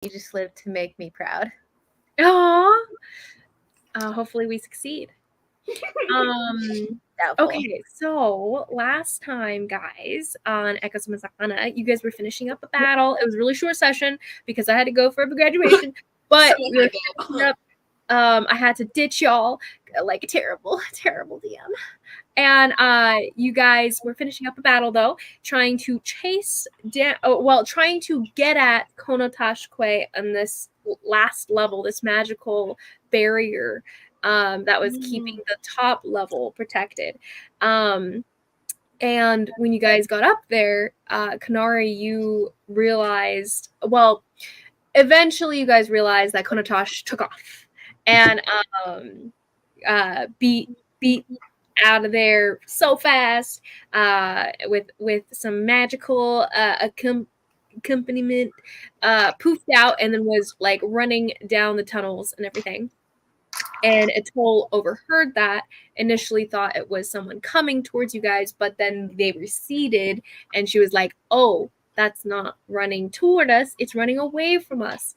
You just live to make me proud. Aww. Hopefully we succeed. Doubtful. Okay, so last time, guys, on Echoes of Mesona, you guys were finishing up a battle. It was a really short session because I had to go for a graduation, but we were finishing up. I had to ditch y'all like a terrible, terrible DM. And you guys were finishing up a battle, though, trying to chase down, trying to get at Konotash Koe on this last level, this magical barrier that was keeping the top level protected. And when you guys got up there, Kanari, you realized, eventually you guys realized that Konotash took off and beat out of there so fast with some magical accompaniment, poofed out and then was like running down the tunnels and everything. And Atoll overheard that, initially thought it was someone coming towards you guys, but then they receded and she was like, oh, that's not running toward us, it's running away from us.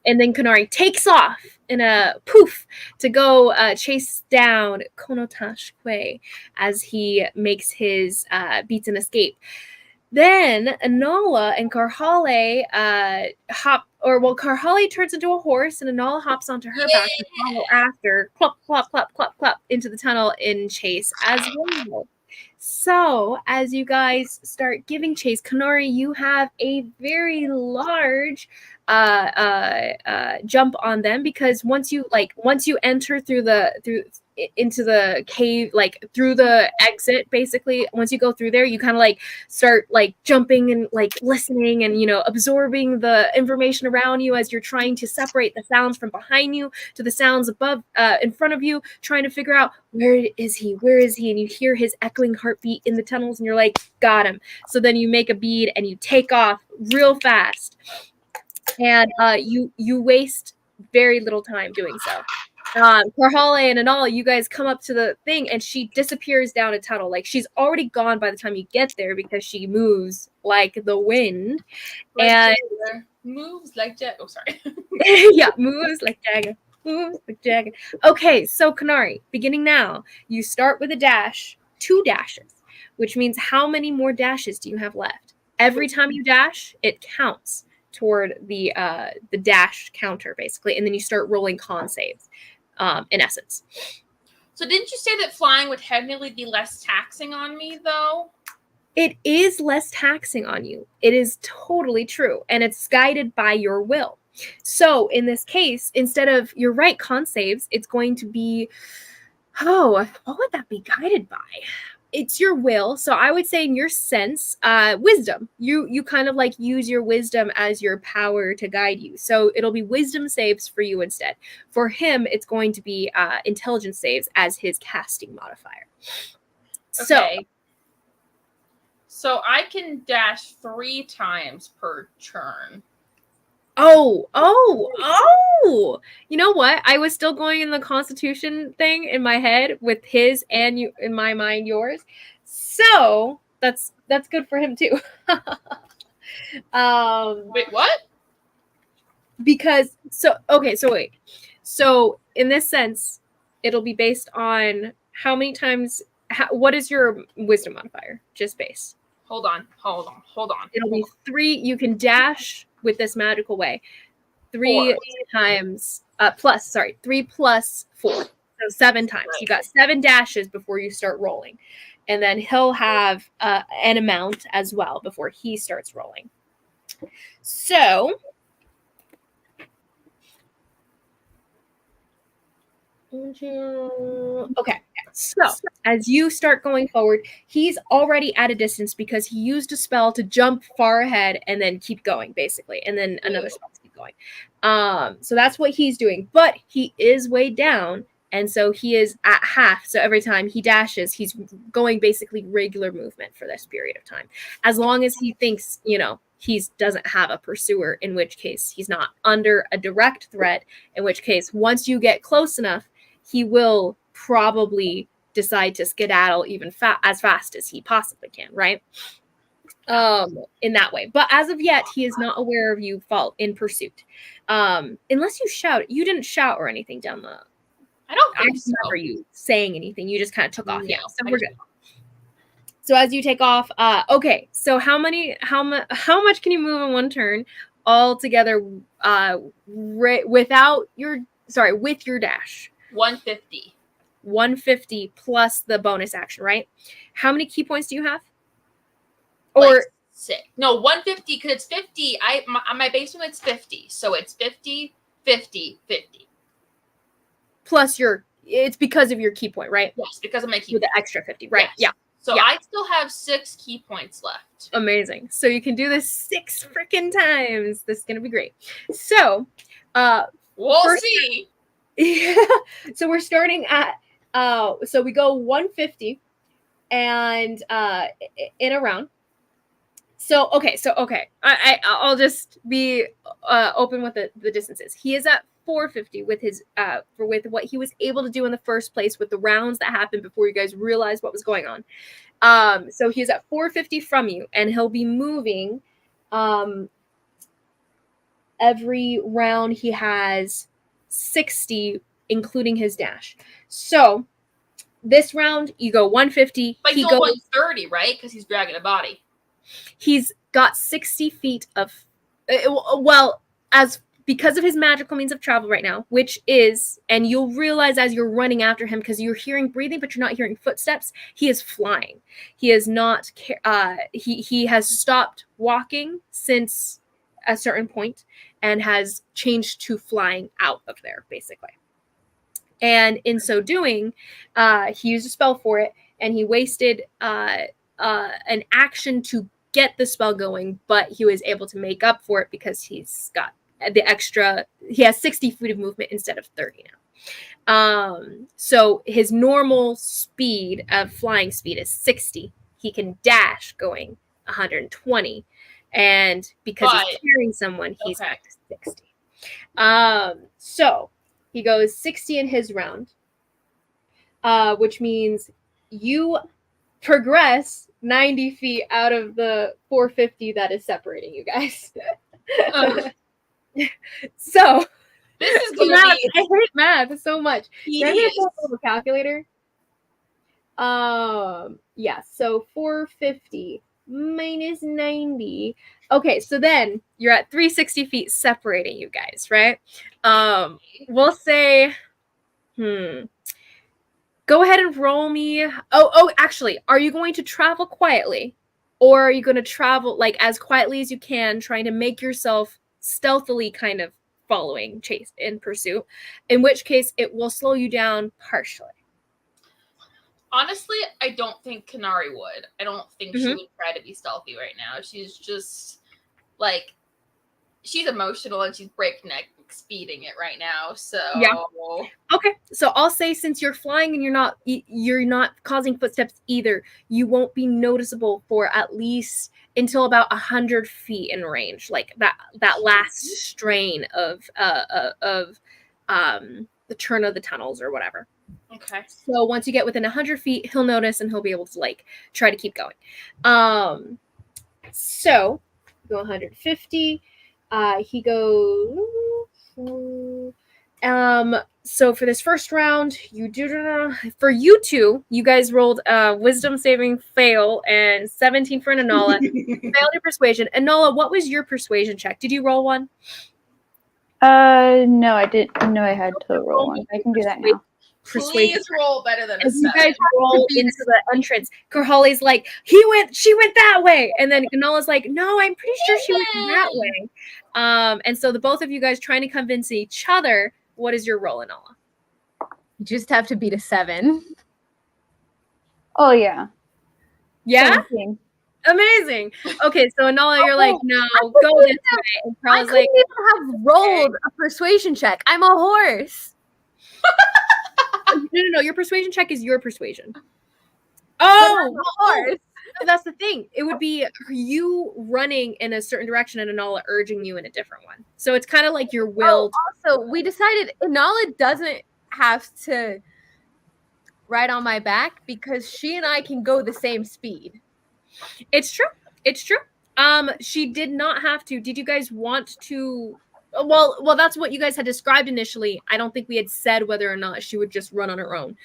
And then Kanari takes off in a poof to go chase down Konotash Koe as he makes his beats and escape. Then Anala and Karhale Karhale turns into a horse and Anala hops onto her back to follow after, clop, clop, clop, clop, clop, into the tunnel in chase as well. So, as you guys start giving chase, Kanari, you have a very large jump on them because once you enter into the cave, like through the exit, basically, once you go through there, you kind of like start like jumping and like listening and absorbing the information around you as you're trying to separate the sounds from behind you to the sounds above in front of you, trying to figure out where is he, and you hear his echoing heartbeat in the tunnels and you're like, got him. So then you make a bead and you take off real fast, and you waste very little time doing so. Karhale and Anala, you guys come up to the thing and she disappears down a tunnel. Like she's already gone by the time you get there because she moves like the wind. And moves like Jagger. Oh, sorry. Yeah, moves like Jagger. Moves like Jagger. Okay, so Kanari, beginning now, you start with a dash, 2 dashes, which means how many more dashes do you have left? Every time you dash, it counts toward the dash counter, basically, and then you start rolling con saves. In essence. So didn't you say that flying would technically be less taxing on me, though? It is less taxing on you. It is totally true. And it's guided by your will. So in this case, instead of your right con saves, it's going to be, what would that be guided by? It's your will. So I would say in your sense, wisdom. You kind of like use your wisdom as your power to guide you. So it'll be wisdom saves for you instead. For him, it's going to be intelligence saves as his casting modifier. Okay. So I can dash 3 times per turn. Oh! You know what? I was still going in the Constitution thing in my head with his and you in my mind yours. So that's good for him too. Wait, what? Because wait. So in this sense, it'll be based on how many times. What is your wisdom modifier? Just base. Hold on. It'll be 3. You can dash with this magical way 3 times plus 3 plus 4, so 7 times. You got 7 dashes before you start rolling, and then he'll have an amount as well before he starts rolling. So okay, so as you start going forward, he's already at a distance because he used a spell to jump far ahead and then keep going, basically, and then another spell to keep going. So that's what he's doing, but he is weighed down, and so he is at half. So every time he dashes, he's going basically regular movement for this period of time, as long as he thinks, he doesn't have a pursuer, in which case he's not under a direct threat, in which case once you get close enough, he will probably decide to skedaddle even as fast as he possibly can, right? in that way. But as of yet, he is not aware of you in pursuit. Unless you shout. You didn't shout or anything down the. I don't I think don't so. remember you saying anything. You just kind of took off. No, Yeah, so I we're just- good. So as you take off, okay. So how much can you move in one turn all together with your dash? 150. 150 plus the bonus action, right? How many key points do you have? Like Or 6. No, 150 because it's 50. My base limit's 50. So it's 50, 50, 50. plus it's because of your key point, right? Yes, because of my key With the point. extra 50, right? Yes. Yeah. So Yeah. I still have 6 key points left. Amazing. So you can do this 6 freaking times. This is gonna be great. So We'll see. Yeah. So we're starting at so we go 150 and in a round. So okay. I'll just be open with the distances. He is at 450 with his with what he was able to do in the first place with the rounds that happened before you guys realized what was going on. So he's at 450 from you, and he'll be moving every round he has 60, including his dash. So this round you go 150. But he's only 130, right? Because he's dragging a body. He's got 60 feet of because of his magical means of travel right now, which is, and you'll realize as you're running after him, because you're hearing breathing, but you're not hearing footsteps, he is flying. He is not, he has stopped walking since a certain point and has changed to flying out of there, basically. And in so doing, he used a spell for it, and he wasted an action to get the spell going, but he was able to make up for it because he's got the extra. He has 60 feet of movement instead of 30 now. So his normal speed of flying speed is 60. He can dash going 120, and because he's carrying someone, he's back to 60. So he goes 60 in his round, which means you progress 90 feet out of the 450 that is separating you guys. So this is gonna math, be. I hate math so much. Can I pull up a calculator? Yeah, so 450 minus 90. Okay, so then you're at 360 feet separating you guys, right? We'll say, go ahead and roll me. Oh, actually, are you going to travel quietly? Or are you going to travel like as quietly as you can, trying to make yourself stealthily kind of following chase in pursuit? In which case, it will slow you down partially. Honestly, I don't think Kanari would. I don't think she would try to be stealthy right now. She's just like, she's emotional and she's breakneck speeding it right now. So yeah. Okay, so I'll say since you're flying and you're not causing footsteps either, you won't be noticeable for at least until about 100 feet in range, like that last strain of the turn of the tunnels or whatever. Okay. So once you get within 100 feet, he'll notice and he'll be able to like try to keep going. So go 150. He goes. So for this first round, for you two, you guys rolled a wisdom saving fail and 17 for Enola. Failed your persuasion. Enola, what was your persuasion check? Did you roll one? No, I didn't know I had to roll one. I can do that now. Please roll better than a 7. You guys roll into the entrance. Korhali's like, she went that way. And then Ganola's like, no, I'm pretty sure she went that way. And so the both of you guys trying to convince each other. What is your roll, Enola? You just have to beat a 7. Oh, yeah. Yeah? 17. Amazing. Okay, so Enola, you're like, no, go this way. And I couldn't even have rolled a persuasion check. I'm a horse. No. Your persuasion check is your persuasion. Oh, that's the thing. It would be you running in a certain direction and Enola urging you in a different one. So it's kind of like your will. Also, we decided Enola doesn't have to ride on my back because she and I can go the same speed. It's true. It's true. She did not have to. Did you guys want to? Well, that's what you guys had described initially. I don't think we had said whether or not she would just run on her own,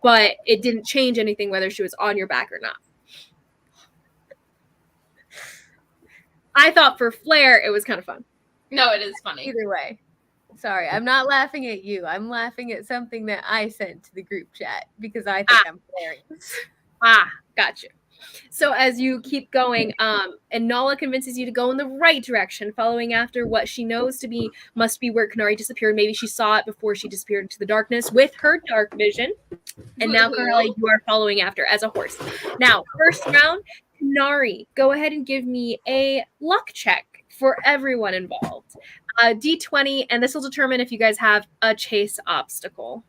but it didn't change anything whether she was on your back or not. I thought for flair it was kind of fun. No, it is funny. Either way. Sorry, I'm not laughing at you. I'm laughing at something that I sent to the group chat because I think I'm hilarious. Gotcha. So as you keep going, and Nala convinces you to go in the right direction, following after what she knows to be must be where Kanari disappeared. Maybe she saw it before she disappeared into the darkness with her dark vision. And now, Carly, you are following after as a horse. Now, first round, Kanari, go ahead and give me a luck check for everyone involved. D20, and this will determine if you guys have a chase obstacle.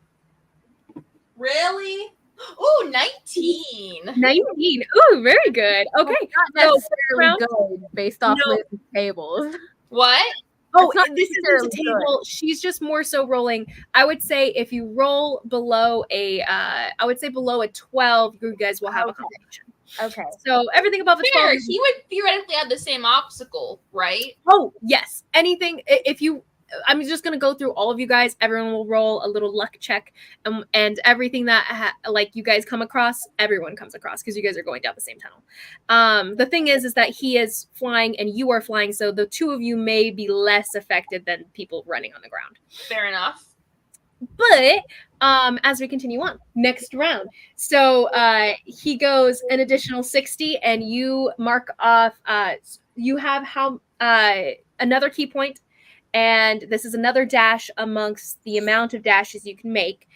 Really? Ooh, 19. 19. Ooh, very good. Okay. Not necessarily good based off Liz's tables. What? Oh, this isn't a table. Good. She's just more so rolling. I would say if you roll below below a 12, you guys will have a combination. Okay. So everything above a 12. He would theoretically have the same obstacle, right? Oh, yes. Anything, I'm just going to go through all of you guys. Everyone will roll a little luck check. And everything that, you guys come across, everyone comes across because you guys are going down the same tunnel. The thing is that he is flying and you are flying. So the two of you may be less affected than people running on the ground. Fair enough. But as we continue on, next round. So he goes an additional 60 and you mark off, you have another key point. And this is another dash amongst the amount of dashes you can make.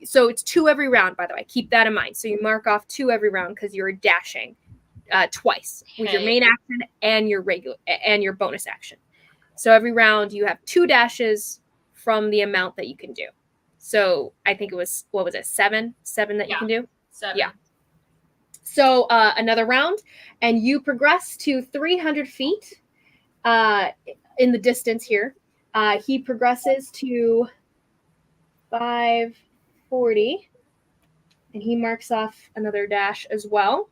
So it's 2 every round, by the way. Keep that in mind. So you mark off 2 every round because you're dashing twice with your main action and your bonus action. So every round you have 2 dashes from the amount that you can do. So I think it was, 7 that you can do? 7. Yeah. So another round, and you progress to 300 feet in the distance here. He progresses to 540, and he marks off another dash as well.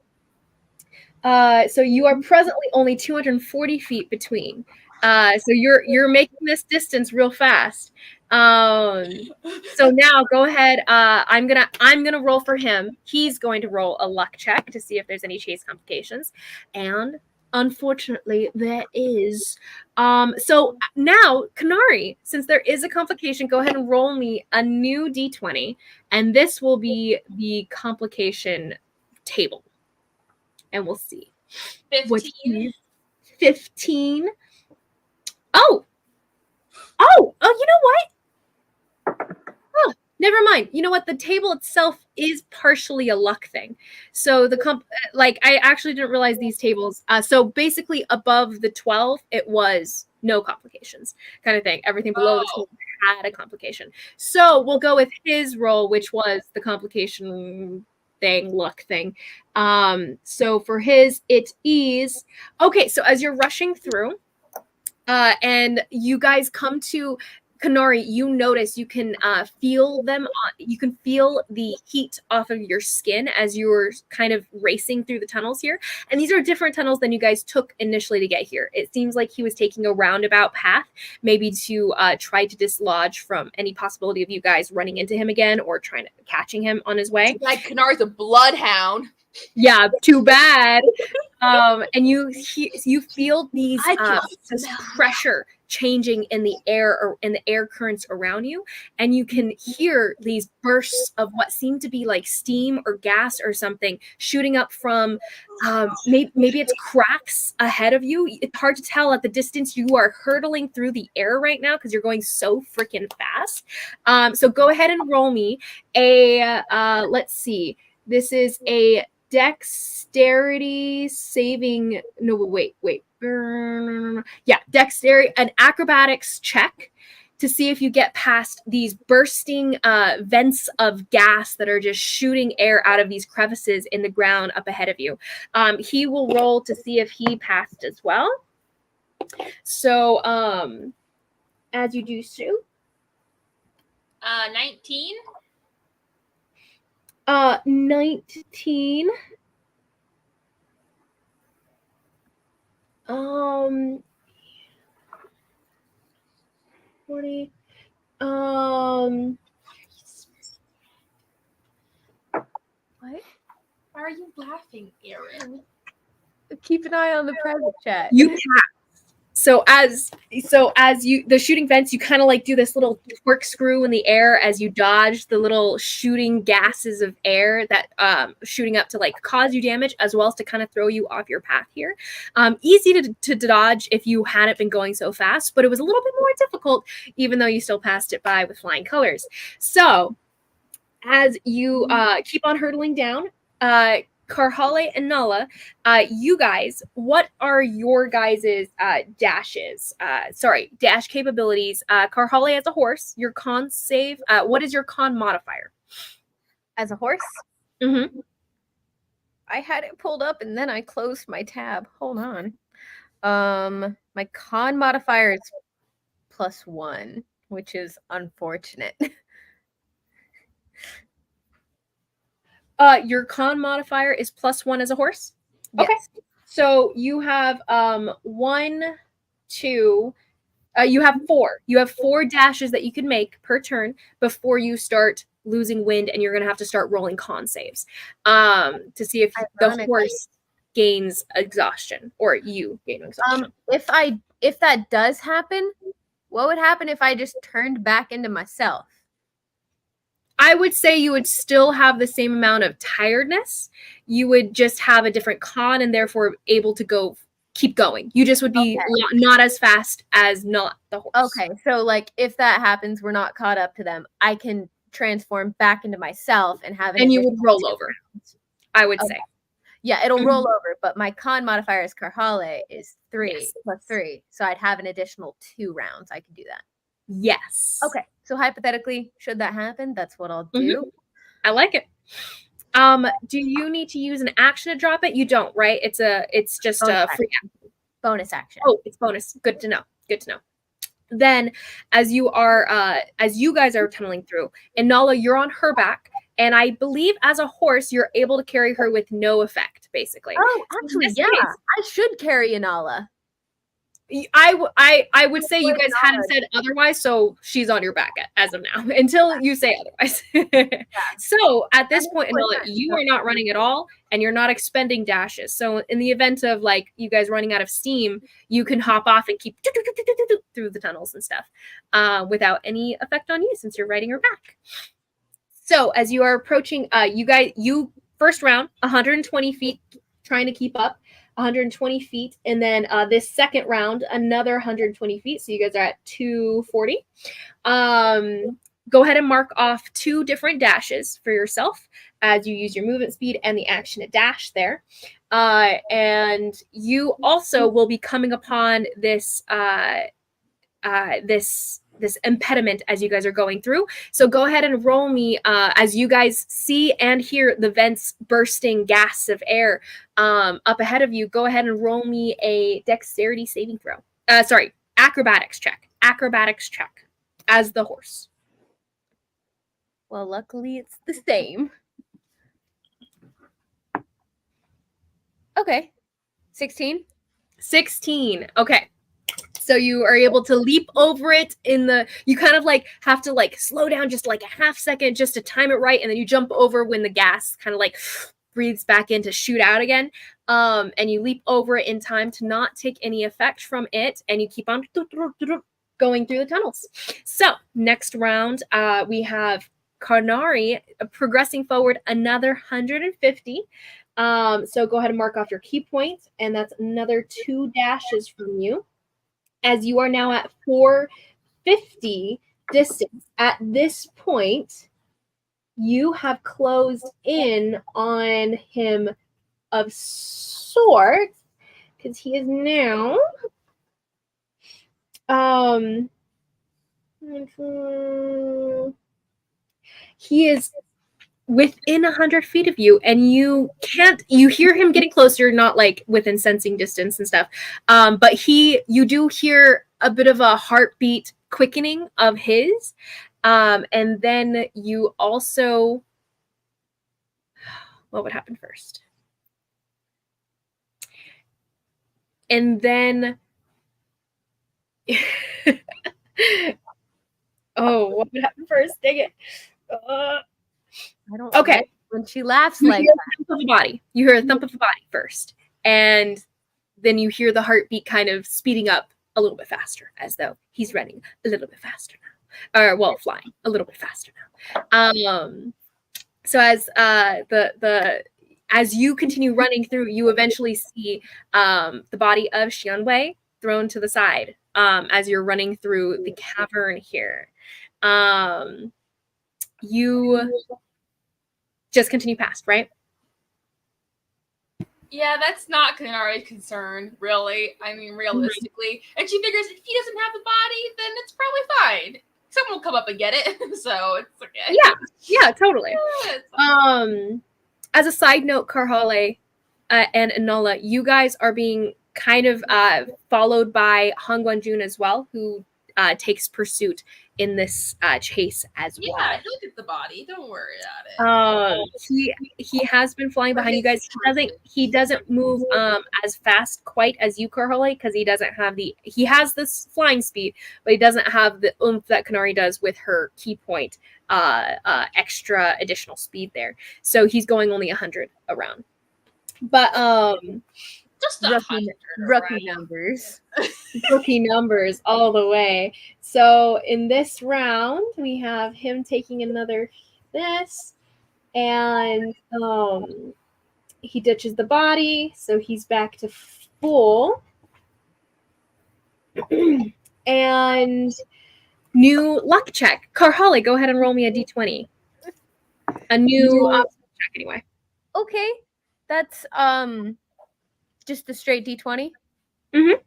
So you are presently only 240 feet between. So you're making this distance real fast. So now go ahead. I'm gonna roll for him. He's going to roll a luck check to see if there's any chase complications, and unfortunately there is. So now Kanari, since there is a complication, go ahead and roll me a new D20, and this will be the complication table, and we'll see. 15. 15. Oh, you know what? Oh, never mind. You know what? The table itself is partially a luck thing. So I actually didn't realize these tables. So basically above the 12, it was no complications kind of thing. Everything below the 12 had a complication. So we'll go with his roll, which was the complication luck thing. So for his, it is okay. So as you're rushing through, and you guys come to Kanari, you notice you can feel them. You can feel the heat off of your skin as you're kind of racing through the tunnels here. And these are different tunnels than you guys took initially to get here. It seems like he was taking a roundabout path, maybe to try to dislodge from any possibility of you guys running into him again or trying to catching him on his way. Like Kanari's a bloodhound. Yeah, too bad. And you feel these this pressure changing in the air or in the air currents around you, and you can hear these bursts of what seem to be like steam or gas or something shooting up from maybe it's cracks ahead of you. It's hard to tell at the distance. You are hurtling through the air right now because you're going so freaking fast. So go ahead and roll me a let's see. This is a dexterity saving. No, wait. Yeah, dexterity, an acrobatics check to see if you get past these bursting vents of gas that are just shooting air out of these crevices in the ground up ahead of you. He will roll to see if he passed as well. So, as you do so. 19. 19. 40. What? Why are you laughing, Erin? Keep an eye on the private chat. You pass. So as you the shooting vents, you kind of like do this little corkscrew in the air as you dodge the little shooting gases of air that shooting up to like cause you damage, as well as to kind of throw you off your path here. Easy to dodge if you hadn't been going so fast, but it was a little bit more difficult, even though you still passed it by with flying colors. So as you keep on hurtling down, Karhale and Nala, you guys, what are your guys' dashes? Dash capabilities. Karhale as a horse, your con save. What is your con modifier? As a horse? Mm-hmm. I had it pulled up and then I closed my tab. Hold on. My con modifier is +1, which is unfortunate. Your con modifier is +1 as a horse? Yes. Okay. So you have 1, 2, you have 4. You have 4 dashes that you can make per turn before you start losing wind, and you're going to have to start rolling con saves to see if the horse gains exhaustion or you gain exhaustion. If that does happen, what would happen if I just turned back into myself? I would say you would still have the same amount of tiredness. You would just have a different con and therefore able to keep going. You just would be not as fast as not the horse. Okay, so like if that happens, we're not caught up to them. I can transform back into myself and have and you would roll over. I would say. Yeah, it'll roll over, but my con modifier as Karhale is 3 plus 3. So I'd have an additional 2 rounds. I could do that. Yes. Okay. So hypothetically, should that happen, that's what I'll do. Mm-hmm. I like it. Do you need to use an action to drop it? You don't, right? It's just a free action. Bonus action. Oh, it's bonus. Good to know. Good to know. Then as you guys are tunneling through, and Nala, you're on her back. And I believe as a horse, you're able to carry her with no effect, basically. Oh, actually, yeah. I should carry Anala. I would say you guys hadn't said otherwise, so she's on your back as of now until you say otherwise. So at this point, Anala, you are not running at all, and you're not expending dashes. So in the event of like you guys running out of steam, you can hop off and keep through the tunnels and stuff without any effect on you since you're riding her back. So as you are approaching, you first round 120 feet, trying to keep up. 120 feet, and then this second round another 120 feet, so you guys are at 240. Go ahead and mark off 2 different dashes for yourself as you use your movement speed and the action to dash there, and you also will be coming upon this this impediment as you guys are going through. So go ahead and roll me as you guys see and hear the vents bursting gas of air up ahead of you. Go ahead and roll me a dexterity saving throw. Acrobatics check. Acrobatics check as the horse. Well, luckily it's the same. Okay. 16. 16. Okay. So you are able to leap over it you kind of like have to like slow down just like a half second just to time it right. And then you jump over when the gas kind of like breathes back in to shoot out again. And you leap over it in time to not take any effect from it. And you keep on going through the tunnels. So next round, we have Karnari progressing forward another 150. So go ahead and mark off your key points. And that's another 2 dashes from you. As you are now at 450 distance. At this point, you have closed in on him of sorts, because he is now he is within 100 feet of you, and you hear him getting closer, not like within sensing distance and stuff, but you do hear a bit of a heartbeat quickening of his, and then you also, what would happen first? And then oh, what would happen first? Dang it. I don't Okay. like when she laughs You like hear the thump of the body. You hear a thump of the body first. And then you hear the heartbeat kind of speeding up a little bit faster, as though he's running a little bit faster now. Or well, flying a little bit faster now. So as as you continue running through, you eventually see the body of Xianwei thrown to the side as you're running through the cavern here. You just continue past, right? Yeah, that's not Kanari's concern, really. I mean, realistically. And she figures if he doesn't have the body, then it's probably fine. Someone will come up and get it, so it's okay. Yeah, totally. Yeah, it's fine. As a side note, Karhale and Enola, you guys are being kind of followed by Han Guanjun as well, who takes pursuit in this chase as well. Yeah, he'll get the body. Don't worry about it. He has been flying behind you guys. He doesn't move as fast quite as you, Karhale, because he has this flying speed, but he doesn't have the oomph that Kanari does with her key point extra additional speed there. So he's going only 100 around. But Just rookie numbers. rookie numbers all the way. So in this round, we have him taking another this, and he ditches the body, so he's back to full. And new luck check. Karhale, go ahead and roll me a d20. A new check anyway. Okay. That's just the straight D20? Mhm.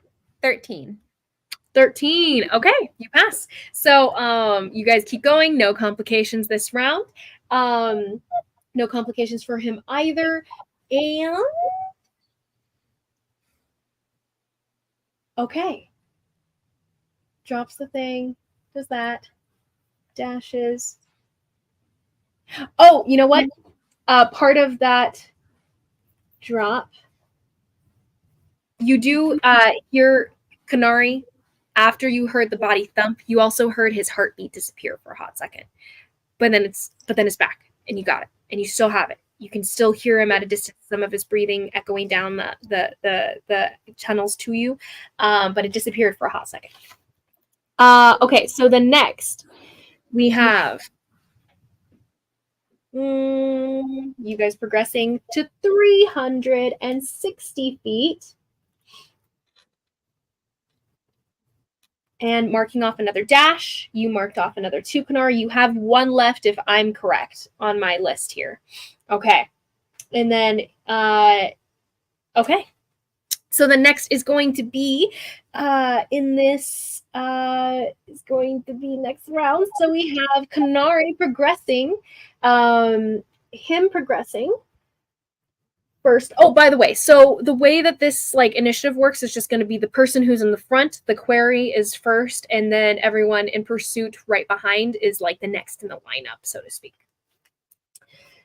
13. 13. Okay, you pass. So you guys keep going. No complications this round. No complications for him either. And okay. Drops the thing. Does that. Dashes. Oh, you know what? Part of that drop. You do hear Kanari. After you heard the body thump, you also heard his heartbeat disappear for a hot second. But then it's back, and you got it, and you still have it. You can still hear him at a distance, some of his breathing echoing down the tunnels to you, but it disappeared for a hot second. Okay, so the next we have you guys progressing to 360 feet. And marking off another dash. You marked off another 2, Kanari. You have 1 left if I'm correct on my list here. Okay. And then, okay. So the next is going to be is going to be next round. So we have Kanari progressing, him progressing. First. Oh, by the way, so the way that this initiative works is just going to be the person who's in the front, the query is first, and then everyone in pursuit right behind is the next in the lineup, so to speak.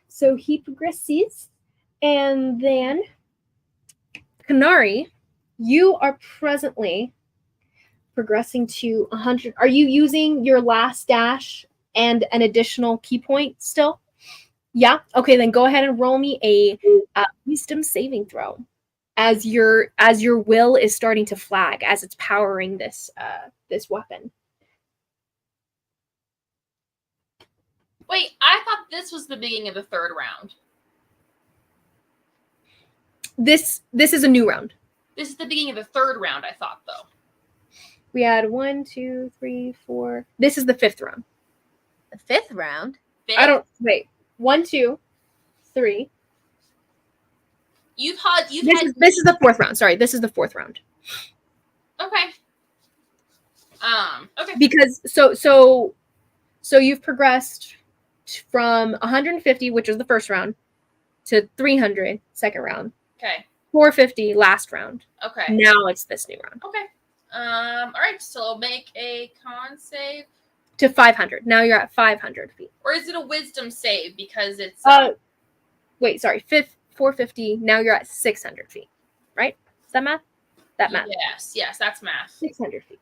So he progresses, and then Kanari, you are presently progressing to 100. Are you using your last dash and an additional key point still? Yeah. Okay, then go ahead and roll me a wisdom saving throw as your will is starting to flag as it's powering this weapon. Wait, I thought this was the beginning of the 3rd round. This is a new round. This is the beginning of the 3rd round, I thought, though. We had 1, 2, 3, 4. This is the 5th round. The 5th round? Wait. 1, 2, 3. This is the 4th round. Sorry, this is the 4th round. Okay. Okay. Because so you've progressed from 150, which was the first round, to 300, second round. Okay. 450, last round. Okay. Now it's this new round. Okay. All right. So make a con save. To 500. Now you're at 500 feet. Or is it a wisdom save because it's... Wait, sorry. 450. Now you're at 600 feet. Right? Is that math? That math. Yes, that's math. 600 feet.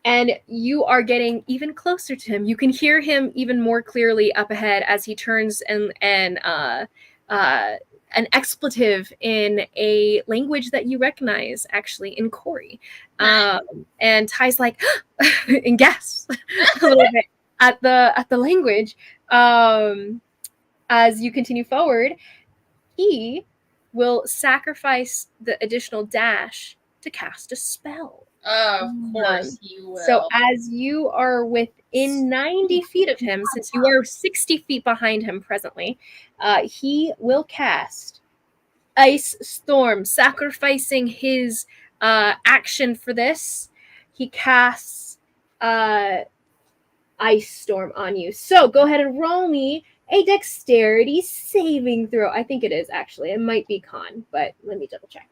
And you are getting even closer to him. You can hear him even more clearly up ahead as he turns and an expletive in a language that you recognize, actually, in Corey. And Ty's like, and gasps a little bit at the language. As you continue forward, he will sacrifice the additional dash to cast a spell. Of course you will. So as you are within 90 feet of him, since you are 60 feet behind him presently, he will cast Ice Storm, sacrificing his action for this. He casts Ice Storm on you. So go ahead and roll me a dexterity saving throw. I think it is, actually. It might be con, but let me double check.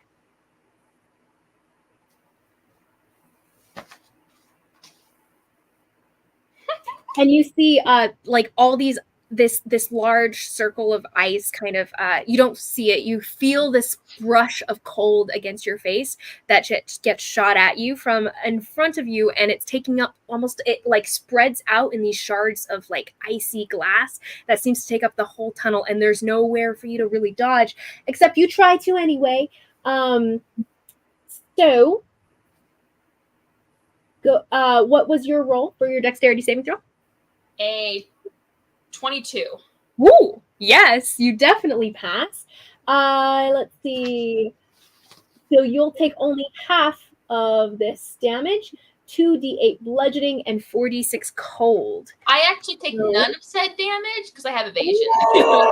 And you see like all these this large circle of ice kind of you don't see it. You feel this brush of cold against your face that gets shot at you from in front of you, and it's taking up almost, it like spreads out in these shards of like icy glass that seems to take up the whole tunnel, and there's nowhere for you to really dodge, except you try to anyway. So go what was your roll for your dexterity saving throw? A 22. Woo! Yes, you definitely pass. Let's see. So you'll take only half of this damage, 2d8 bludgeoning and 4d6 cold. I actually take none of said damage because I have evasion. Oh,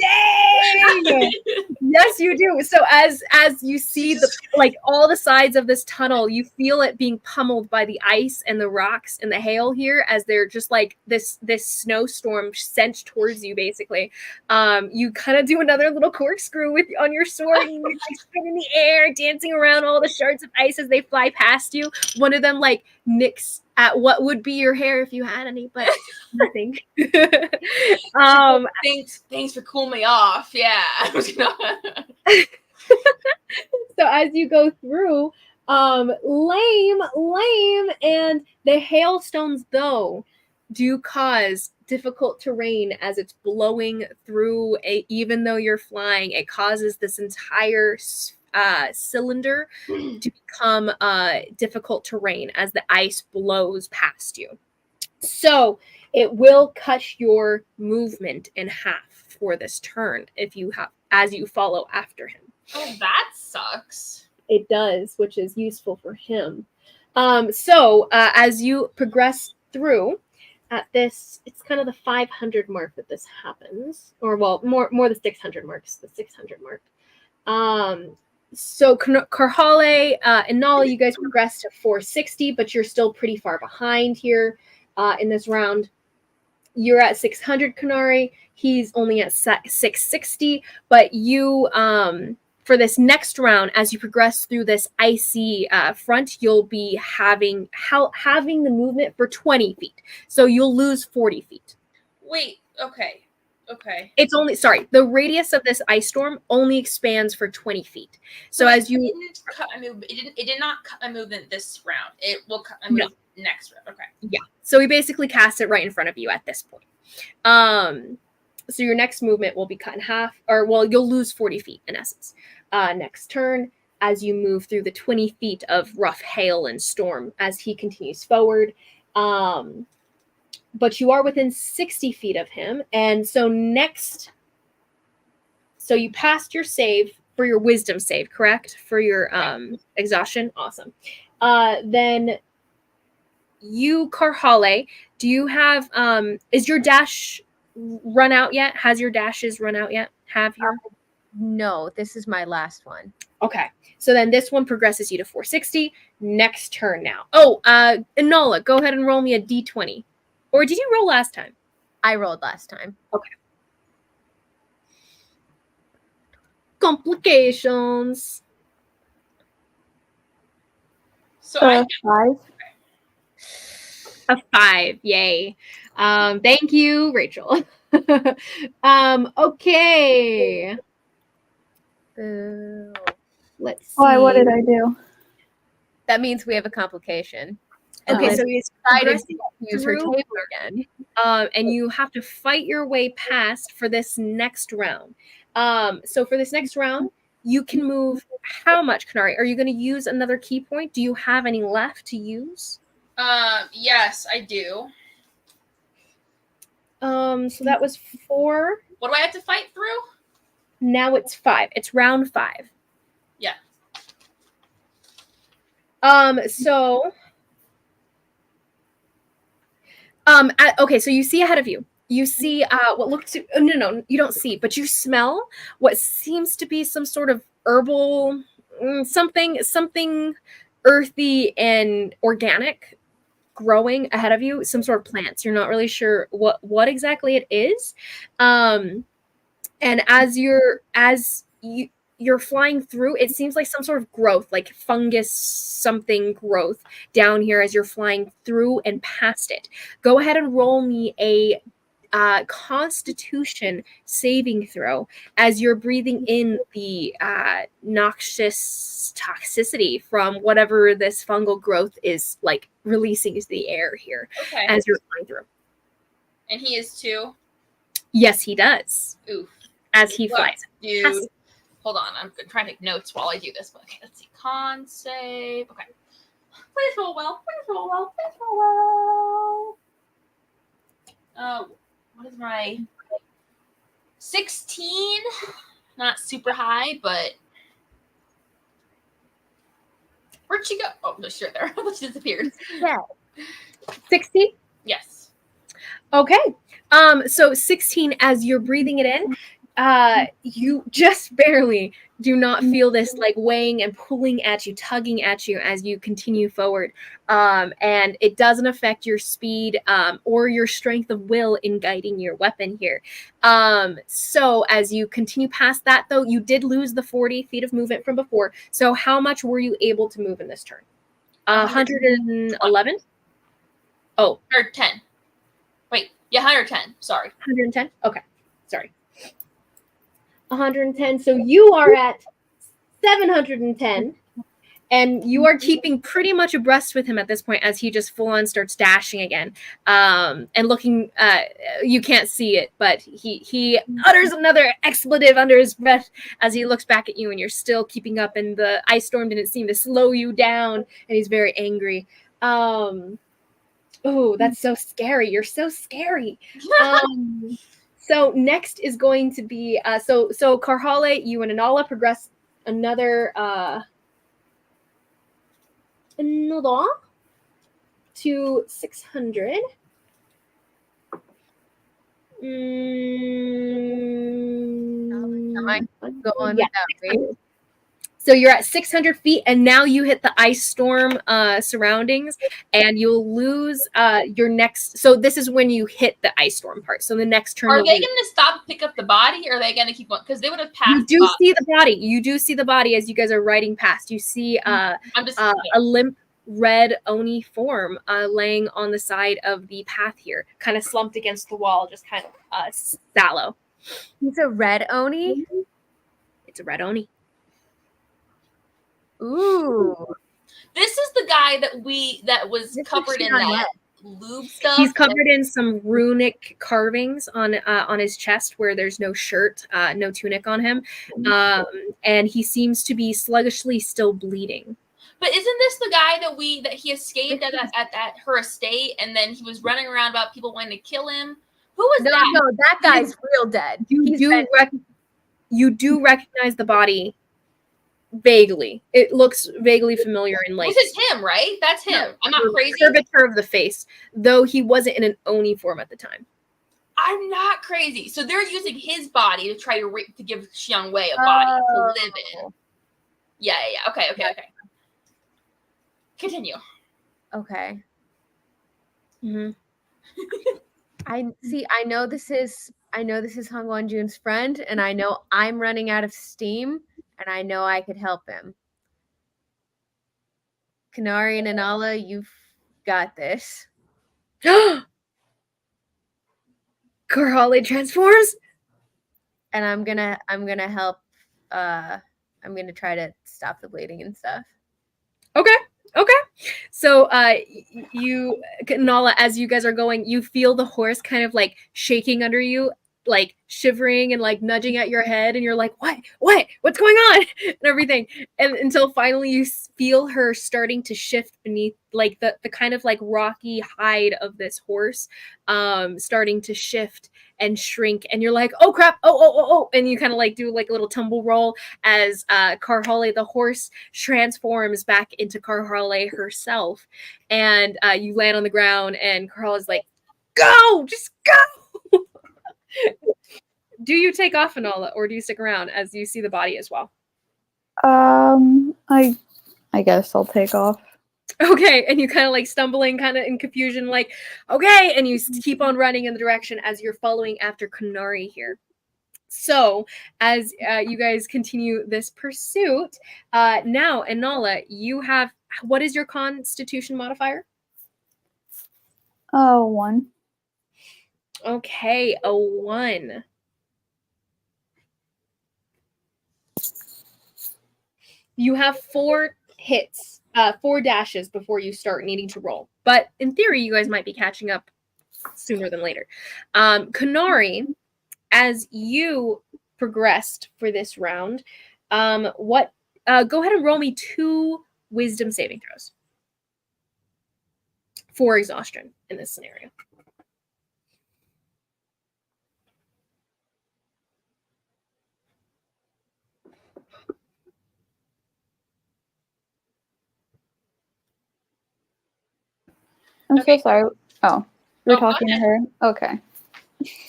dang! Yes, you do. So as you see the like all the sides of this tunnel, you feel it being pummeled by the ice and the rocks and the hail here as they're just like this snowstorm sent towards you. Basically, you kind of do another little corkscrew on your sword, and you're like spinning in the air, dancing around all the shards of ice as they fly past you. One of them like nicks at what would be your hair if you had any, but nothing. Thanks for cooling me off. Yeah. So as you go through, lame, and the hailstones though do cause difficult terrain as it's blowing through. Even though you're flying, it causes this entire cylinder to become difficult terrain as the ice blows past you. So it will cut your movement in half for this turn as you follow after him. Oh, that sucks. It does, which is useful for him. So as you progress through at this, it's kind of the 500 mark that this happens, or well, more the 600 marks, the 600 mark. So Karhale and Nala, you guys progress to 460, but you're still pretty far behind here in this round. You're at 600, Kanari. He's only at 660, but you, for this next round, as you progress through this icy front, you'll be having the movement for 20 feet. So you'll lose 40 feet. Wait, okay. It's only, the radius of this ice storm only expands for 20 feet. So as you... It did not cut my movement this round. It will cut my movement next round. Okay. Yeah. So we basically cast it right in front of you at this point. So your next movement will be cut in half, or well, you'll lose 40 feet in essence. Next turn, as you move through the 20 feet of rough hail and storm as he continues forward. But you are within 60 feet of him. And so so you passed your save for your wisdom save, correct? For your exhaustion. Awesome. Then you, Karhale, do you have, is your dash run out yet? Has your dashes run out yet? Have you? No, this is my last one. Okay. So then this one progresses you to 460. Next turn now. Oh, Enola, go ahead and roll me a d20. Or did you roll last time? I rolled last time. Okay. Complications. So I 5. A 5. Yay. Thank you, Rachel. Okay. Boo. let's see. Why? What did I do? That means we have a complication. Okay, then so he's try to progressing use her through, table again. and you have to fight your way past for this next round. So for this next round, you can move how much, Kanari? Are you going to use another key point? Do you have any left to use? Yes, I do. So that was 4. What do I have to fight through? Now it's 5. It's round 5. Yeah. So okay, so you see ahead of you. You see what looks to, no, you don't see, but you smell what seems to be some sort of herbal something earthy and organic growing ahead of you, some sort of plants. You're not really sure what exactly it is. And as you're flying through, it seems like some sort of growth, like fungus something growth down here as you're flying through and past it. Go ahead and roll me a Constitution saving throw as you're breathing in the noxious toxicity from whatever this fungal growth is like releasing into the air here. Okay. As you're flying through. And he is too? Yes, he does. Oof. As he Look, flies. dude. Hold on. I'm trying to take notes while I do this. Okay, let's see. Con save. Okay. Please roll well. Please roll well. Please roll well. What is my 16? Not super high, but where'd she go? Oh, no, she's right there. She disappeared. Yeah. 16? Yes. Okay. So 16, as you're breathing it in, you just barely do not feel this like weighing and pulling at you, tugging at you as you continue forward. And it doesn't affect your speed or your strength of will in guiding your weapon here. So as you continue past that, though, you did lose the 40 feet of movement from before. So how much were you able to move in this turn? 111? Oh. Or 10. Wait, yeah, 110. Sorry. 110? Okay. Sorry. 110. So you are at 710. And you are keeping pretty much abreast with him at this point as he just full on starts dashing again. And looking, you can't see it, but he utters another expletive under his breath as he looks back at you, and you're still keeping up, and the ice storm didn't seem to slow you down, and he's very angry. Oh, that's so scary. You're so scary. So next is going to be, so Karhale, you and Anala progress another to 600. Am I going Yeah, without me? So you're at 600 feet, and now you hit the ice storm surroundings, and you'll lose your next. So this is when you hit the ice storm part. So the next turn, Are they going to stop and pick up the body, or are they going to keep going? Because they would have passed. You do see the body. You do see the body as you guys are riding past. You see a limp red Oni form laying on the side of the path here, kind of slumped against the wall, just kind of sallow. It's a red Oni? It's a red Oni. Ooh. This is the guy that was covered in that lube stuff. He's covered in some runic carvings on his chest where there's no shirt, no tunic on him. And he seems to be sluggishly still bleeding. But isn't this the guy that he escaped at her estate, and then he was running around about people wanting to kill him? Who was that? No, that guy's real dead. You do recognize the body vaguely. It looks vaguely familiar in like. This is him, right? That's him. No, I'm not crazy. Curvature of the face, though he wasn't in an Oni form at the time. I'm not crazy. So they're using his body to try to give Xiang Wei a body to live in. Yeah. Okay. Continue. Okay. Mm-hmm. I know this is Hong Won-jun's friend, and I know I'm running out of steam, and I know I could help him. Kanari and Anala, you've got this. Karhale transforms, and I'm gonna help I'm gonna try to stop the bleeding and stuff. Okay. So you, Nala, as you guys are going, you feel the horse kind of like shaking under you, like shivering and like nudging at your head, and you're like, what's going on, and everything, and until finally you feel her starting to shift beneath, like the kind of like rocky hide of this horse starting to shift and shrink, and you're like, oh crap, oh, and you kind of like do like a little tumble roll as Karhale, the horse, transforms back into Karhale herself, and you land on the ground, and Karhale's like, go, just go. Do you take off, Anola, or do you stick around as you see the body as well? I guess I'll take off. Okay, and you kind of like stumbling, kind of in confusion, like, okay, and you keep on running in the direction as you're following after Kunari here. So, as you guys continue this pursuit, now, Anola, you have, what is your Constitution modifier? 1. Okay, a 1. You have 4 hits, 4 dashes before you start needing to roll. But in theory, you guys might be catching up sooner than later. Kunari, as you progressed for this round, go ahead and roll me 2 wisdom saving throws for exhaustion in this scenario. I'm Okay. so sorry. Oh, you're Oh, go talking to ahead. her? Okay.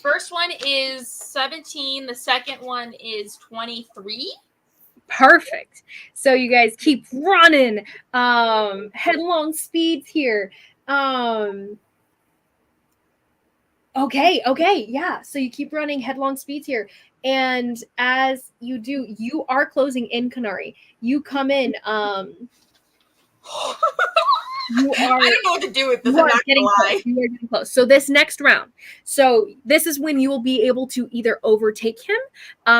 First one is 17. The second one is 23. Perfect. So you guys keep running, headlong speeds here. Okay, yeah. So you keep running headlong speeds here, and as you do, you are closing in, Kunari. You come in. You are. I don't know what to do with this. You I'm are not getting gonna lie. close. You are getting close. So this next round, so this is when you will be able to either overtake him,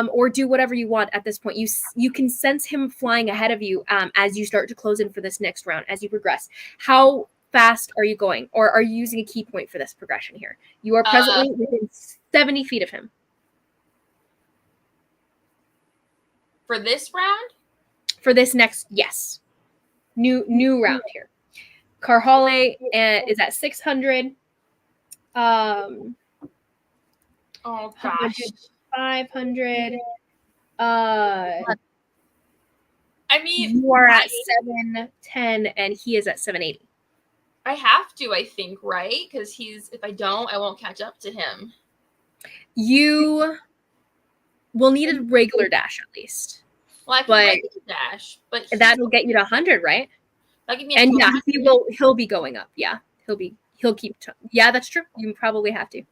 or do whatever you want at this point. You can sense him flying ahead of you as you start to close in for this next round. As you progress, how fast are you going, or are you using a key point for this progression here? You are presently within 70 feet of him. For this round? For this next, yes, new round here. Karhale is at 600. Oh gosh. 500. I mean, You are at 710, and he is at 780. I have to, I think, right? Because if I don't, I won't catch up to him. You will need a regular dash at least. Well, I can But regular dash, but that'll get you to 100, right? that'll give me And yeah, capacity. he'll be going up. Yeah, he'll keep. Yeah, that's true. You probably have to.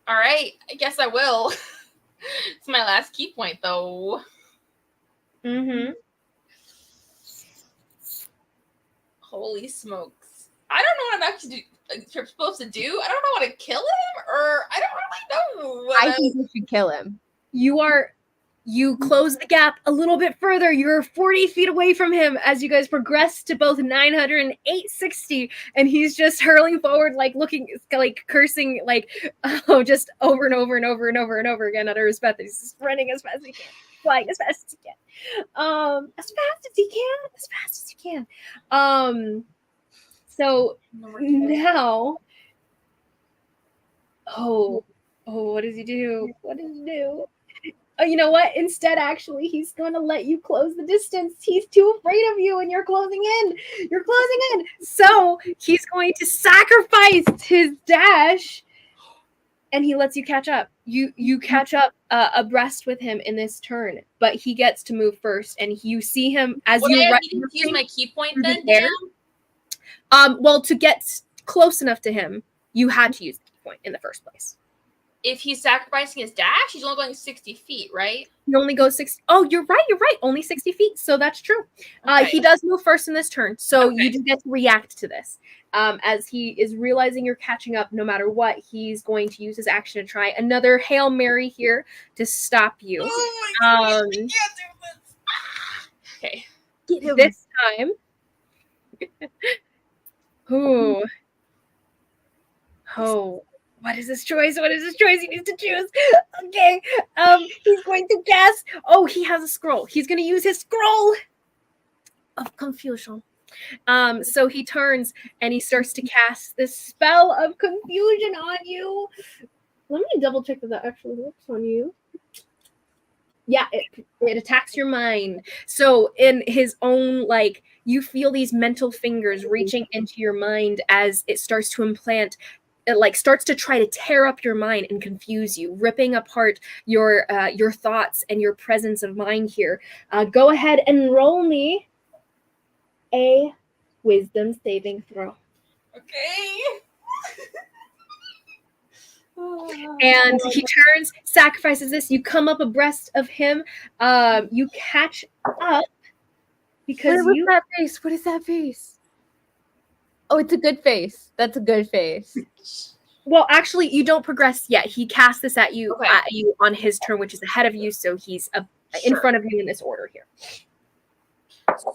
All right, I guess I will. It's my last key point, though. Mm-hmm. Holy smokes! I don't know what I'm actually supposed to do. I don't know how to kill him, or I don't really know. I think you should kill him. You close the gap a little bit further. You're 40 feet away from him as you guys progress to both 900 and 860, and he's just hurling forward, like looking, like cursing, like just over and over and over and over and over again under his breath. He's just running as fast as he can, flying as fast as he can, as fast as he can. So now, what does he do? What does he do? Oh, you know what? Instead, actually, he's going to let you close the distance. He's too afraid of you, and you're closing in. You're closing in. So he's going to sacrifice his dash, and he lets you catch up. You catch up abreast with him in this turn, but he gets to move first, and you see him as you use my key point then. Well, to get close enough to him, you had to use the key point in the first place. If he's sacrificing his dash, he's only going 60 feet, right? He only goes 60. Oh, you're right. Only 60 feet. So that's true. Okay. He does move first in this turn. So Okay. you do get to react to this. As he is realizing you're catching up no matter what, he's going to use his action to try another Hail Mary here to stop you. Oh my God, I can't do this. Okay. Get him. This time. Ooh. Oh, what is his choice? What is his choice? He needs to choose. Okay. He's going to guess. Oh, he has a scroll. He's going to use his scroll of confusion. So he turns and he starts to cast this spell of confusion on you. Let me double check that that actually works on you. Yeah, it attacks your mind. So in his own, like, you feel these mental fingers reaching into your mind as it starts to implant. It like starts to try to tear up your mind and confuse you, ripping apart your thoughts and your presence of mind here. Go ahead and roll me a wisdom saving throw. Okay. And he turns, sacrifices this. You come up abreast of him. You catch up because What's you. that face? What is that face? Oh, it's a good face. That's a good face. Well, actually, you don't progress yet. He casts this at you Okay. on his turn, which is ahead of you. So he's in front of you in this order here.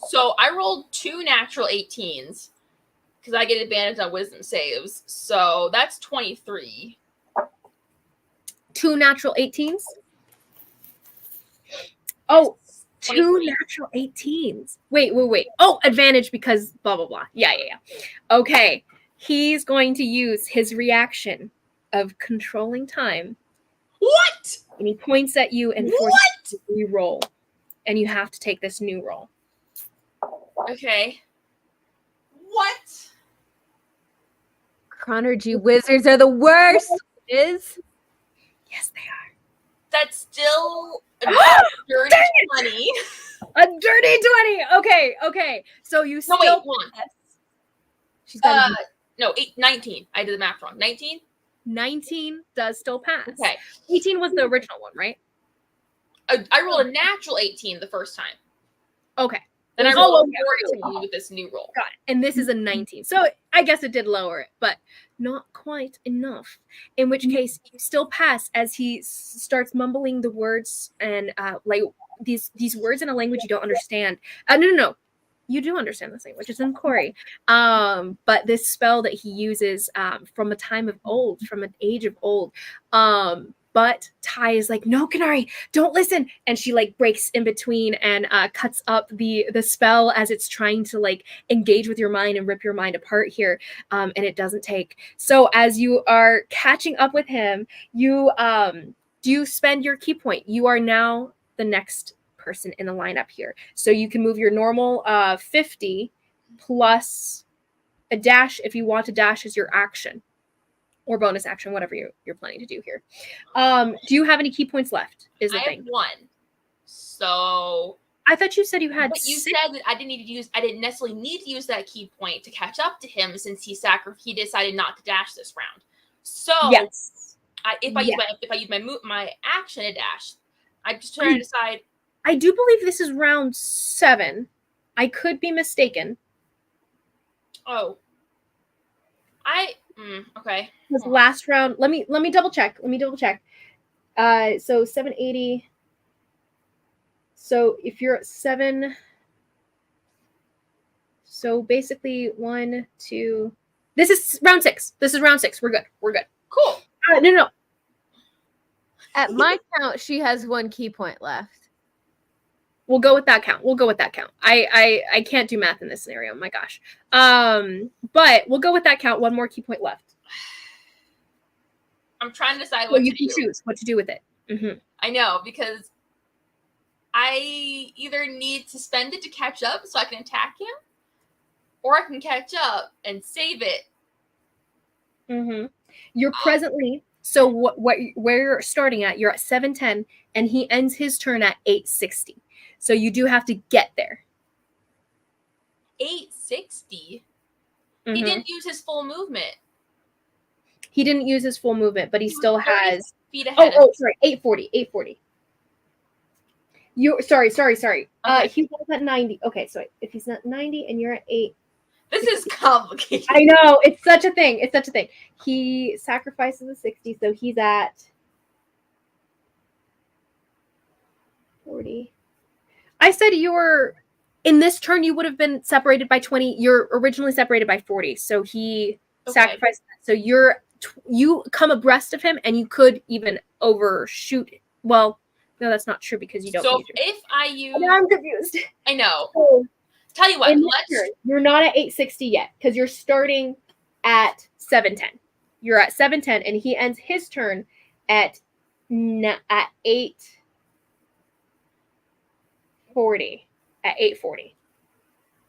So I rolled 2 natural 18s because I get advantage on wisdom saves. So that's 23. 2 natural 18s. Oh, 2 23. natural 18s. Wait. Oh, advantage because blah, blah, blah. Yeah. Okay. He's going to use his reaction of controlling time. What? And he points at you and forces you to re-roll. And you have to take this new roll. Okay. What? Chronergy wizards are the worst. Is Yes, they are. That's still a dirty Dang 20. A dirty 20. Okay. So you still No, wait, hold on. pass. She's got No, 19. I did the math wrong. 19? 19 does still pass. Okay. 18 was the original one, right? I rolled a natural 18 the first time. Okay. Then I Oh, rolled okay. a 14 with this new roll. Got it. And this is a 19. So I guess it did lower it, but not quite enough. In which case, you still pass as he starts mumbling the words and like these words in a language you don't understand. No. You do understand this language. It's in Kori. But this spell that he uses from a time of old, from an age of old. But Ty is like, no, Kanari, don't listen. And she like breaks in between and cuts up the spell as it's trying to like engage with your mind and rip your mind apart here. And it doesn't take. So as you are catching up with him, you do spend your key point. You are now the next person in the lineup here. So you can move your normal 50 plus a dash if you want to dash as your action. Or bonus action, whatever you're planning to do here. Do you have any key points left? Is the I thing. have 1. So I thought you said you had. but you said that I didn't necessarily need to use that key point to catch up to him since he decided not to dash this round. So Yes. if I use my action to dash, I'm just trying to decide. I do believe this is round 7. I could be mistaken. Oh. Okay. Because last round, let me double check. So 780. So if you're at 7, so basically 1, 2. This is round 6. We're good. Cool. No. at my count, she has 1 key point left. We'll go with that count. I can't do math in this scenario. My gosh. But we'll go with that count. 1 more key point left. I'm trying to decide So what you to can do. choose what to do with it. Mm-hmm. I know, because I either need to spend it to catch up so I can attack him, or I can catch up and save it. Mm-hmm. You're presently, so where you're starting at, you're at 710, and he ends his turn at 860. So you do have to get there. 860? Mm-hmm. He didn't use his full movement. He didn't use his full movement, but he still has. Feet ahead of Sorry, 840. You sorry. Okay. He was at 90. Okay, so if he's not 90 and you're at 8. This is complicated. I know, it's such a thing. He sacrifices a 60, so he's at 40. I said you were In this turn, you would have been separated by 20. You're originally separated by 40, so he sacrificed that. So you come abreast of him, and you could even overshoot. Well, no, that's not true because you don't. So use your... if I use, Now I'm confused. I know. So, Tell you what, in this let's. turn, you're not at 860 yet because you're starting at 710. You're at 710, and he ends his turn at 840. At 840,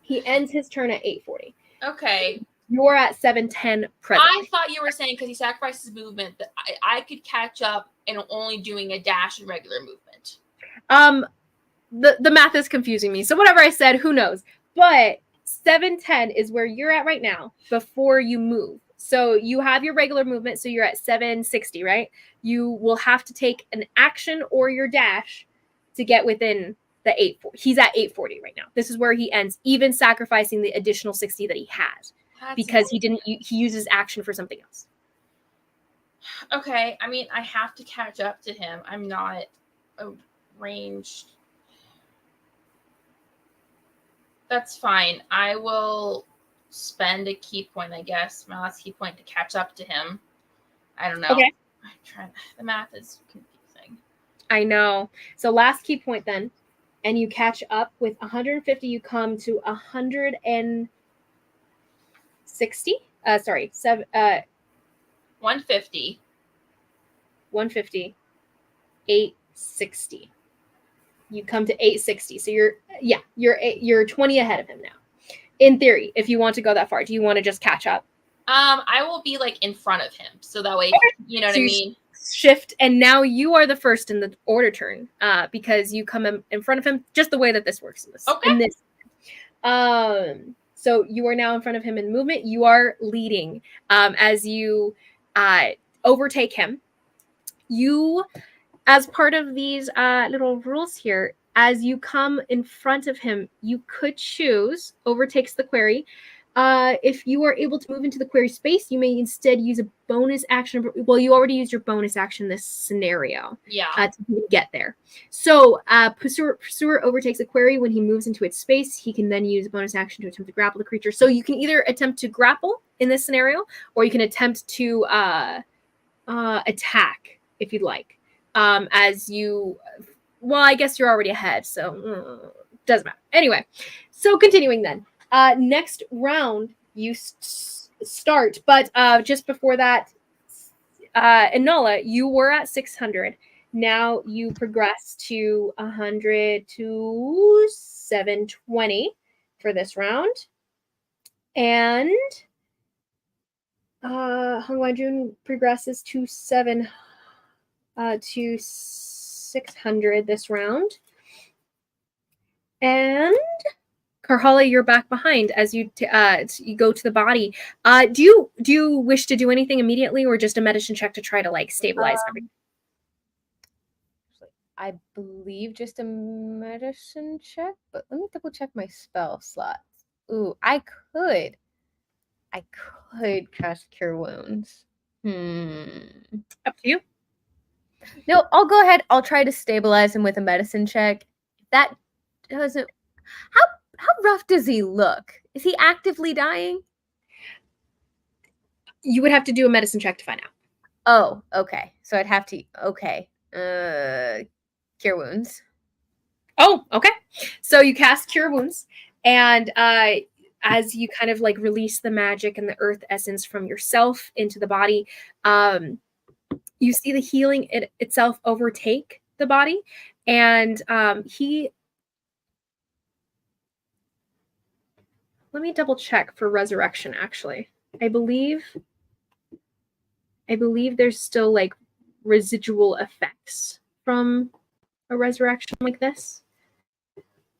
he ends his turn at 840. Okay. You're at 710 presently. I thought you were saying because he sacrifices movement that I could catch up and only doing a dash and regular movement. The math is confusing me. So whatever I said, who knows? But 710 is where you're at right now before you move. So you have your regular movement, so you're at 760, right? You will have to take an action or your dash to get within the 840. He's at 840 right now. This is where he ends, even sacrificing the additional 60 that he has. Because he uses action for something else. Okay, I mean, I have to catch up to him. I'm not a ranged. That's fine. I will spend a key point, I guess, my last key point to catch up to him. I don't know. Okay. The math is confusing. I know. So last key point then, and you catch up with 150. You come to 160. 150. 150. 860. You come to 860. So you're 20 ahead of him now. In theory, if you want to go that far, do you want to just catch up? I will be like in front of him, so that way, you know what I mean. Shift, and now you are the first in the order turn, because you come in front of him, just the way that this works. Okay. So you are now in front of him in movement. You are leading as you overtake him. You, as part of these little rules here, as you come in front of him, you could choose overtakes the quarry. If you are able to move into the quarry space, you may instead use a bonus action. Well, you already used your bonus action in this scenario. Yeah. To get there. So Pursuer overtakes the quarry. When he moves into its space, he can then use a bonus action to attempt to grapple the creature. So you can either attempt to grapple in this scenario, or you can attempt to attack if you'd like. As you... Well, I guess you're already ahead, so doesn't matter. Anyway, so continuing then. Next round, you start, but just before that, Enola, you were at 600. Now you progress to 100 to 720 for this round. And Hongwan progresses to 600 this round. And Karhala, you're back behind as you you go to the body. Do you wish to do anything immediately, or just a medicine check to try to like stabilize everything? I believe just a medicine check, but let me double check my spell slots. Ooh, I could cast Cure Wounds. Up to you. No, I'll go ahead. I'll try to stabilize him with a medicine check. If that doesn't... How rough does he look? Is he actively dying? You would have to do a medicine check to find out. Oh, okay. So I'd have to... Okay. Cure Wounds. Oh, okay. So you cast Cure Wounds, and as you kind of like release the magic and the earth essence from yourself into the body, you see the healing itself overtake the body, and he... Let me double check for resurrection, actually. I believe there's still like residual effects from a resurrection like this.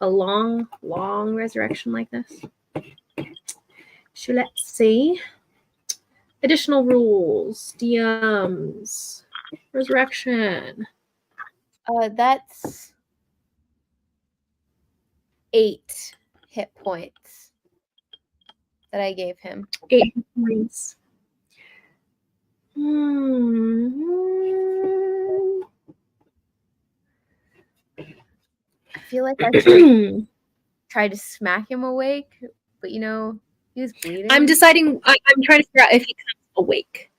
A long resurrection like this. So let's see. Additional rules, DMs, resurrection. That's 8 hit points that I gave him. 8 hit points. I feel like I should try to smack him awake, but he was bleeding. I'm deciding. I'm trying to figure out if he comes awake.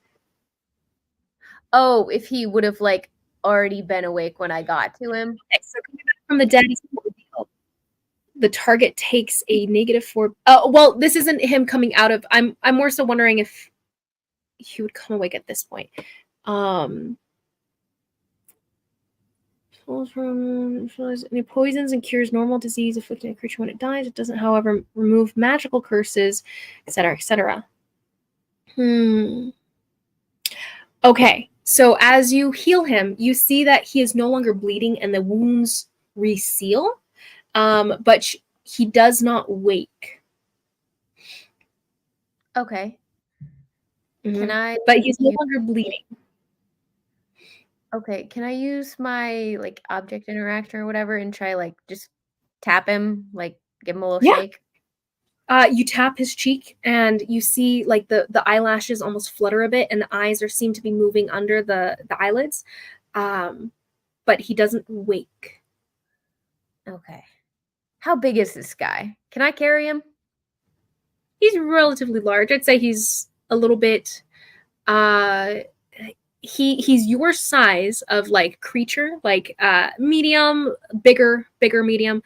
Oh, if he would have like already been awake when I got to him. Okay, so coming back from the dead is not revealed. The target takes a -4. Well, this isn't him coming out of. I'm more so wondering if he would come awake at this point. It poisons and cures normal disease afflicting a creature when it dies. It doesn't, however, remove magical curses, etc., etc. Okay, so as you heal him, you see that he is no longer bleeding and the wounds reseal, but he does not wake. Okay. Mhm. Can I? But he's no longer bleeding. Okay, can I use my like object interaction or whatever and try like just tap him, like give him a little Yeah. shake? You tap his cheek and you see like the eyelashes almost flutter a bit and the eyes seem to be moving under the eyelids. But he doesn't wake. Okay. How big is this guy? Can I carry him? He's relatively large. I'd say he's a little bit he's your size of like creature, like medium, bigger medium.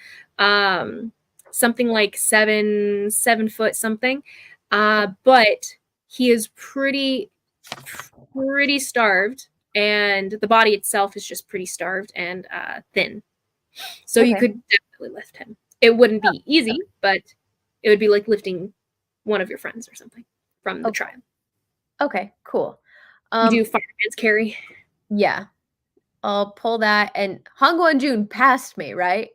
Something like 7 foot something. But he is pretty starved, and the body itself is just pretty starved and thin. So you Okay. could definitely lift him. It wouldn't be easy, but it would be like lifting one of your friends or something from the Okay. tribe. Okay, cool. You do fireman's carry. Yeah. I'll pull that, and Hongo and June passed me, right?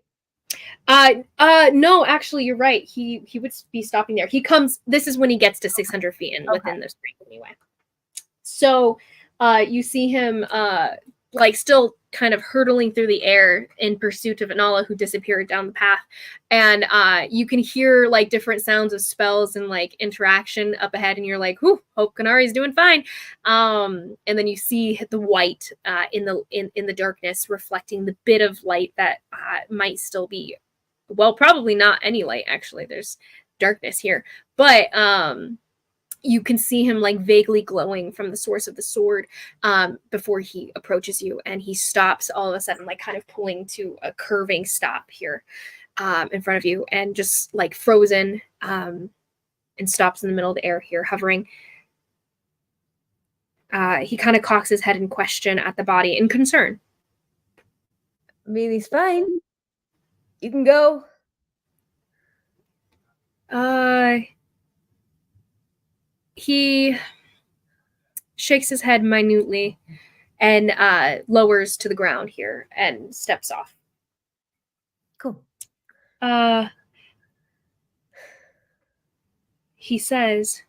No, actually, you're right. He would be stopping there. He comes. This is when he gets to 600 feet and within the spring anyway. So, you see him like still kind of hurtling through the air in pursuit of Anala, who disappeared down the path, and you can hear like different sounds of spells and like interaction up ahead, and you're like, "Whew, hope Kanari's doing fine." And then you see the white in the darkness, reflecting the bit of light that might still be. Well, probably not any light, actually. There's darkness here. But you can see him like vaguely glowing from the source of the sword before he approaches you. And he stops all of a sudden, like kind of pulling to a curving stop here in front of you and just like frozen and stops in the middle of the air here, hovering. He kind of cocks his head in question at the body in concern. I mean, he's fine. You can go. He shakes his head minutely and lowers to the ground here and steps off. Cool. He says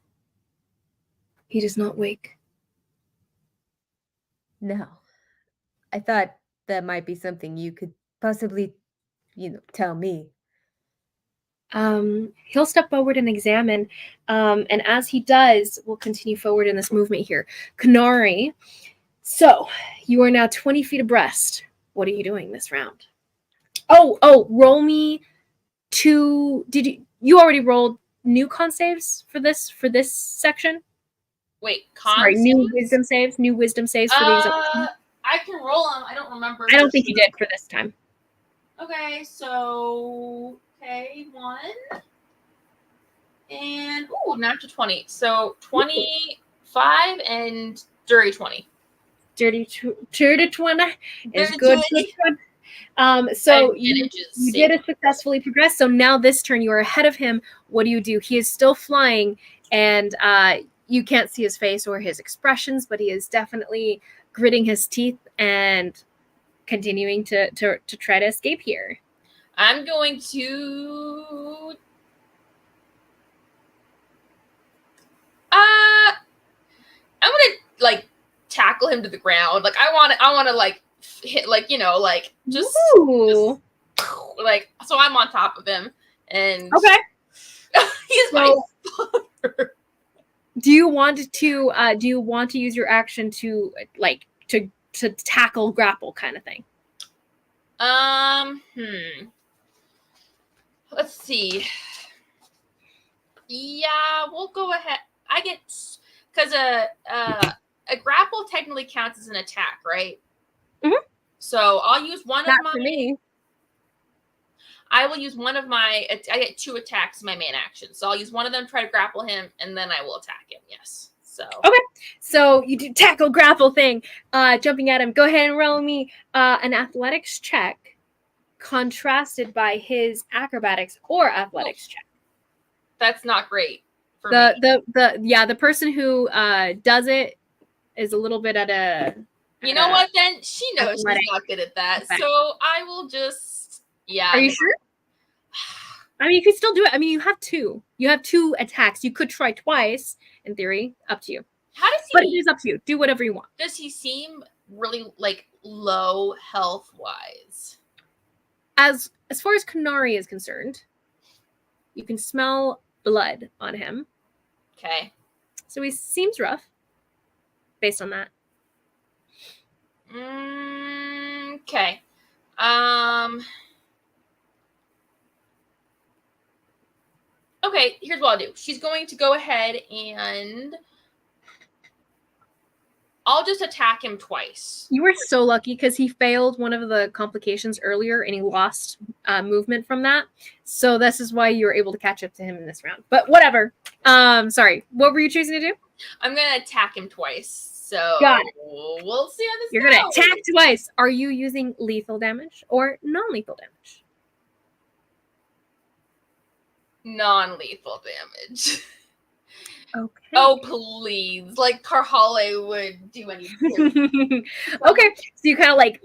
he does not wake. No. I thought that might be something you could possibly, tell me. He'll step forward and examine, and as he does, we'll continue forward in this movement here. Kanari, so you are now 20 feet abreast. What are you doing this round? Oh, roll me 2. Did you already rolled new con saves for this section? Wait, con Sorry, saves? new wisdom saves for these. I can roll them. I don't remember. I don't think you did for this time. Okay, so 1 and natural 20. So 25 and dirty 20. Dirty 20 is good. So you did it successfully progress. So now this turn you are ahead of him. What do? He is still flying, and you can't see his face or his expressions, but he is definitely gritting his teeth and continuing to try to escape here. I'm going to I'm gonna like tackle him to the ground. Like I wanna like hit like just like so I'm on top of him and okay. He's my father. Do you want to use your action to like to tackle grapple kind of thing? Let's see. Yeah, we'll go ahead. I get because a grapple technically counts as an attack, right? Mhm. So I'll use one Not of my. for me. I will use one of my. I get 2 attacks in my main action, so I'll use one of them, try to grapple him, and then I will attack him. Yes. So. Okay. So you do tackle grapple thing, jumping at him. Go ahead and roll me an athletics check, contrasted by his acrobatics or athletics check. That's not great for me. The person who does it is a little bit at a. You know what? Then she knows athletic. she's not good at that, Okay. so I will just. Yeah. Are you sure? I mean, you can still do it. I mean, you have 2. You have 2 attacks. You could try twice, in theory. Up to you. How does he? But it is up to you. Do whatever you want. Does he seem really like low health wise? As far as Kanari is concerned, you can smell blood on him. Okay. So he seems rough, based on that. Okay. Okay, here's what I'll do. She's going to go ahead and I'll just attack him twice. You were so lucky because he failed one of the complications earlier and he lost movement from that. So this is why you were able to catch up to him in this round. But whatever. Sorry. What were you choosing to do? I'm going to attack him twice. So Got it. We'll see how this You're goes. going to attack twice. Are you using lethal damage or non-lethal damage? Non-lethal damage. Okay. Oh, please. Like Karhale would do anything. Okay. So you kind of like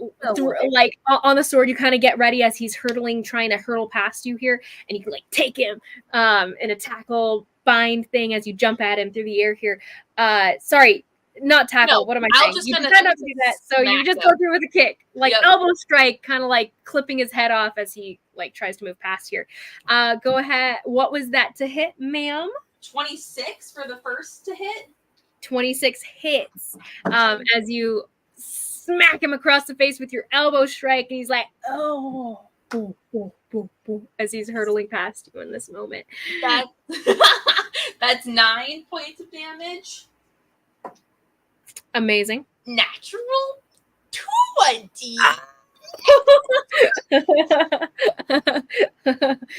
on the sword, you kind of get ready as he's trying to hurtle past you here, and you can like take him in a tackle bind thing as you jump at him through the air here. Sorry, not tackle. No, what am I I'll saying? just You kinda decide not to do that. So you smack just him. go through with a kick, like Yep. elbow strike, kind of like clipping his head off as he like tries to move past here. Go ahead. What was that to hit, ma'am? 26 for the first to hit. 26 hits as you smack him across the face with your elbow strike, and he's like, oh, boom, boom, boom, boom, as he's hurtling past you in this moment. That's 9 points of damage. Amazing. Natural 20.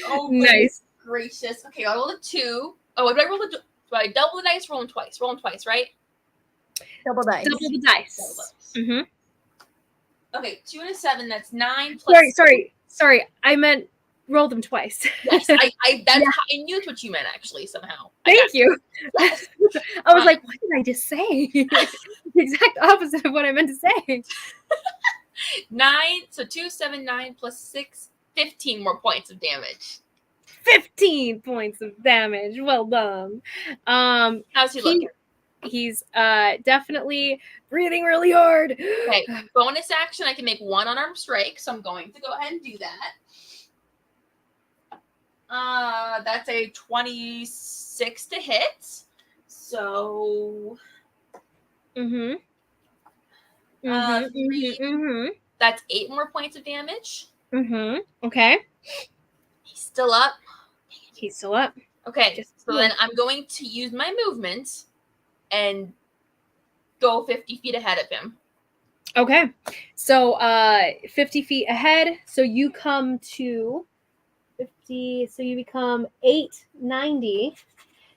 Oh, Nice. Gracious. Okay, I'll roll a 2. Oh, what did I roll? Do I double the dice? Roll them twice. Roll them twice, right? Double dice. Double the dice. Mm-hmm. Okay, 2 and a 7. That's 9 plus. Sorry. I meant roll them twice. Yes, I knew what you meant actually somehow. Thank you. Yes. I was like, what did I just say? The exact opposite of what I meant to say. 9. So 2, 7, 9 plus 6, 15 more points of damage. 15 points of damage. Well done. How's he looking? He's definitely breathing really hard. Okay, bonus action. I can make 1 unarmed strike, so I'm going to go ahead and do that. That's a 26 to hit. So. That's 8 more points of damage. Okay. He's still up. He's still up. Okay, so then I'm going to use my movement and go 50 feet ahead of him. Okay. So 50 feet ahead. So you come to 50. So you become 890.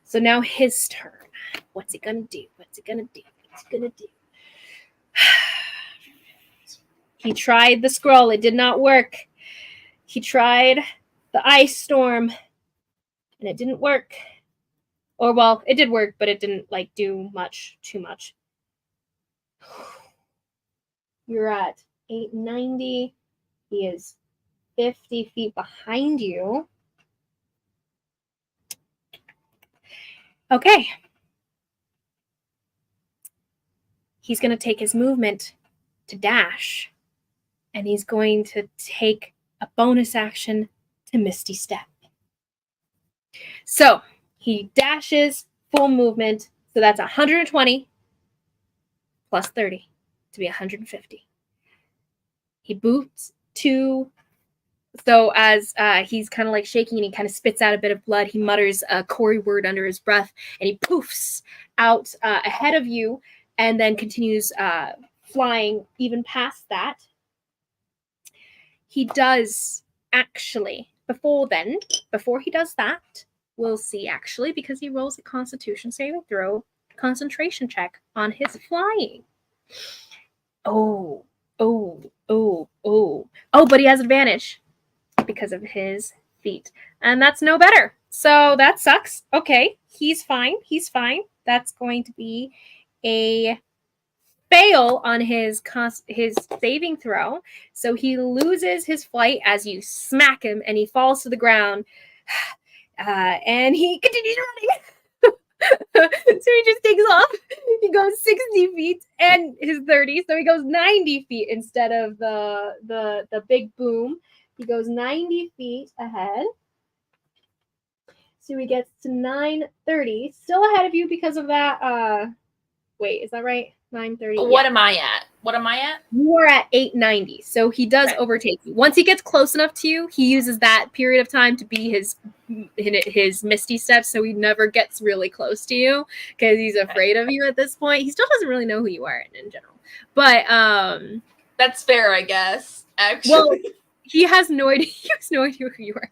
So now his turn. What's he going to do? He tried the scroll. It did not work. He tried the ice storm, and it didn't work. Or, well, it did work, but it didn't, like, do too much. You're at 890. He is 50 feet behind you. Okay. He's going to take his movement to dash, and he's going to take a bonus action to Misty Step. So he dashes full movement, so that's 120 plus 30 to be 150. He boots to So as he's kind of like shaking and he kind of spits out a bit of blood, he mutters a Koe word under his breath and he poofs out ahead of you and then continues flying even past that. He does actually, before he does that, we'll see actually, because he rolls a Constitution saving throw, concentration check on his flying. Oh, but he has advantage because of his feet. And that's no better. So that sucks. Okay, he's fine. That's going to be a fail on his saving throw. So he loses his flight as you smack him and he falls to the ground. And he continues running. So he just takes off. He goes 60 feet and his 30. So he goes 90 feet instead of the big boom. He goes 90 feet ahead. So he gets to 930. Still ahead of you because of that. Wait, is that right? 930. What am I at? You are at 890. So he does overtake you. Once he gets close enough to you, he uses that period of time to be his misty steps, so he never gets really close to you because he's afraid of you at this point. He still doesn't really know who you are in general. But that's fair, I guess. Actually. Well, he has no idea. He has no idea who you are.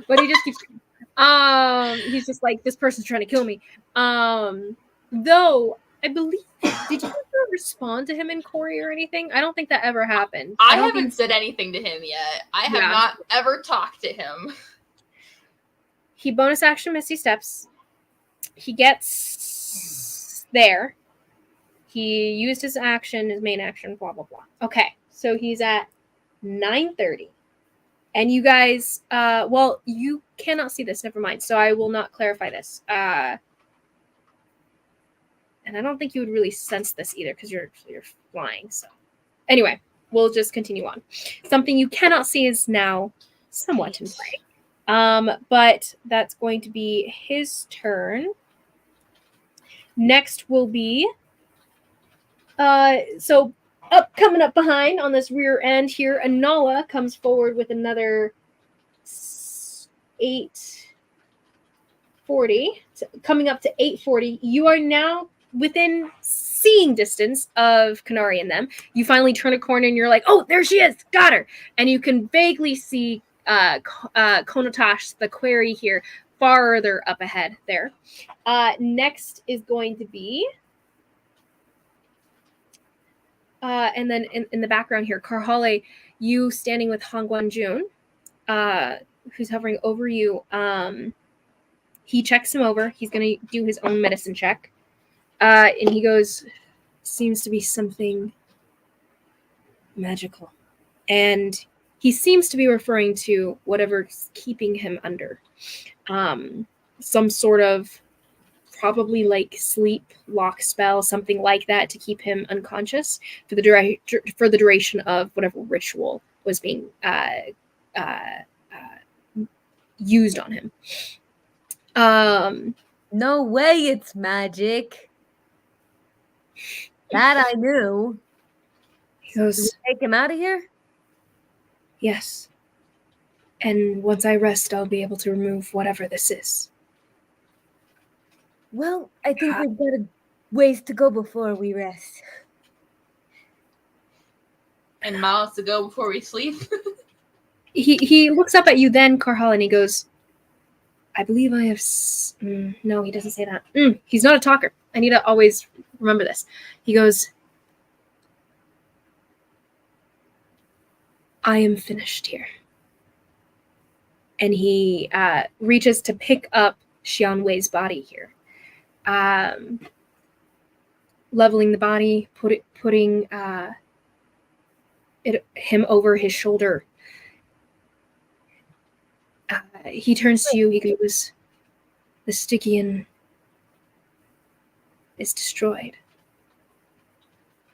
But he just keeps. He's just like, this person's trying to kill me. Though I believe, did you ever respond to him in Koe or anything? I don't think that ever happened. I haven't said anything to him yet. I have not ever talked to him. He bonus action Misty Steps. He gets there. He used his action, his main action, blah, blah, blah. Okay, so he's at 9:30. And you guys, well, you cannot see this. Never mind. So I will not clarify this. And I don't think you would really sense this either because you're flying. So anyway, we'll just continue on. Something you cannot see is now somewhat in play. But that's going to be his turn. Next will be coming up behind on this rear end here, Anala comes forward with another 840, coming up to 840. You are now within seeing distance of Kanari and them. You finally turn a corner and you're like, oh, there she is, got her. And you can vaguely see Konotash, the quarry here, farther up ahead there. Next is going to be and then in the background here, Karhale, you standing with Hongguan Jun, who's hovering over you. He checks him over. He's going to do his own medicine check. And he goes, seems to be something magical. And he seems to be referring to whatever's keeping him under. Some sort of probably like sleep lock spell, something like that, to keep him unconscious for the duration of whatever ritual was being used on him. No way it's magic. That I knew. He goes, Did we take him out of here? yes. And once I rest, I'll be able to remove whatever this is. Well, I think we've got a ways to go before we rest. And miles to go before we sleep. He looks up at you then, Karhal, and he goes, I believe I have... no, he doesn't say that. He's not a talker. I need to always remember this. He goes, I am finished here. And he reaches to pick up Xianwei's body here. Leveling the body, putting him over his shoulder. He turns to you. He goes, the Stygian is destroyed.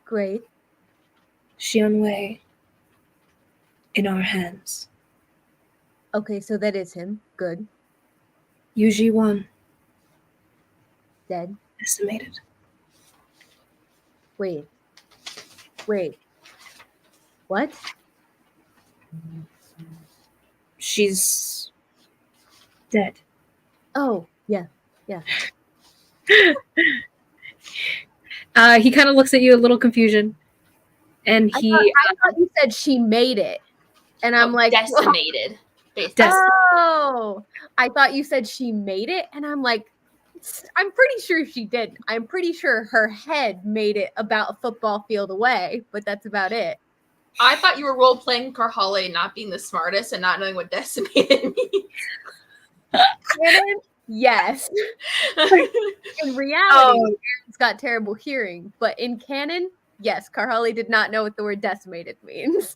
Great. Xianwei in our hands. Okay, so that is him. Good. Yuji 1 Dead. decimated. Wait. What? She's dead. Oh, yeah. He kind of looks at you a little confusion, and I he thought you said she made it. And I'm like, decimated. oh, I thought you said she made it. And I'm like, I'm pretty sure she didn't. I'm pretty sure her head made it about a football field away, but that's about it. I thought you were role playing Karhale not being the smartest and not knowing what decimated means. Canon, yes. In reality, Aaron's got terrible hearing, but in canon, yes, Karhali did not know what the word decimated means.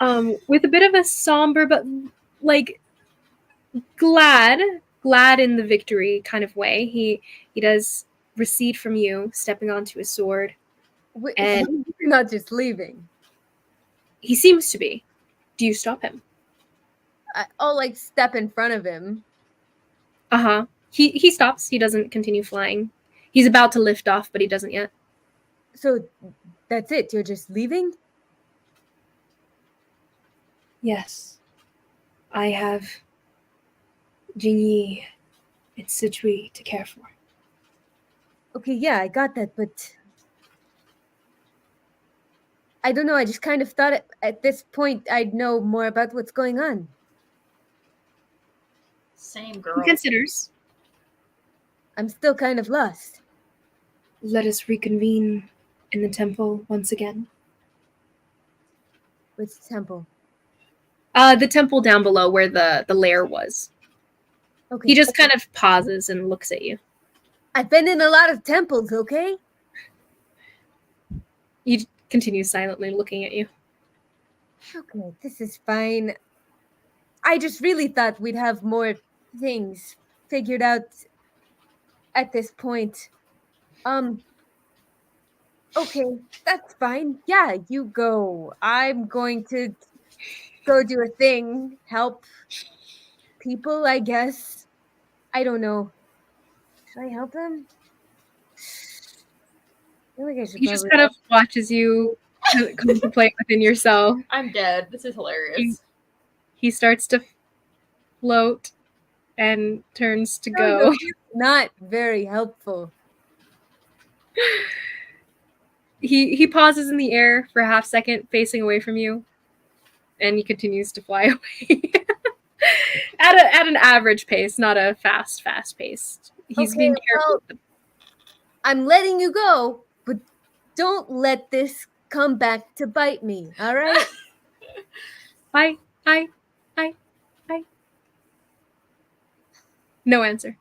With a bit of a somber but like glad in the victory kind of way, he does recede from you, stepping onto his sword. And you're not just leaving. He seems to be. Do you stop him? I'll like step in front of him. Uh-huh. He stops. He doesn't continue flying. He's about to lift off, but he doesn't yet. So that's it? You're just leaving? Yes. I have Jinyi and Sijui to care for. Okay, yeah, I got that, but I don't know. I just kind of thought at this point I'd know more about what's going on. Same girl. He considers. I'm still kind of lost. Let us reconvene in the temple once again. Which temple? The temple down below where the lair was. Okay. He just kind of pauses and looks at you. I've been in a lot of temples, okay? He continues silently looking at you. Okay, this is fine. I just really thought we'd have more things figured out at this point. Okay, that's fine. Yeah, you go. I'm going to go do a thing, help people, I guess. I don't know. Should I help them? I feel like I should He just kind of watches you contemplate within yourself. I'm dead. This is hilarious. He starts to float and turns to go. No, not very helpful. He pauses in the air for a half second, facing away from you, and he continues to fly away at an average pace, not a fast pace. He's being careful. Well, I'm letting you go, but don't let this come back to bite me. All right? I. No answer.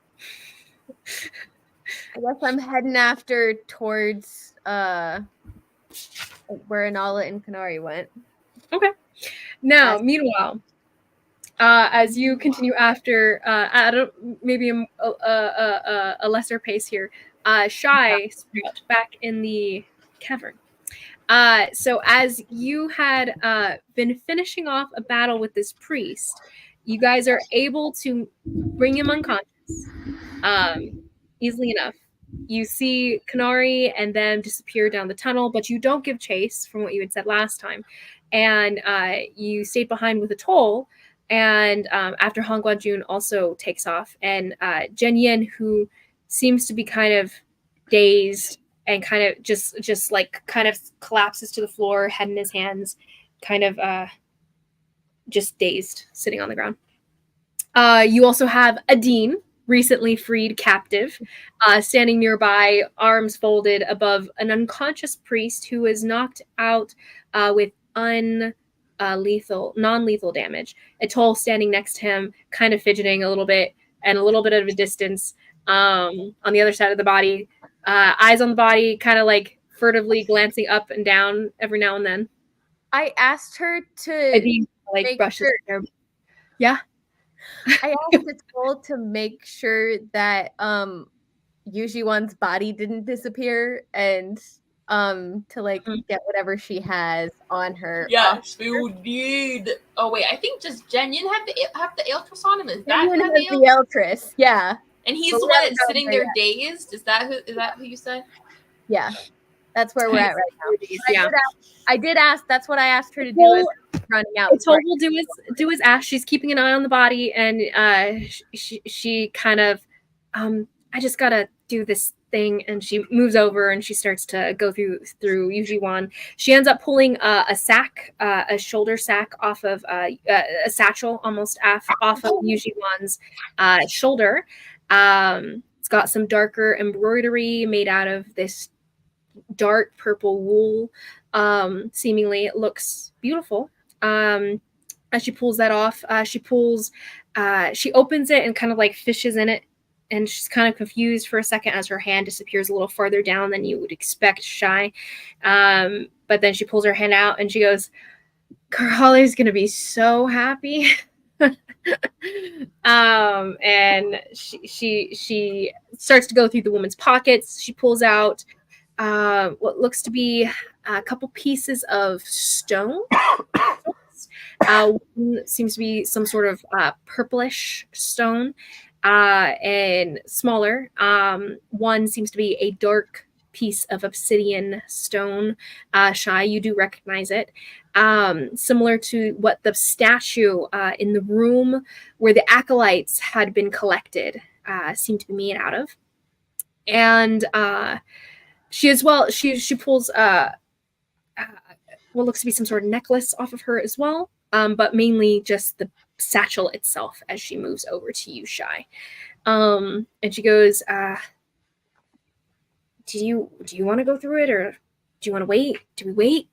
I guess I'm heading after towards where Anala and Kanari went. Okay. Now, meanwhile, as you continue after, maybe a lesser pace here, Shy Sprout back in the cavern. So as you had been finishing off a battle with this priest, you guys are able to bring him unconscious easily enough. You see Kanari and them disappear down the tunnel, but you don't give chase from what you had said last time. And you stayed behind with a toll. And after Hong Guanjun also takes off, and Jen Yin, who seems to be kind of dazed and kind of just collapses to the floor, head in his hands, kind of just dazed, sitting on the ground. You also have Adine, recently freed captive, standing nearby, arms folded above an unconscious priest who is knocked out with non-lethal damage. Atoll standing next to him, kind of fidgeting a little bit and a little bit of a distance on the other side of the body. Eyes on the body, kind of like furtively glancing up and down every now and then. I asked her to brushes her hair. Yeah. I asked Atoll to make sure that Yuji-wan's body didn't disappear and to get whatever she has on her. Yes, we would need. Oh wait, I think just Jen Yin have the Eltris on him. Is that Jen has the Eltris? Yeah. And he's the one that's sitting there dazed. Is that who you said? Yeah. That's where we're at right now. Yeah. I did ask. That's what I asked her to do. Well, As running out. It's all we'll do is ask. She's keeping an eye on the body, and she kind of, I just gotta do this thing, and she moves over and she starts to go through Yuji-wan. She ends up pulling a sack, a shoulder sack off of a satchel almost off of Yuji-wan's shoulder. It's got some darker embroidery made out of this dark purple wool. Seemingly it looks beautiful. As she pulls that off, she opens it and kind of like fishes in it, and she's kind of confused for a second as her hand disappears a little farther down than you would expect Shy. But then she pulls her hand out and she goes, Carly's gonna be so happy. And she starts to go through the woman's pockets. She pulls out what looks to be a couple pieces of stone. One seems to be some sort of purplish stone, and smaller. One seems to be a dark piece of obsidian stone. Shy, you do recognize it. Similar to what the statue in the room where the acolytes had been collected seemed to be made out of. And she pulls what looks to be some sort of necklace off of her as well, but mainly just the satchel itself as she moves over to you, Shy. And she goes, do you want to go through it, or do you want to wait? Do we wait?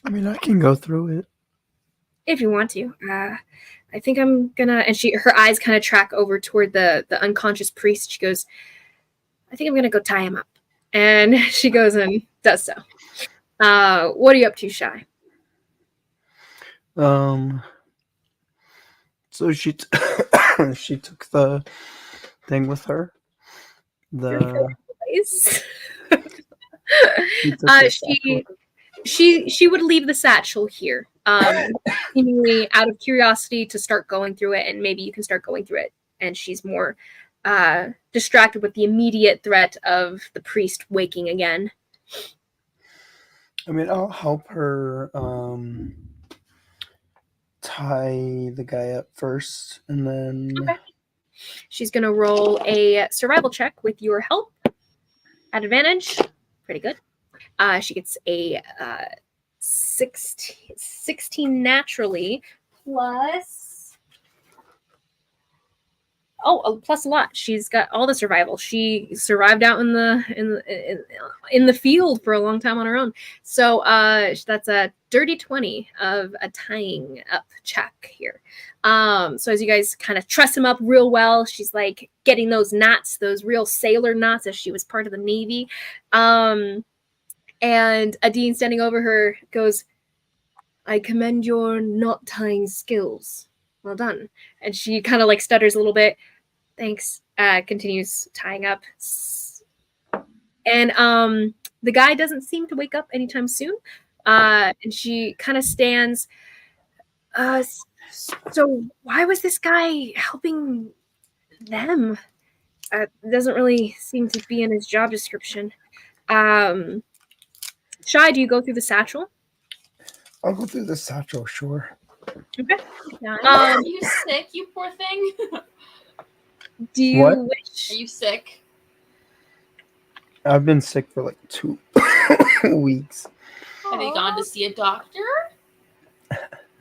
I mean, I can go through it. If you want to. I think I'm gonna, and her eyes kind of track over toward the unconscious priest. She goes, I think I'm gonna go tie him up. And she goes and does so. What are you up to, Shy? So she she took the thing with her. She would leave the satchel here, seemingly out of curiosity to start going through it, and maybe you can start going through it. And she's more distracted with the immediate threat of the priest waking again. I mean, I'll help her tie the guy up first, and then... Okay. She's going to roll a survival check with your help at advantage. Pretty good. She gets a 16 naturally plus... plus a lot. She's got all the survival. She survived out in the field for a long time on her own. So that's a dirty 20 of a tying up check here. So as you guys kind of truss him up real well, she's like getting those knots, those real sailor knots, as she was part of the Navy. And Adine, standing over her, goes, I commend your knot tying skills. Well done. And she kind of like stutters a little bit. Thanks. Continues tying up. And the guy doesn't seem to wake up anytime soon. And she kind of stands. So why was this guy helping them? Doesn't really seem to be in his job description. Shy, do you go through the satchel? I'll go through the satchel, sure. Okay. Are you sick, you poor thing? Do you wish? Are you sick? I've been sick for like 2 weeks. Have you gone to see a doctor?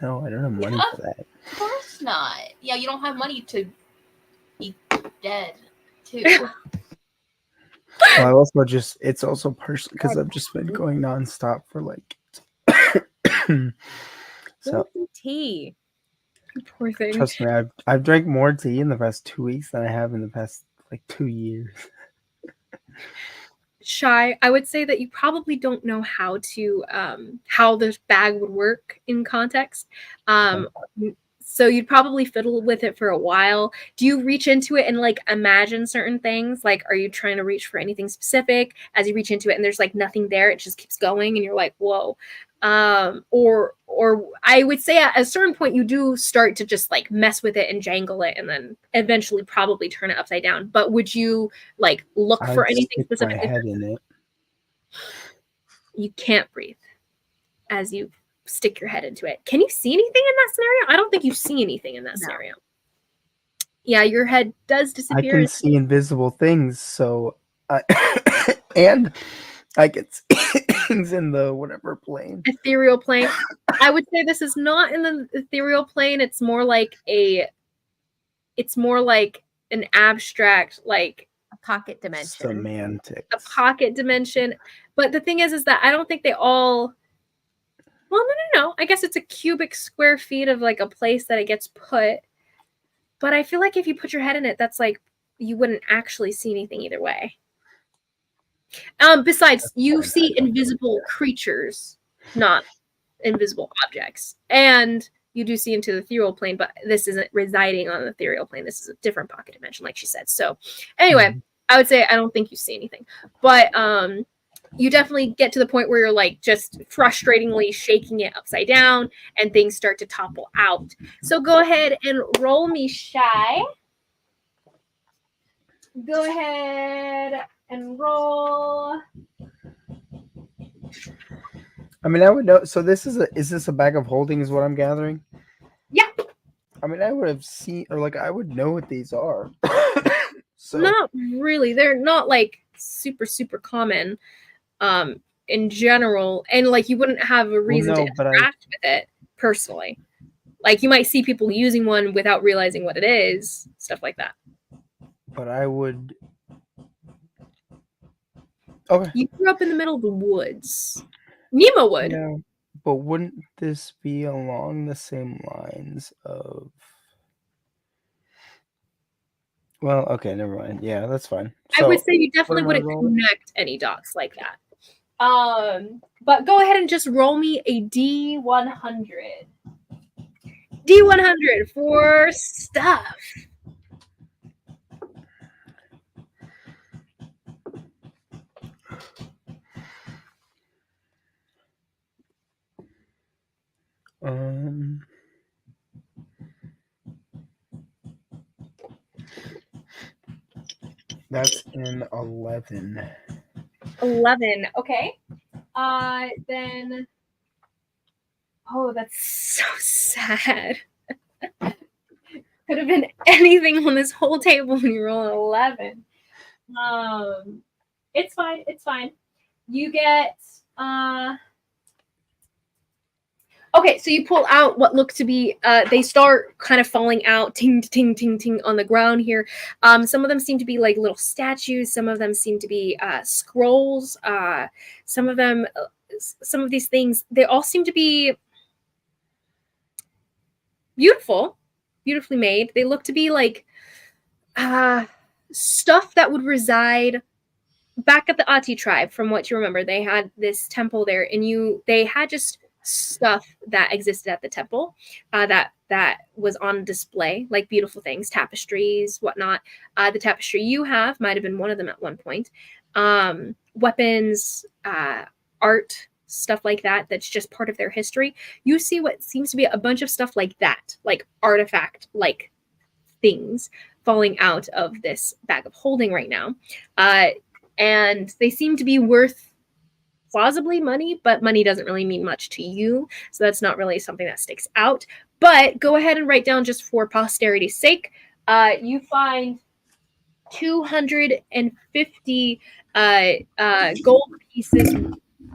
No, I don't have money for that. Of course not. Yeah, you don't have money to be dead, too. Well, I also it's also partially because I've just been going nonstop for like... So tea. Poor thing. Trust me, I've drank more tea in the past 2 weeks than I have in the past like 2 years. Shy, I would say that you probably don't know how to how this bag would work in context. So you'd probably fiddle with it for a while. Do you reach into it and like imagine certain things? Like, are you trying to reach for anything specific as you reach into it and there's like nothing there? It just keeps going and you're like, whoa. or I would say at a certain point you do start to just like mess with it and jangle it, and then eventually probably turn it upside down. But would you like look for I'd anything stick my specifically? head in it. You can't breathe as you stick your head into it. Can you see anything in that scenario? I don't think you see anything in that scenario. Yeah, your head does I disappear. can see invisible things, so and I can see things in the whatever plane. Ethereal plane. I would say this is not in the ethereal plane. It's more like an abstract, like A pocket dimension. Semantics. a pocket dimension. But the thing is that I don't think they all. Well, no. I guess it's a cubic square feet of like a place that it gets put. But I feel like if you put your head in it, that's like you wouldn't actually see anything either way. Besides, you see invisible creatures, not invisible objects. And you do see into the ethereal plane, but this isn't residing on the ethereal plane. This is a different pocket dimension, like she said. So anyway, I would say I don't think you see anything. But you definitely get to the point where you're like just frustratingly shaking it upside down and things start to topple out. So go ahead and roll me shy. Go ahead and roll. I mean, I would know. So is this a bag of holding? Is what I'm gathering. Yeah. I mean, I would have seen, or like I would know what these are. So Not really. They're not like super common in general, and like you wouldn't have a reason to interact with it personally. Like you might see people using one without realizing what it is, stuff like that. But I would. Okay. You grew up in the middle of the woods. Nemo would. Yeah, but wouldn't this be along the same lines of? Well, okay, never mind. Yeah, that's fine. I would say you definitely wouldn't connect any dots like that. But go ahead and just roll me a D100. D100 for stuff. That's an 11. 11. Okay. Then. Oh, that's so sad. Could have been anything on this whole table when you roll an 11. It's fine. It's fine. You get. Okay, so you pull out what look to be, they start kind of falling out, ting, ting, ting, ting on the ground here. Some of them seem to be like little statues. Some of them seem to be scrolls. Some of these things, they all seem to be beautifully made. They look to be like stuff that would reside back at the Ati tribe. From what you remember, they had this temple there, and they had just stuff that existed at the temple that was on display, like beautiful things, tapestries, whatnot. The tapestry you have might have been one of them at one point. Weapons, art, stuff like that, that's just part of their history. You see what seems to be a bunch of stuff like that, like artifact like things falling out of this bag of holding right now, and they seem to be worth plausibly money, but money doesn't really mean much to you, so that's not really something that sticks out. But go ahead and write down, just for posterity's sake, you find 250 gold pieces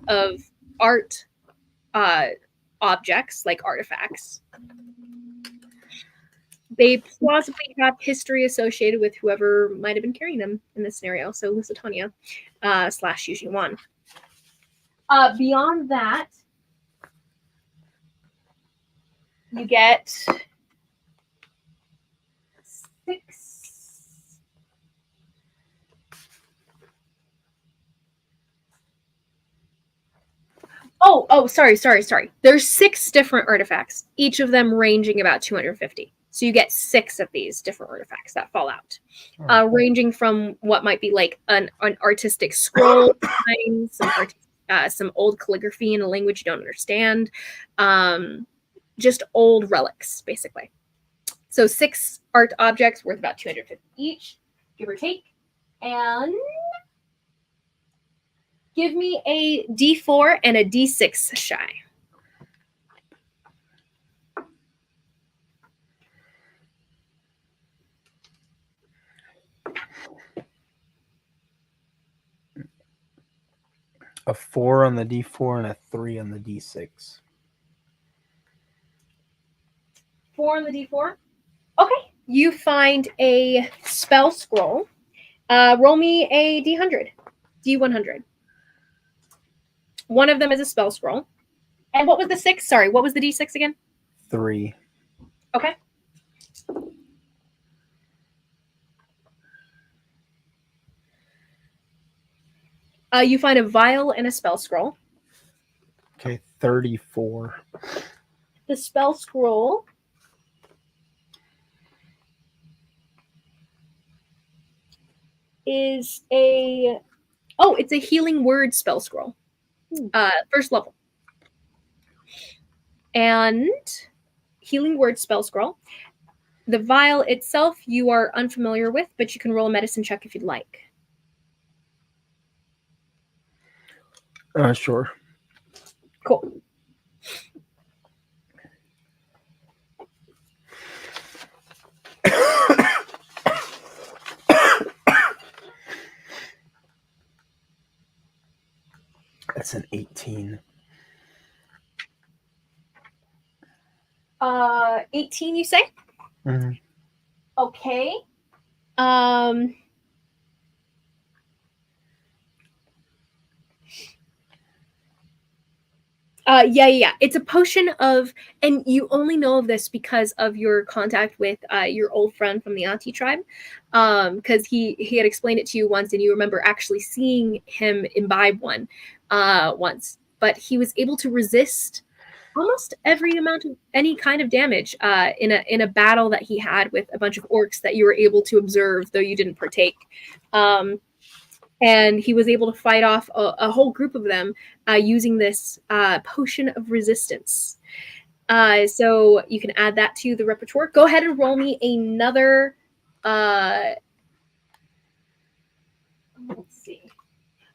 of art objects, like artifacts. They plausibly have history associated with whoever might have been carrying them in this scenario, so Lusitania / Yuji-Wan. Beyond that, you get 6. Oh, sorry. There's 6 different artifacts, each of them ranging about 250. So you get 6 of these different artifacts that fall out, ranging from what might be like an artistic scroll, some artistic some old calligraphy in a language you don't understand, just old relics, basically. So 6 art objects worth about 250 each, give or take. And give me a D4 and a D6 shy. A 4 on the D4 and a 3 on the D6. 4 on the D4. Okay. You find a spell scroll. Roll me a D100. D100. One of them is a spell scroll. And what was the 6? Sorry, what was the D6 again? 3. Okay. You find a vial and a spell scroll. Okay, 34. The spell scroll is it's a healing word spell scroll. First level. And healing word spell scroll. The vial itself you are unfamiliar with, but you can roll a medicine check if you'd like. Sure. Cool. That's an 18. 18, you say? Mm-hmm. Okay. Yeah. It's a potion of, and you only know of this because of your contact with your old friend from the Auntie tribe, because he had explained it to you once, and you remember actually seeing him imbibe one once. But he was able to resist almost every amount of any kind of damage in a battle that he had with a bunch of orcs that you were able to observe, though you didn't partake. And he was able to fight off a whole group of them using this potion of resistance. So you can add that to the repertoire. Go ahead and roll me another. Let's see.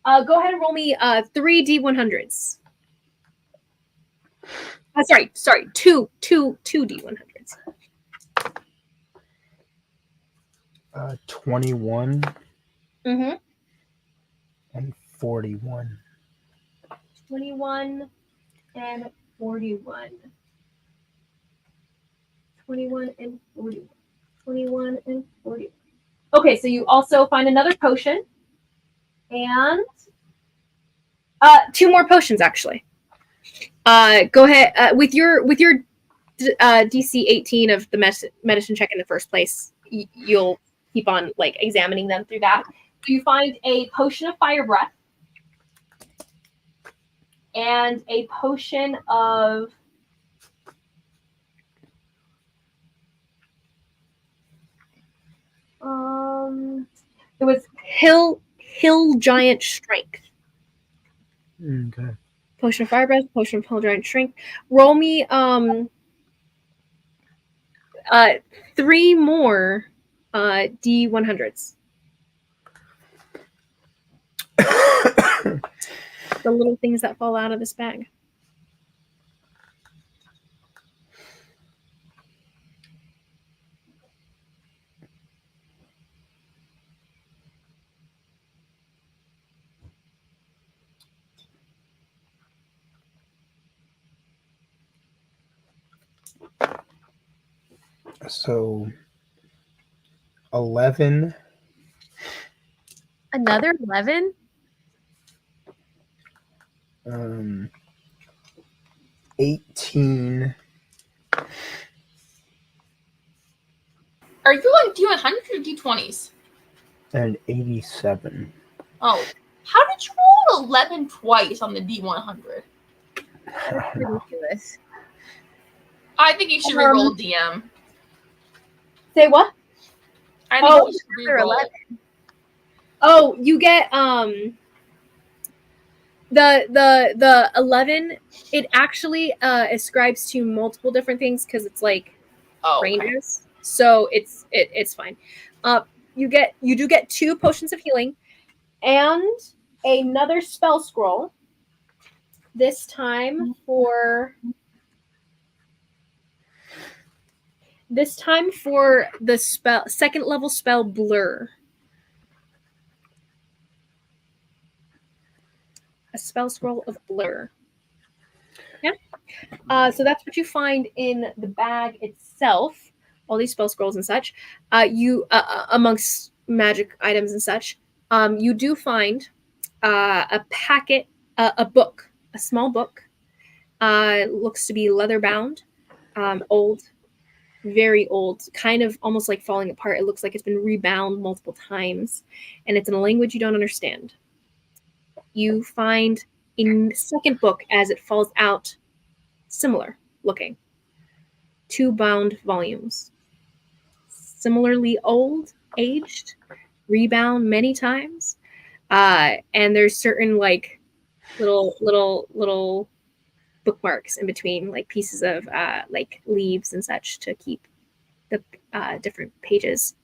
Go ahead and roll me 3 D100s. Sorry, two D100s. 21 Mm-hmm. and 41. 21 and 41. 21 and 41. 21 and 41. Okay, so you also find another potion. And 2 more potions, actually. Go ahead. With your DC 18 of the medicine check in the first place, you'll keep on like examining them through that. So you find a potion of fire breath and a potion of it was hill giant strength. Okay. Potion of fire breath, potion of hill giant strength. Roll me 3 more D100s. The little things that fall out of this bag. So 11. Another 11? 18. Are you on D100 or D20s? And 87. Oh, how did you roll 11 twice on the D100? That's ridiculous. I think you should re-roll DM. Say what? I think you should another re-roll. 11. Oh, you get The 11, it actually ascribes to multiple different things because it's like Oh, okay. ranges. So it's fine. You do get 2 potions of healing and another spell scroll. This time for the spell, 2nd level spell Blur. A spell scroll of Blur. Yeah. So that's what you find in the bag itself. All these spell scrolls and such. You amongst magic items and such. You do find a packet, a book, a small book. Looks to be leather bound, old, very old, kind of almost like falling apart. It looks like it's been rebound multiple times, and it's in a language you don't understand. You find a 2nd book as it falls out, similar looking. 2 bound volumes, similarly old, aged, rebound many times, and there's certain like little bookmarks in between, like pieces of like leaves and such to keep the different pages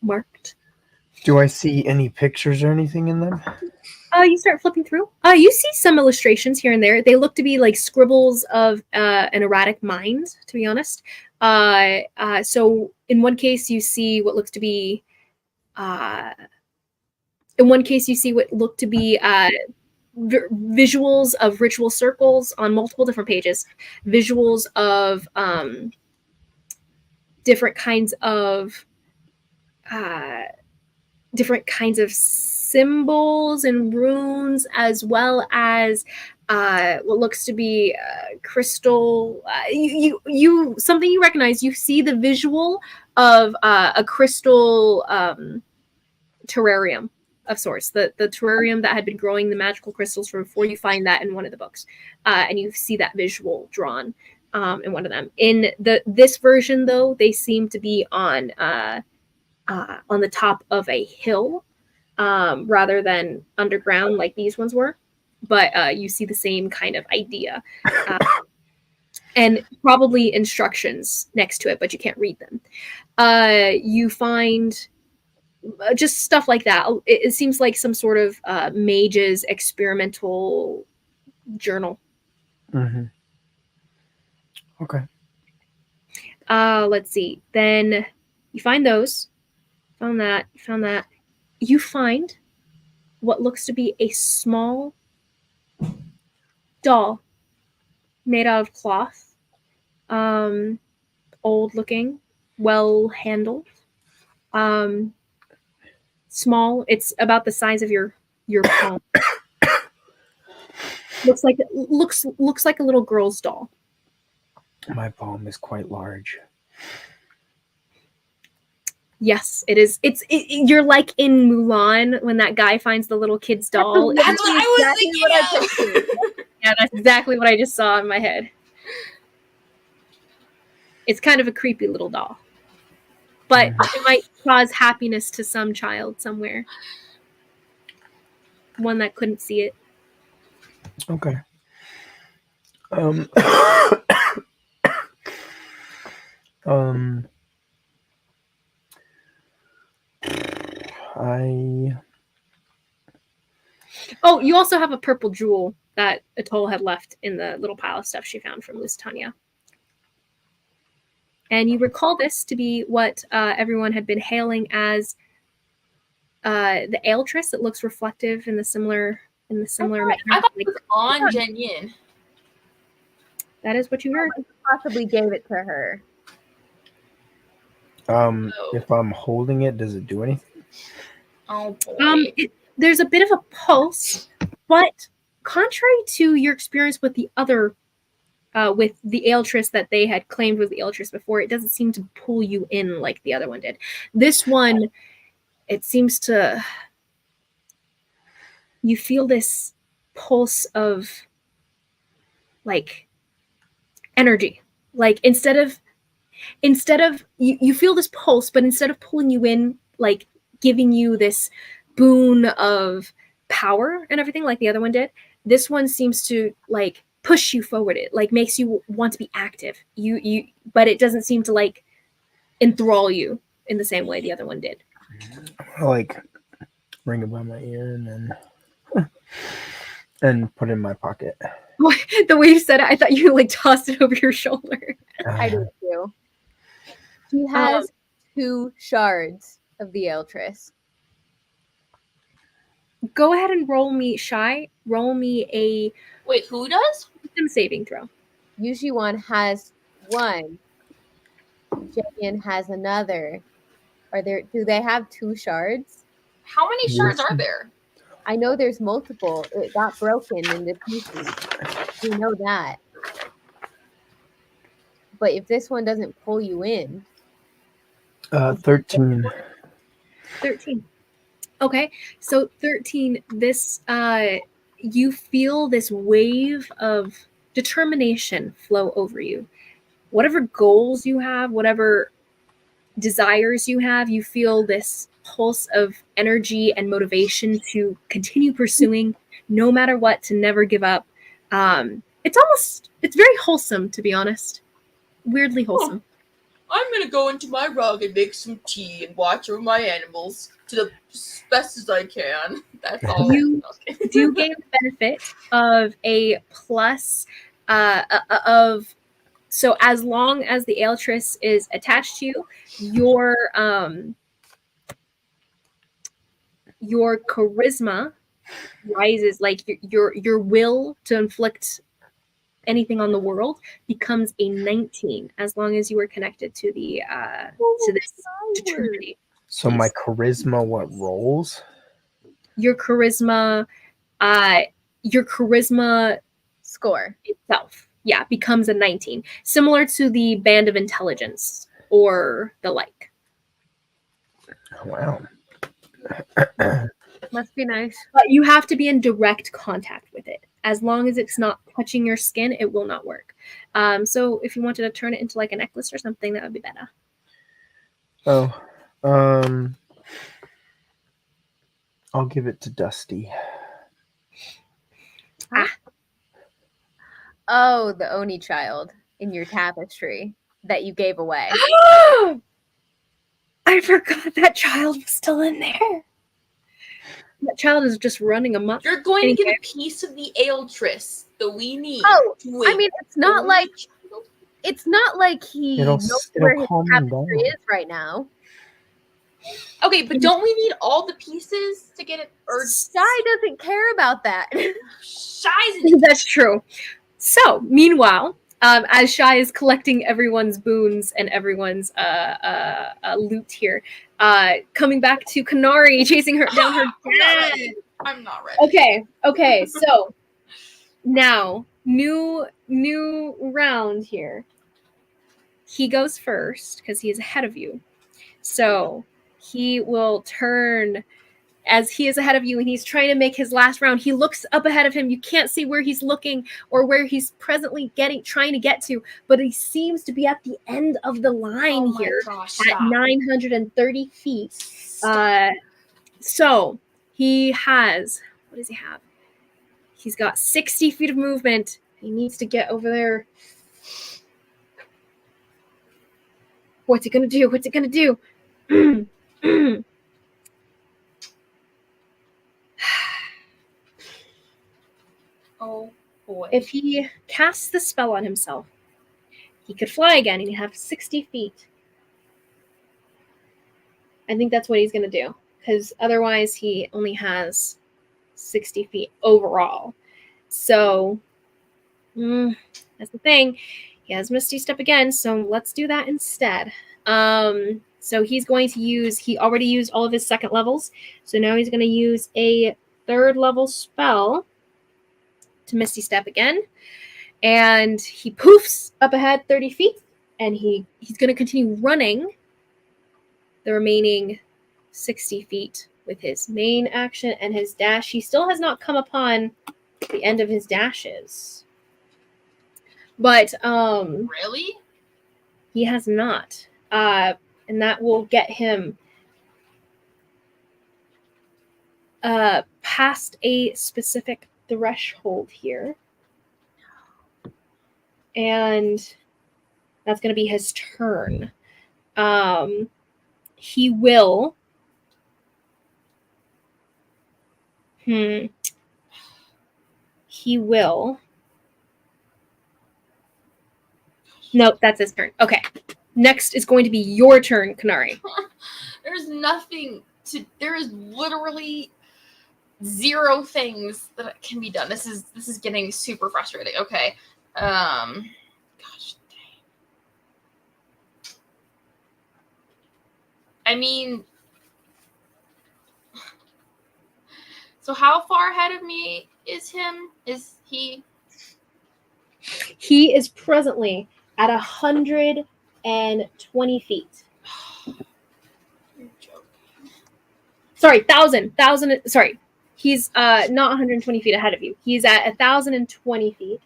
marked. Do I see any pictures or anything in them? You start flipping through. You see some illustrations here and there. They look to be like scribbles of an erratic mind, to be honest. So in one case, you see what looks to be. In one case, you see what look to be visuals of ritual circles on multiple different pages. Visuals of different kinds of symbols and runes, as well as what looks to be crystal. You something you recognize. You see the visual of a crystal terrarium of sorts. The terrarium that had been growing the magical crystals from before. You find that in one of the books, and you see that visual drawn in one of them. In this version, though, they seem to be on the top of a hill rather than underground like these ones were. But you see the same kind of idea. And probably instructions next to it, but you can't read them. You find just stuff like that. It seems like some sort of mage's experimental journal. Mm-hmm. Okay. Let's see. Then you find those. Found that. You find what looks to be a small doll made out of cloth. Old looking, well handled. Small. It's about the size of your palm. looks like a little girl's doll. My palm is quite large. Yes, it is. You're like in Mulan when that guy finds the little kid's doll. That's what I was thinking. Yeah, that's exactly what I just saw in my head. It's kind of a creepy little doll. But it might cause happiness to some child somewhere. One that couldn't see it. Okay. Oh, you also have a purple jewel that Atoll had left in the little pile of stuff she found from Lusitania. And you recall this to be what everyone had been hailing as the Aeltress that looks reflective in the similar I thought it was on Jen Yin. That is what you heard. Possibly gave it to her. If I'm holding it, does it do anything? Oh boy. There's a bit of a pulse, but contrary to your experience with the other, with the Aeltress that they had claimed was the Aeltress before, it doesn't seem to pull you in like the other one did. This one, it seems to. You feel this pulse of, like, energy. Like instead of you feel this pulse, but instead of pulling you in, like giving you this boon of power and everything like the other one did. This one seems to like push you forward. It like makes you want to be active. But it doesn't seem to like enthrall you in the same way the other one did. I like ring it by my ear and put it in my pocket. The way you said it, I thought you like tossed it over your shoulder. I do too. She has 2 shards of the Eltress. Go ahead and roll me shy. Roll me a Wait, who does? wisdom saving throw. Yuji-wan has 1. Jayan has another. Do they have 2 shards? How many shards are there? I know there's multiple. It got broken into pieces. We know that. But if this one doesn't pull you in. 13. 13. Okay, so 13, this you feel this wave of determination flow over you. Whatever goals you have, whatever desires you have, you feel this pulse of energy and motivation to continue pursuing no matter what, to never give up. It's very wholesome, to be honest. Weirdly wholesome. I'm gonna go into my rug and make some tea and watch over my animals to the best as I can. That's all. You do gain the benefit of a plus so as long as the Aeltress is attached to you, your charisma rises, like your will to inflict anything on the world becomes a 19 as long as you are connected to the to this determination. So my charisma, what rolls? Your charisma Score. itself, yeah, becomes a 19, similar to the band of intelligence or the like. Wow. Must be nice. But you have to be in direct contact with it. As long as it's not touching your skin, it will not work. So if you wanted to turn it into like a necklace or something, that would be better. I'll give it to Dusty. Oh, the Oni child in your tapestry that you gave away. I forgot that child was still in there. That child is just running amok. You're going to get a piece of the Aeltress that we need. Oh, to I mean, it's not like he It'll knows where his calm him tapestry down. is right now. Okay, but don't we need all the pieces to get it? Or Shy doesn't care about that. Shy's That's true. So, meanwhile, as Shy is collecting everyone's boons and everyone's loot here, coming back to Kanari, chasing her down her dad. I'm not ready. Okay. So now, new round here. He goes first because he is ahead of you. So he will turn as he is ahead of you and he's trying to make his last round. He looks up ahead of him. You can't see where he's looking or where he's presently trying to get to, but he seems to be at the end of the line here at 930 feet. So he has, what does he have? He's got 60 feet of movement. He needs to get over there. What's he gonna do? Oh boy. If he casts the spell on himself, he could fly again and he'd have 60 feet. I think that's what he's going to do, because otherwise he only has 60 feet overall. So, that's the thing. He has Misty Step again, so let's do that instead. So he's going to he already used all of his second levels, so now he's going to use a third level spell to Misty Step again, and he poofs up ahead 30 feet, and he's going to continue running the remaining 60 feet with his main action and his dash. He still has not come upon the end of his dashes, but really, he has not, and that will get him past a specific threshold here. And that's going to be his turn. He will. He will. Nope, that's his turn. Okay. Next is going to be your turn, Kanari. There's nothing to. There is literally 0 things that can be done. This is getting super frustrating. Okay. Gosh dang. I mean, so how far ahead of me is him? Is he? He is presently at 120 feet. You're joking. Sorry, 1,000. Sorry, he's not 120 feet ahead of you. He's at 1,020 feet,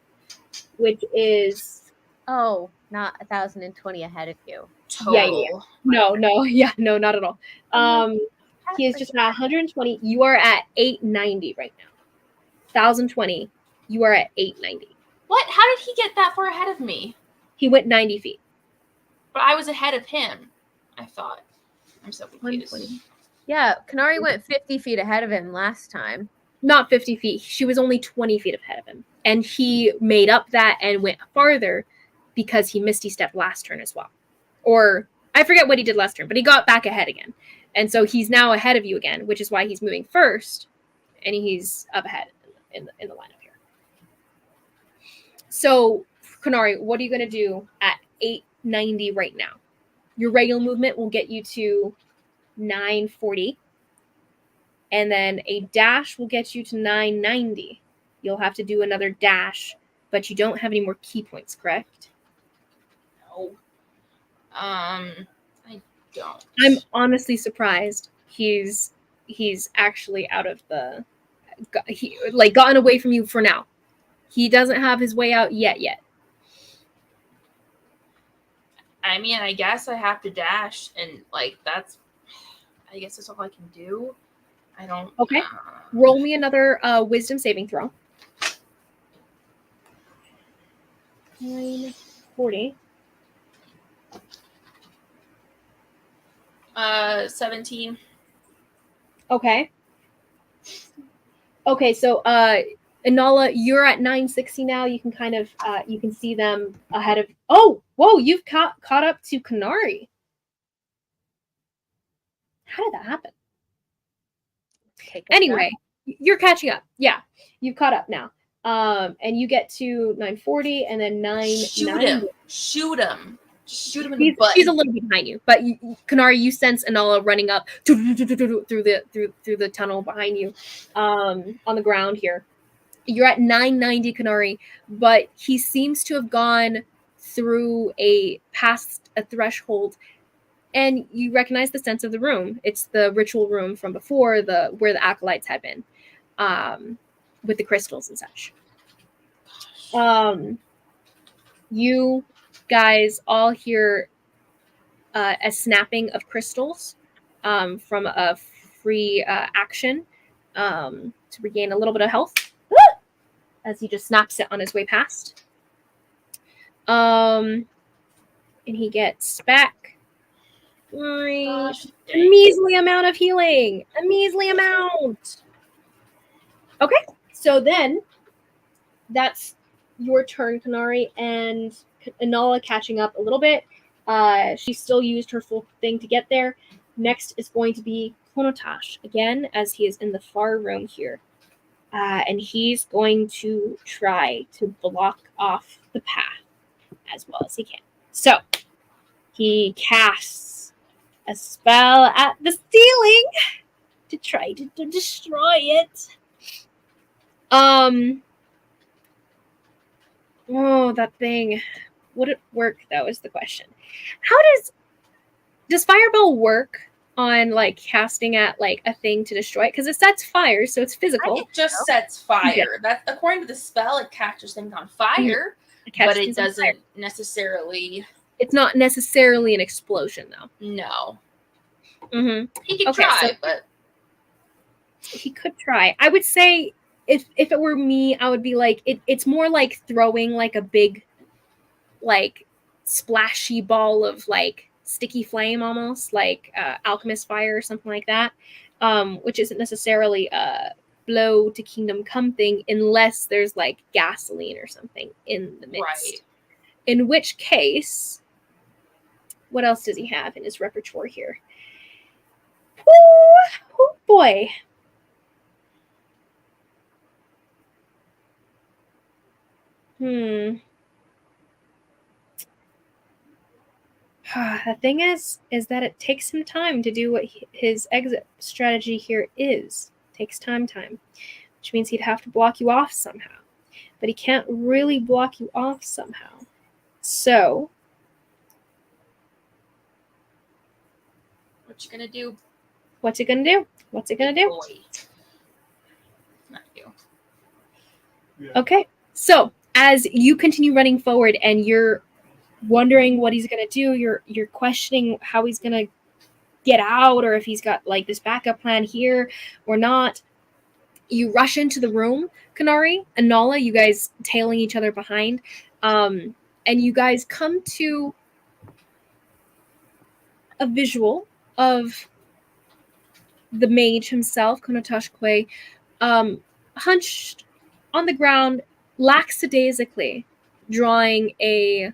which is Oh, not 1,020 ahead of you. Total. Yeah. No, not at all. He is just at 120. You are at 890 right now. 1,020. You are at 890. What? How did he get that far ahead of me? He went 90 feet. But I was ahead of him, I thought. I'm so confused. 120. Yeah, Kanari went 50 feet ahead of him last time. Not 50 feet. She was only 20 feet ahead of him. And he made up that and went farther because he Misty stepped last turn as well. Or I forget what he did last turn, but he got back ahead again. And so he's now ahead of you again, which is why he's moving first. And he's up ahead in the lineup here. So, Kanari, what are you going to do at 890 right now? Your regular movement will get you to 940. And then a dash will get you to 990. You'll have to do another dash, but you don't have any more key points, correct? No. I don't. I'm honestly surprised he's actually out of the gotten away from you for now. He doesn't have his way out yet. I mean, I guess I have to dash, and that's. I guess that's all I can do. I don't. Okay. Roll me another wisdom saving throw. 940. 17. Okay. Okay, so Inala, you're at 960 now. You can kind of you can see them ahead of. Oh, whoa! You've caught up to Kanari. How did that happen? Anyway, you're catching up. Yeah, you've caught up now. And you get to 940 and then 990. Shoot him in the butt. She's a little bit behind you, but Kanari, you sense Inala running up through the tunnel behind you, on the ground here. You're at 990, Kanari, but he seems to have gone through past a threshold. And you recognize the sense of the room. It's the ritual room from before, where the acolytes had been, with the crystals and such. You guys all hear a snapping of crystals from a free action to regain a little bit of health as he just snaps it on his way past. And he gets back a measly amount of healing. A measly amount. Okay, so then that's your turn, Kanari, and Inala catching up a little bit. She still used her full thing to get there. Next is going to be Konotash again, as he is in the far room here. And he's going to try to block off the path as well as he can. So he casts a spell at the ceiling to try to destroy it. Oh, that thing. Would it work, though, is the question. How does Fireball work on, casting at, a thing to destroy it? Because it sets fire, so it's physical. It just sets fire. That, according to the spell, it catches things on fire, but it doesn't necessarily... It's not necessarily an explosion, though. No. Mm-hmm. He could try, but... He could try. I would say if it were me, I would be like it's more like throwing like a big like splashy ball of like sticky flame, almost like alchemist fire or something like that, which isn't necessarily a blow to kingdom come thing unless there's like gasoline or something in the midst. Right. In which case, what else does he have in his repertoire here? Oh boy. The thing is that it takes him time to do what his exit strategy here is. It takes time, which means he'd have to block you off somehow. But he can't really block you off somehow. So, What you gonna do? what's it gonna do? What's it gonna do? Boy. Not you. Yeah. Okay. So, as you continue running forward and you're wondering what he's gonna do, you're questioning how he's gonna get out or if he's got like this backup plan here or not. You rush into the room, Kanari and Nala, you guys tailing each other behind, and you guys come to a visual of the mage himself, Konotash Koe, hunched on the ground, lackadaisically drawing a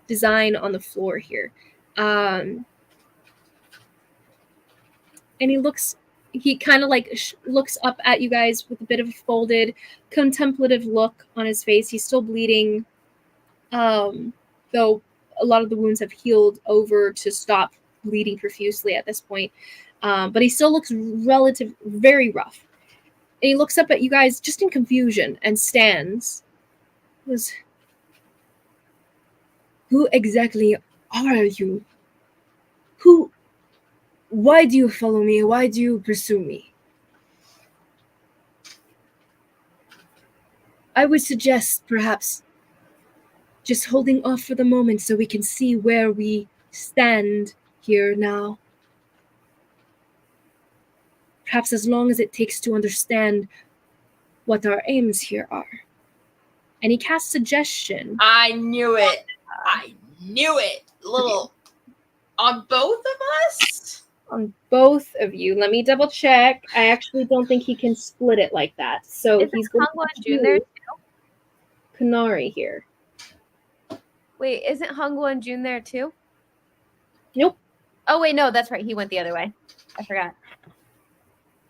design on the floor here. And he kind of like looks up at you guys with a bit of a folded, contemplative look on his face. He's still bleeding, though a lot of the wounds have healed over to stop bleeding profusely at this point. But he still looks very rough. And he looks up at you guys just in confusion and stands. Who exactly are you? Why do you follow me? Why do you pursue me? I would suggest perhaps just holding off for the moment so we can see where we stand here now. Perhaps as long as it takes to understand what our aims here are. And he casts suggestion. I knew it. I knew it. Little on both of us? On both of you. Let me double check. I actually don't think he can split it like that. So Isn't he's going Hongwon to Jun there do Kanari here. Wait, isn't Hongwon Jun there too? Nope. Oh wait, no, that's right. He went the other way. I forgot.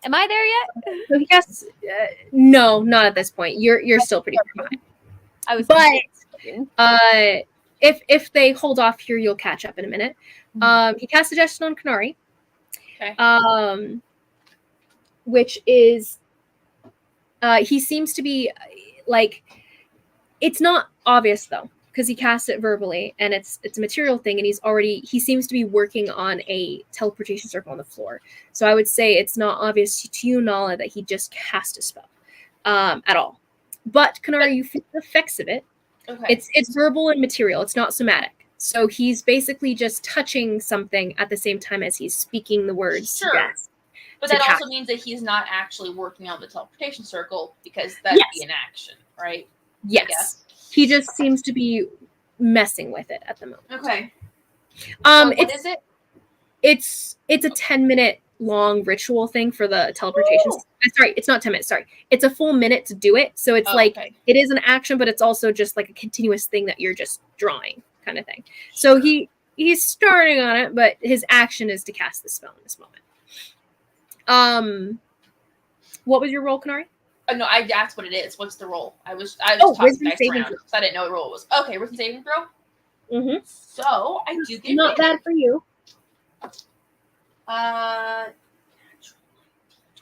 Am I there yet? So he casts no, not at this point. You're still pretty far behind. I was. But if they hold off here, you'll catch up in a minute. He casts suggestion on Kanari. Okay. Which is he seems to be like, it's not obvious though, because he casts it verbally and it's a material thing, and he seems to be working on a teleportation circle on the floor. So I would say it's not obvious to you, Nala, that he just cast a spell at all. But Kanari, you feel the effects of it. Okay. It's verbal and material. It's not somatic. So he's basically just touching something at the same time as he's speaking the words. Sure. Yes. But that also means that he's not actually working on the teleportation circle, because that'd be an action, right? Yes. He just seems to be messing with it at the moment. Okay. What is it? It's a 10-minute long ritual thing for the teleportation. Sorry, it's not 10 minutes. Sorry. It's a full minute to do it. So it's it is an action, but it's also just like a continuous thing that you're just drawing kind of thing. So he's starting on it, but his action is to cast the spell in this moment. What was your roll, Kanari? No, I asked what it is. What's the roll? I was tossing wisdom dice saving around because I didn't know what roll it was. Okay, wisdom saving throw. Mm-hmm. So I do get not bad for you.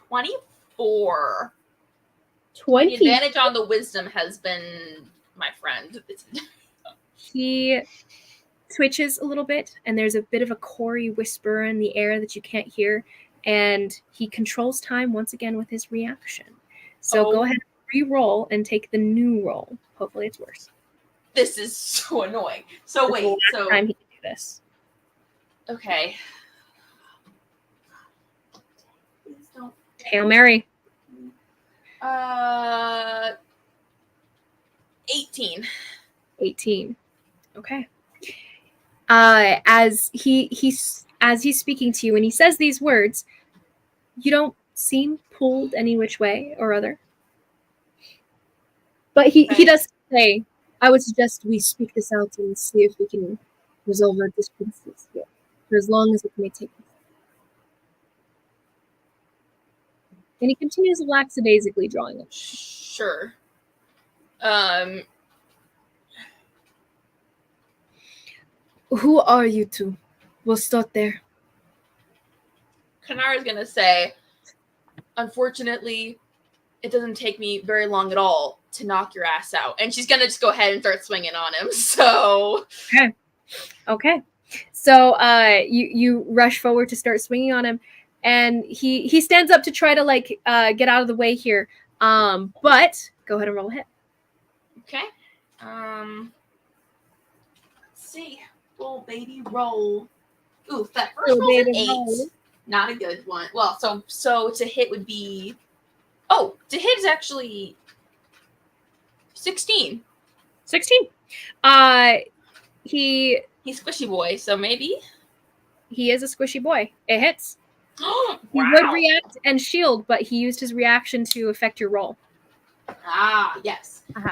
24. 20. The advantage on the wisdom has been my friend. He twitches a little bit, and there's a bit of a Corey whisper in the air that you can't hear, and he controls time once again with his reaction. So go ahead and re-roll and take the new roll. Hopefully it's worse. This is so annoying. So wait, so time he can do this. Okay. Please don't Hail Mary. 18. 18. Okay. As he's speaking to you and he says these words, you don't seem pulled any which way or other. But he does say, I would suggest we speak this out and see if we can resolve our differences here, for as long as it may take. And he continues lackadaisically drawing it. Sure. Who are you two? We'll start there. Kanara's gonna say, unfortunately, it doesn't take me very long at all to knock your ass out. And she's gonna just go ahead and start swinging on him. So Okay. So you rush forward to start swinging on him, and he stands up to try to like get out of the way here. But go ahead and roll a hit. okay. Let's see. Roll, baby, roll. Ooh, that first roll's an 8. Roll. Not a good one. Well, so to hit would be. Oh, to hit is actually 16. 16. He's squishy boy, so maybe. He is a squishy boy. It hits. Wow. He would react and shield, but he used his reaction to affect your roll. Ah, yes. Oof,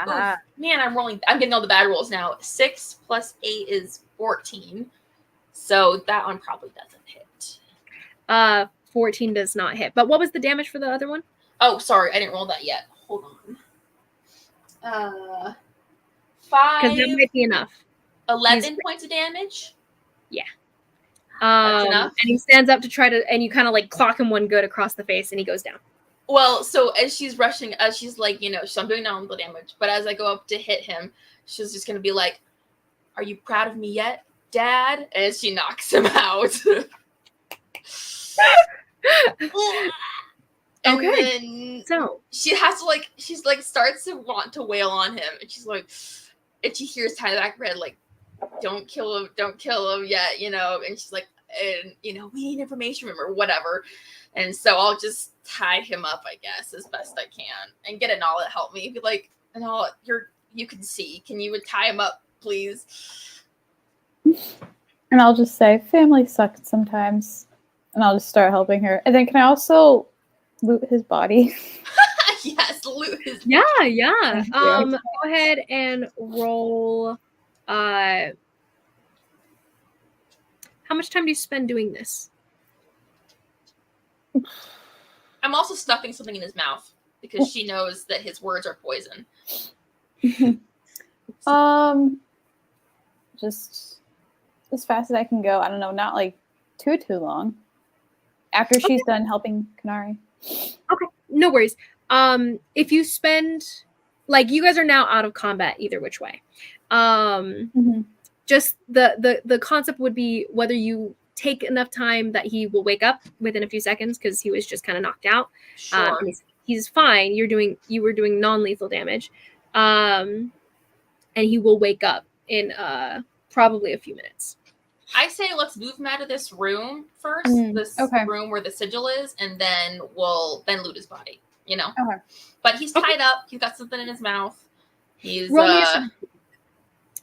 man, I'm getting all the bad rolls now. 6 plus 8 is 14. So that one probably doesn't hit. 14 does not hit. But what was the damage for the other one? Oh, sorry, I didn't roll that yet. Hold on. 5. Because that might be enough. 11 points of damage. Yeah. That's enough. And he stands up to try to, and you kind of like clock him one good across the face, and he goes down. Well, so as she's rushing, as she's like, so I'm doing non-lethal damage, but as I go up to hit him, she's just going to be like, are you proud of me yet, Dad? As she knocks him out. And Okay. then So she has to she's starts to want to wail on him, and she's like, and she hears Ty back red like, don't kill him yet, and she's like, and we need information from her, whatever. And so I'll just tie him up, I guess, as best I can, and get Anala to help me. Be like, Anala, you can see. Can you tie him up, please? And I'll just say, family sucks sometimes. And I'll just start helping her. And then can I also loot his body? Yes, loot his yeah. Thank you. Go ahead and roll. How much time do you spend doing this? I'm also stuffing something in his mouth because she knows that his words are poison. Just as fast as I can go. I don't know, not like too long. After she's done helping Kanari. Okay, no worries. If you spend, you guys are now out of combat either which way. Just the concept would be whether you take enough time that he will wake up within a few seconds because he was just kind of knocked out. Sure. He's fine. You were doing non-lethal damage, and he will wake up in probably a few minutes. I say let's move him out of this room first, room where the sigil is, and then we'll loot his body. Okay. But he's tied up. He's got something in his mouth. He's whoever's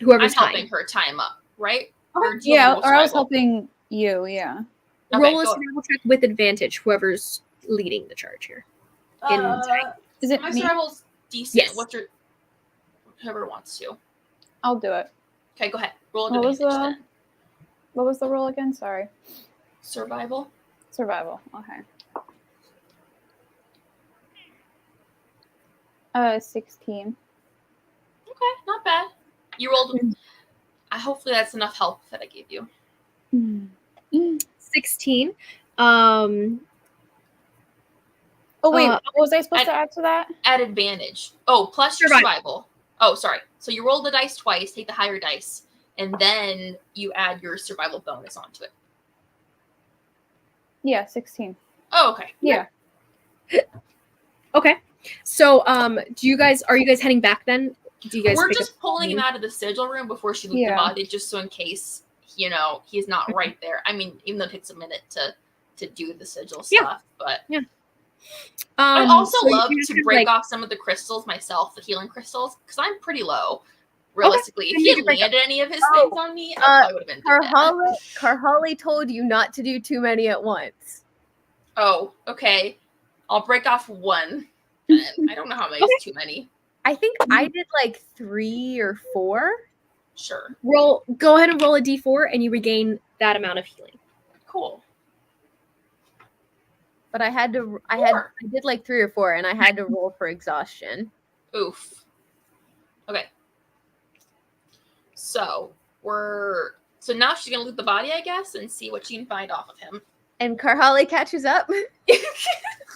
I'm helping her tie him up, right? Or I was helping you. Yeah. Okay, roll a survival check with advantage. Whoever's leading the charge here. Is it my me? survival's decent. Yes. What's your whoever wants to? I'll do it. Okay, go ahead. Roll What advantage then. What was the roll again? Sorry. Survival. Okay. 16. Okay, not bad. You rolled. Hopefully that's enough help that I gave you. 16. Oh wait, what was I supposed to add to that? At advantage. Oh, plus your survival. Oh, sorry. So you roll the dice twice, take the higher dice, and then you add your survival bonus onto it. Yeah, 16. Oh, okay. Yeah. Okay. So, are you guys heading back then? We're just pulling him out of the sigil room before she loots the body, just so in case, he's not right there. I mean, even though it takes a minute to do the sigil stuff, but I'd also so love you to could, break like, off some of the crystals myself, the healing crystals, because I'm pretty low. Realistically, then if you he can had break landed any of his Oh, things on me, I probably would have been doing that. Carhali told you not to do too many at once. Oh, okay. I'll break off one. And I don't know how many is too many. I think I did like 3 or 4. Sure. go ahead and roll a d4 and you regain that amount of healing. Cool. But I did like 3 or 4 and I had to roll for exhaustion. Oof. Okay. So now she's gonna loot the body, I guess, and see what she can find off of him. And Carhali catches up.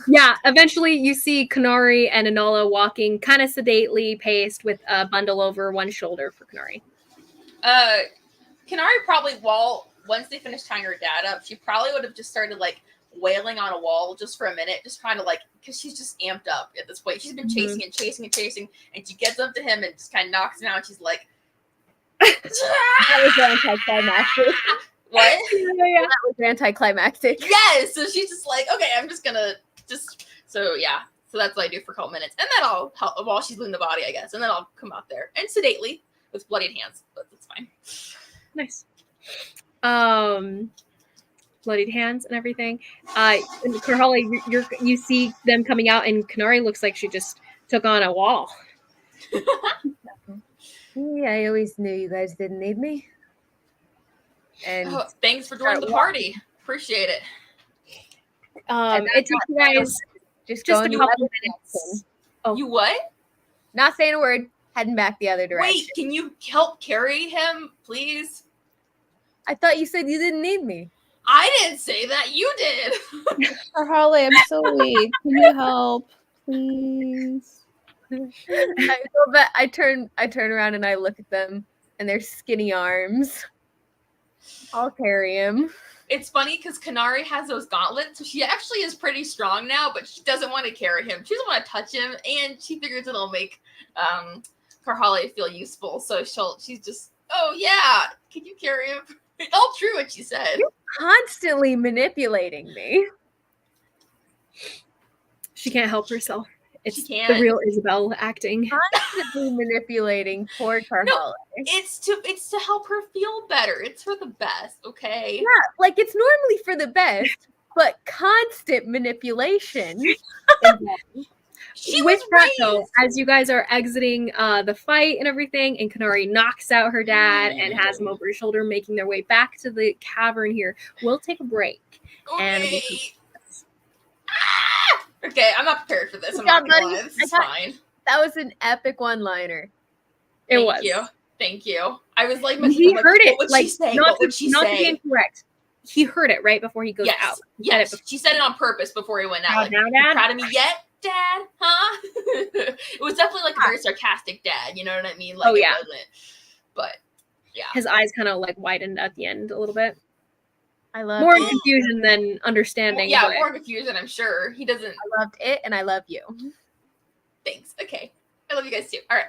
Yeah, eventually you see Kanari and Enola walking kind of sedately paced with a bundle over one shoulder for Kanari. Kanari probably, once they finished tying her dad up, she probably would have just started like wailing on a wall just for a minute, just trying to because she's just amped up at this point. She's been chasing and chasing and chasing, and she gets up to him and just kind of knocks him out. And she's like, That was anticlimactic. what? That was anticlimactic. Yes. So she's just like, okay, I'm just gonna so yeah. So that's what I do for a couple minutes, and then I'll help while she's looting the body, I guess, and then I'll come out there and sedately with bloodied hands, but that's fine. Nice. Bloodied hands and everything. And Karhali, you see them coming out, and Kanari looks like she just took on a wall. Yeah, I always knew you guys didn't need me. And Thanks for joining the party. Appreciate it. It takes you guys just a couple minutes. Oh, you what? Not saying a word. Heading back the other direction. Wait, can you help carry him, please? I thought you said you didn't need me. I didn't say that. You did. Harley, I'm so weak. Can you help, please? I go back. I turn around and I look at them and their skinny arms. I'll carry him. It's funny because Kanari has those gauntlets, so she actually is pretty strong now, but she doesn't want to carry him. She doesn't want to touch him, and she figures it'll make Karhali feel useful. So she's just, oh yeah, can you carry him? All true what she said. You're constantly manipulating me. She can't help herself. It's She the real Isabel acting. Constantly manipulating poor Karhali. No, it's to help her feel better. It's for the best, okay? Yeah, like it's normally for the best, but constant manipulation. She With was that, raised. though, as you guys are exiting the fight and everything, and Kanari knocks out her dad and has him over his shoulder, making their way back to the cavern here, we'll take a break. Okay. And we'll Okay, I'm not prepared for this. Good I'm not job, gonna buddy. lie. This is fine. That was an epic one-liner. Thank you. Thank you. I was like, he heard it. What would Like, she say? not What would she not to say? be incorrect. He heard it right before he goes out. Yes. She said it on purpose before he went out. Like, now, you Dad? proud of me yet, Dad? Huh? It was definitely like a very sarcastic dad. You know what I mean? Like, it wasn't. But yeah, his eyes kind of like widened at the end a little bit. I love more it. confusion than understanding. Yeah, but more confusion. I'm sure he doesn't. I loved it, and I love you. Thanks. Okay, I love you guys too. All right.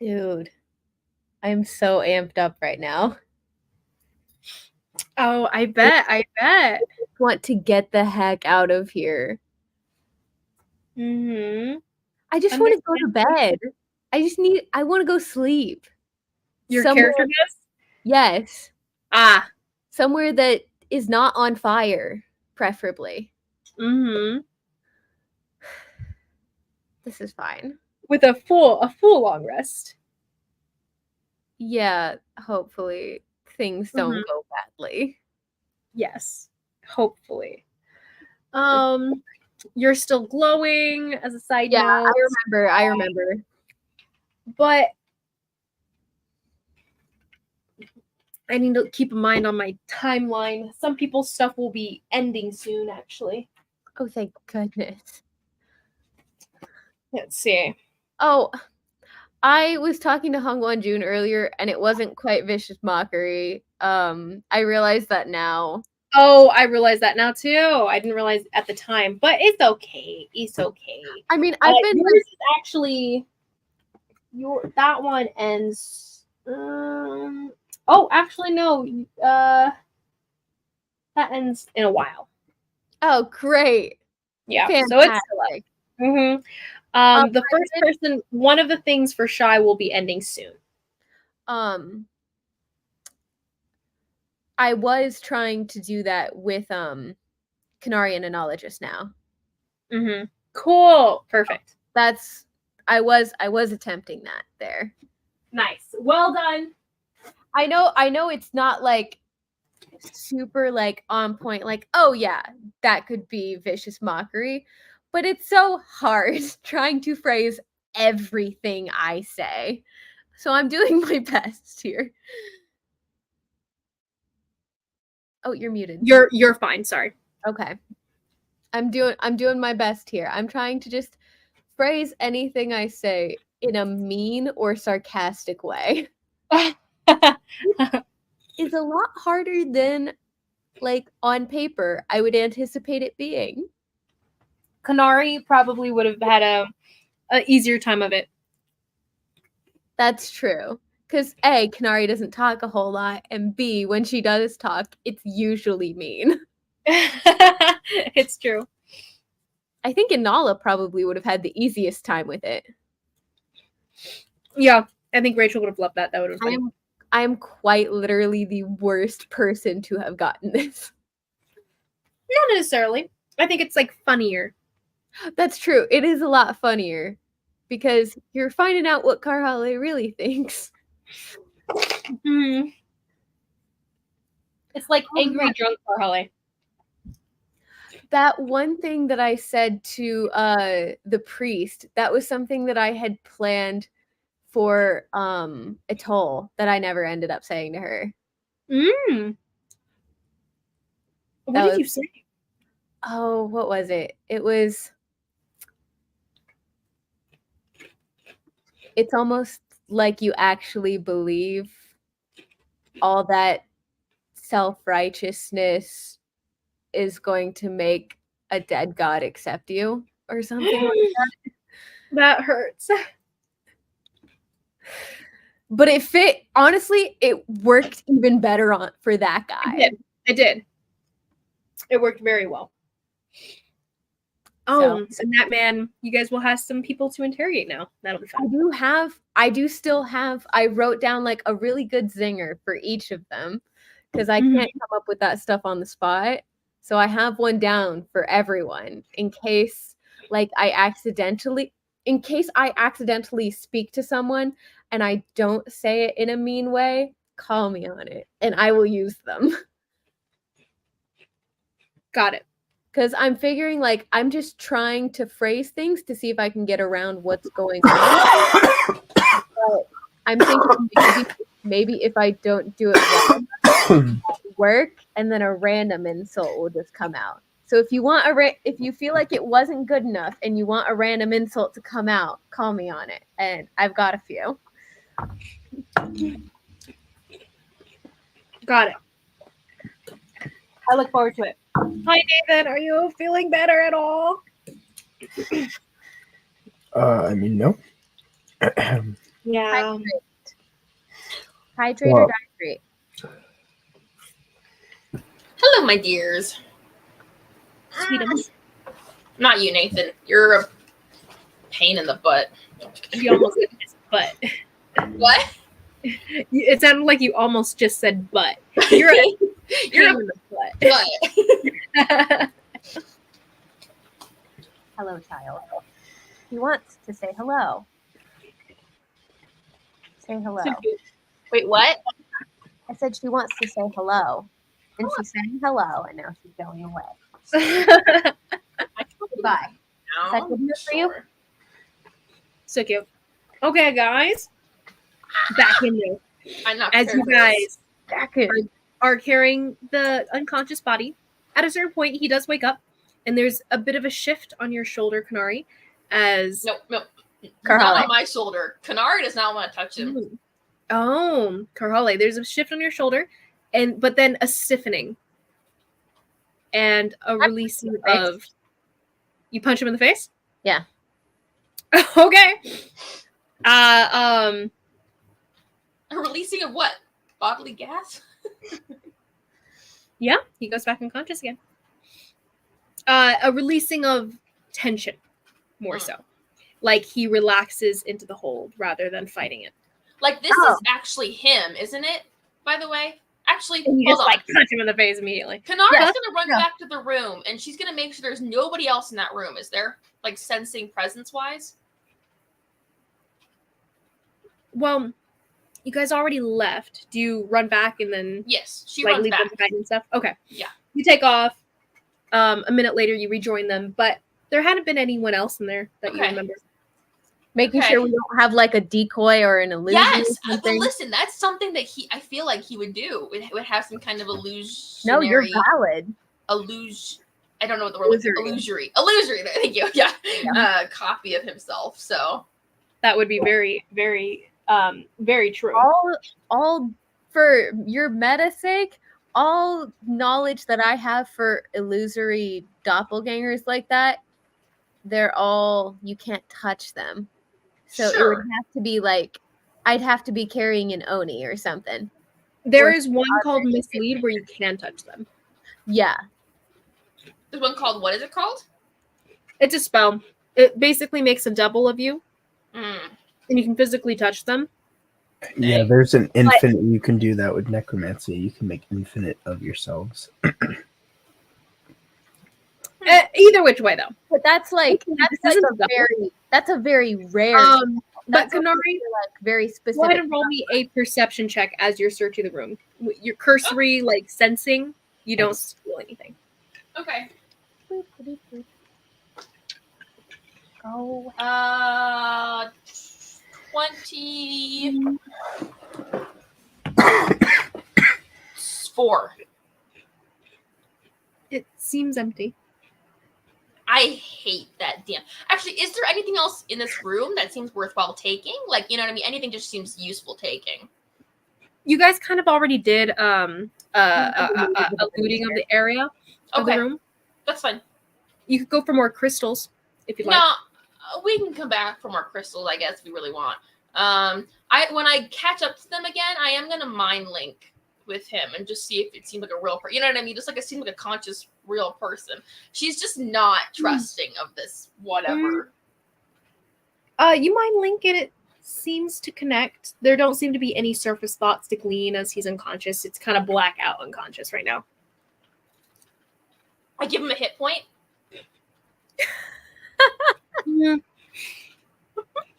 Dude, I'm so amped up right now. Oh, I bet. Want to get the heck out of here. Mm-hmm. I just want to go to bed. I want to go sleep. Your Somewhere- character does? Yes. Ah. Somewhere that is not on fire, preferably. Mm-hmm. This is fine. With a full long rest. Yeah, hopefully things don't go badly. Yes. Hopefully. You're still glowing as a side Yeah, note. I remember. But I need to keep in mind on my timeline. Some people's stuff will be ending soon, actually. Oh, thank goodness. Let's see. Oh, I was talking to Hong Won Jun earlier, and it wasn't quite vicious mockery. I realized that now. Oh, I realize that now too. I didn't realize at the time, but it's okay. It's okay. I mean, I've been yours is actually that one ends. Oh, actually no. That ends in a while. Oh, great. Yeah. Fantastic. So it's the first person. One of the things for Shy will be ending soon. I was trying to do that with Canary and Anologist now. Mm-hmm. Cool. Perfect. I was attempting that there. Nice. Well done. I know it's not like super like on point, like, oh yeah, that could be vicious mockery, but it's so hard trying to phrase everything I say. So I'm doing my best here. Oh, you're muted. You're fine. Sorry. Okay. I'm doing my best here. I'm trying to just phrase anything I say in a mean or sarcastic way. It's a lot harder than like on paper I would anticipate it being. Canary probably would have had a easier time of it. That's true. Because A, Canary doesn't talk a whole lot, and B, when she does talk, it's usually mean. It's true. I think Inala probably would have had the easiest time with it. Yeah, I think Rachel would have loved that. That would have been funny. I am quite literally the worst person to have gotten this. Not necessarily. I think it's like funnier. That's true. It is a lot funnier because you're finding out what Carhale really thinks. Mm-hmm. It's like angry drunk Carhale. That one thing that I said to the priest, that was something that I had planned for Atoll that I never ended up saying to her. What did you say? Oh, what was it? It was, it's almost like you actually believe all that self-righteousness is going to make a dead god accept you or something like that. That hurts. But it fit, honestly, it worked even better for that guy. It did. It worked very well. Oh, so that man, you guys will have some people to interrogate now. That'll be fun. I wrote down like a really good zinger for each of them because I can't come up with that stuff on the spot. So I have one down for everyone in case I accidentally speak to someone and I don't say it in a mean way, call me on it and I will use them. Got it. Because I'm figuring I'm just trying to phrase things to see if I can get around what's going on. But I'm thinking maybe if I don't do it well, it'll work, and then a random insult will just come out. So if you want if you feel like it wasn't good enough and you want a random insult to come out, call me on it. And I've got a few. Got it. I look forward to it. Hi, Nathan. Are you feeling better at all? I mean, no. Yeah. Hydrate Well- or dihydrate? Hello, my dears. Sweetums. Not you, Nathan. You're a pain in the butt. You almost said his butt. What? It sounded like you almost just said butt. You're a You're pain in the a butt. butt. Hello, child. He wants to say hello. Say hello. Wait, what? I said she wants to say hello. And she's saying hello, and now she's going away. Goodbye. Is that good enough for you? Sure. So cute. Okay, guys. Back in there. I'm not As you prepared for this. guys Back in. are carrying the unconscious body, at a certain point, he does wake up, and there's a bit of a shift on your shoulder, Kanari, as... Nope. Not Karhale. on my shoulder. Kanari does not want to touch him. Oh, Karhale, there's a shift on your shoulder, but then a stiffening. And a releasing of... You punch him in the face? Yeah. Okay. A releasing of what? Bodily gas? Yeah, he goes back unconscious again. A releasing of tension, more so. Like he relaxes into the hold rather than fighting it. Like this is actually him, isn't it? By the way, actually, And you hold just on. like punch him in the face immediately. Kanari's Yeah. gonna run back to the room, and she's gonna make sure there's nobody else in that room. Is there? Like sensing presence-wise? Well, you guys already left. Do you run back and then Yes, she like runs leave back. them behind and stuff? Okay. Yeah. You take off. A minute later, you rejoin them, but there hadn't been anyone else in there that you Okay. remember. Making Okay. sure we don't have like a decoy or an illusion Yes, or but something. listen, that's something that I feel like he would do. It would have some kind of illusionary. No, you're valid. I don't know what the word was. Illusory. Illusory. Thank you. Yeah. Copy of himself. So That would be very, very, very true. All for your meta sake, all knowledge that I have for illusory doppelgangers like that, they're all, you can't touch them. So it would Sure. have to be like, I'd have to be carrying an Oni or something. There is one called Mislead where you can touch them. Yeah. There's one called, what is it called? It's a spell. It basically makes a double of you, Mm. and you can physically touch them. Yeah, there's an infinite. You can do that with necromancy. You can make infinite of yourselves. Either which way, though. But that's like This is that's a very rare But that's Kanari, like very go specific. ahead and roll me a perception check as you're searching the room. Your cursory, like, sensing, you don't feel anything. Okay. Oh, 24. It seems empty. I hate that damn. Actually, is there anything else in this room that seems worthwhile taking? Like, you know what I mean? Anything just seems useful taking. You guys kind of already did a looting of the area of Okay, the room. that's fine. You could go for more crystals if you'd No, like. we can come back for more crystals, I guess, if we really want. When I catch up to them again, I am gonna mind link with him and just see if it seems like a real person. You know what I mean? Just like it seems like a conscious, real person. She's just not trusting of this whatever. You mind link and it seems to connect. There don't seem to be any surface thoughts to glean as he's unconscious. It's kind of blackout unconscious right now. I give him a hit point.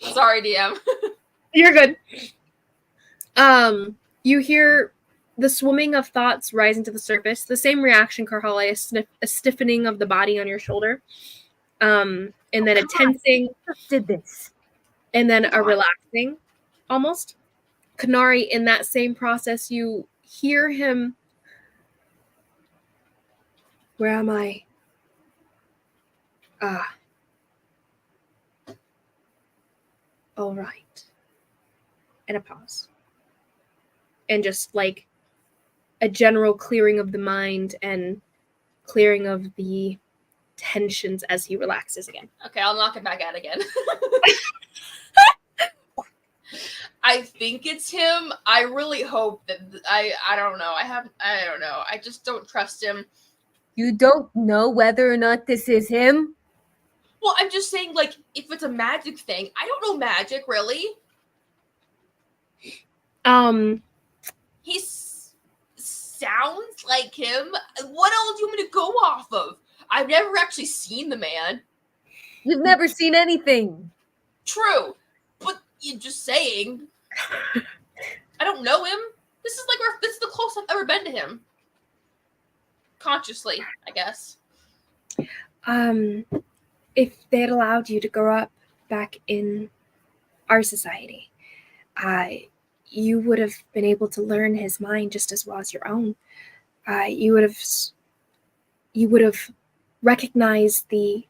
Sorry, DM. You're good. You hear the swimming of thoughts rising to the surface. The same reaction, Karhale, a stiffening of the body on your shoulder. And then a tensing, did this. and then a relaxing, almost. Kanari, in that same process, you hear him. Where am I? All right. And a pause. And just like a general clearing of the mind and clearing of the tensions as he relaxes again. Okay, I'll knock it back out again. I think it's him. I really hope that I don't know. I don't know. I just don't trust him. You don't know whether or not this is him? Well, I'm just saying, like, if it's a magic thing, I don't know magic really. He sounds like him. What else do you want me to go off of? I've never actually seen the man. You've never seen anything. True, but you're just saying. I don't know him. This is the closest I've ever been to him. Consciously, I guess. If they had allowed you to grow up back in our society, you would have been able to learn his mind just as well as your own. You would have recognized the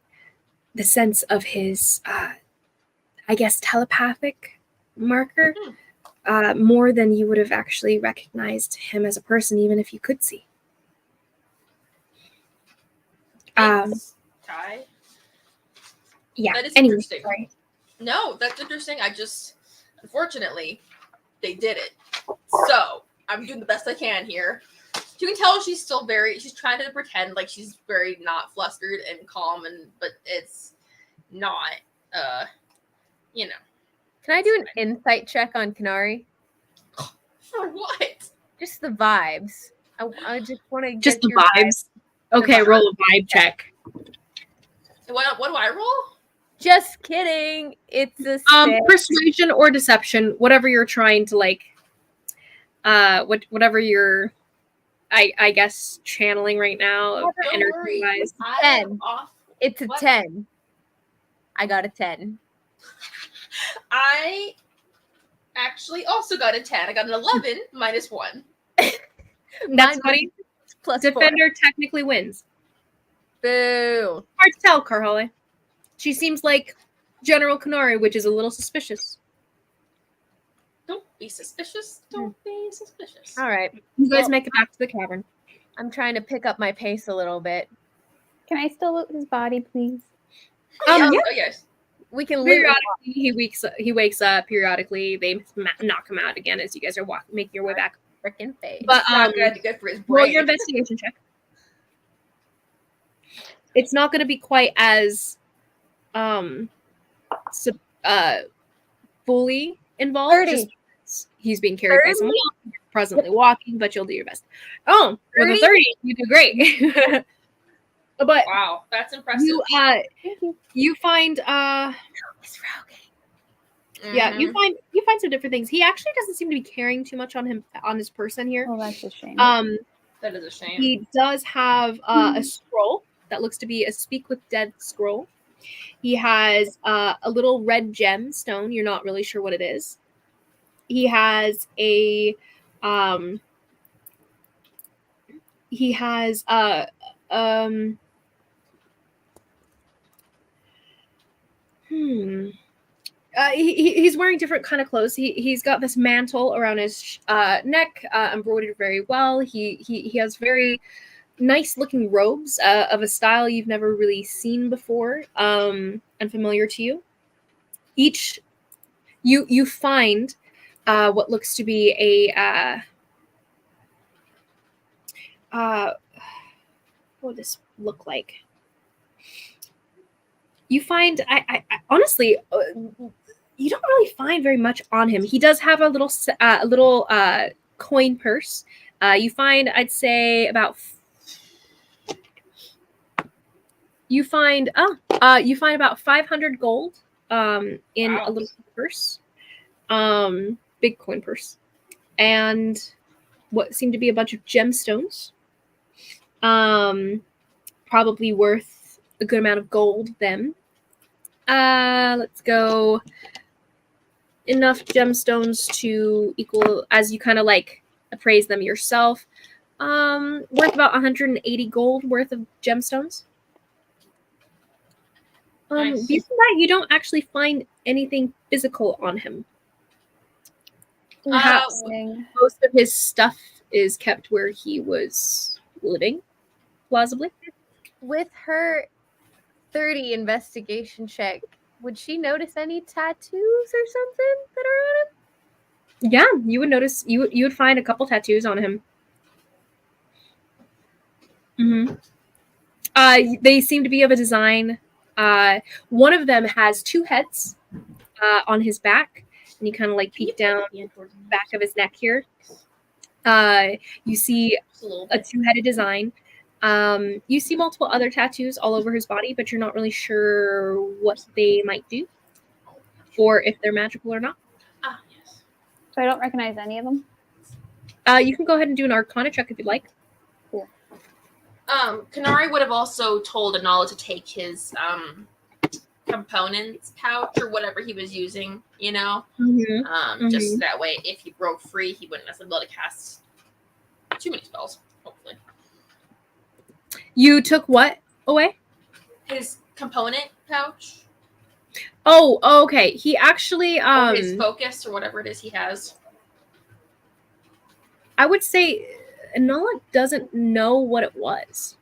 sense of his, I guess, telepathic marker more than you would have actually recognized him as a person, even if you could see. Thanks, Ty. Yeah. That is anyway, interesting. sorry. No, that's interesting. Unfortunately, they did it. So I'm doing the best I can here. You can tell she's trying to pretend like she's very not flustered and calm, but it's not. You know. Can I do an insight check on Kanari? For what? Just the vibes. I just want to Just get the vibes. Okay, vibe. roll a vibe check. What do I roll? Just kidding. It's a 6. Persuasion or deception, whatever you're trying to like. Whatever you're, I guess, channeling right now. Don't worry. Energy-wise. I am off. It's a What? 10. I got a 10. I actually also got a 10. I got an 11 minus 1. That's Mine funny. plus 4. Defender technically wins. Boo. Hard to tell, Carhole. She seems like General Kanari, which is a little suspicious. Don't be suspicious. Don't be suspicious. All right. You guys Well- make it back to the cavern. I'm trying to pick up my pace a little bit. Can I still loot his body, please? Yeah. Oh, yes. We can loot. Periodically, he wakes up. Periodically, they knock him out again as you guys are making your way back. Freaking face. But Not good for his roll brain. your investigation check. It's not going to be quite as fully involved. 30. Just because he's being carried by 30? someone else, presently walking, but you'll do your best. Oh, with a 30? 30, you do great. But Wow, that's impressive. you find Miss Rogan. yeah, you find some different things. He actually doesn't seem to be carrying too much on his person here. Oh, that's a shame. That is a shame. He does have a scroll that looks to be a Speak with Dead scroll. He has a little red gem stone. You're not really sure what it is. He has a he's wearing different kind of clothes. He's got this mantle around his neck, embroidered very well. He has very nice looking robes of a style you've never really seen before, and familiar to you. Each you find what looks to be a what would this look like? You find, I honestly, you don't really find very much on him. He does have a little coin purse. You find, I'd say, about. You find about 500 gold in Wow. a little purse, big coin purse, and what seem to be a bunch of gemstones. Probably worth a good amount of gold then. Let's go. Enough gemstones to equal, as you kind of like appraise them yourself, worth about 180 gold worth of gemstones. Nice. Beyond that, you don't actually find anything physical on him. Perhaps most of his stuff is kept where he was living, plausibly. With her 30 investigation check, would she notice any tattoos or something that are on him? Yeah, you would notice. You would find a couple tattoos on him. Mm-hmm. They seem to be of a design. One of them has two heads on his back, and you kind of like peek down the back of his neck here. You see Just a little a bit. two-headed design. You see multiple other tattoos all over his body, but you're not really sure what they might do, or if they're magical or not. Ah, yes. So I don't recognize any of them. You can go ahead and do an Arcana check if you'd like. Kanari would have also told Anala to take his components pouch or whatever he was using, you know? Just that way, if he broke free, he wouldn't necessarily be able to cast too many spells, hopefully. You took what away? His component pouch? Oh, okay. He actually Or his focus or whatever it is he has. I would say Nala doesn't know what it was.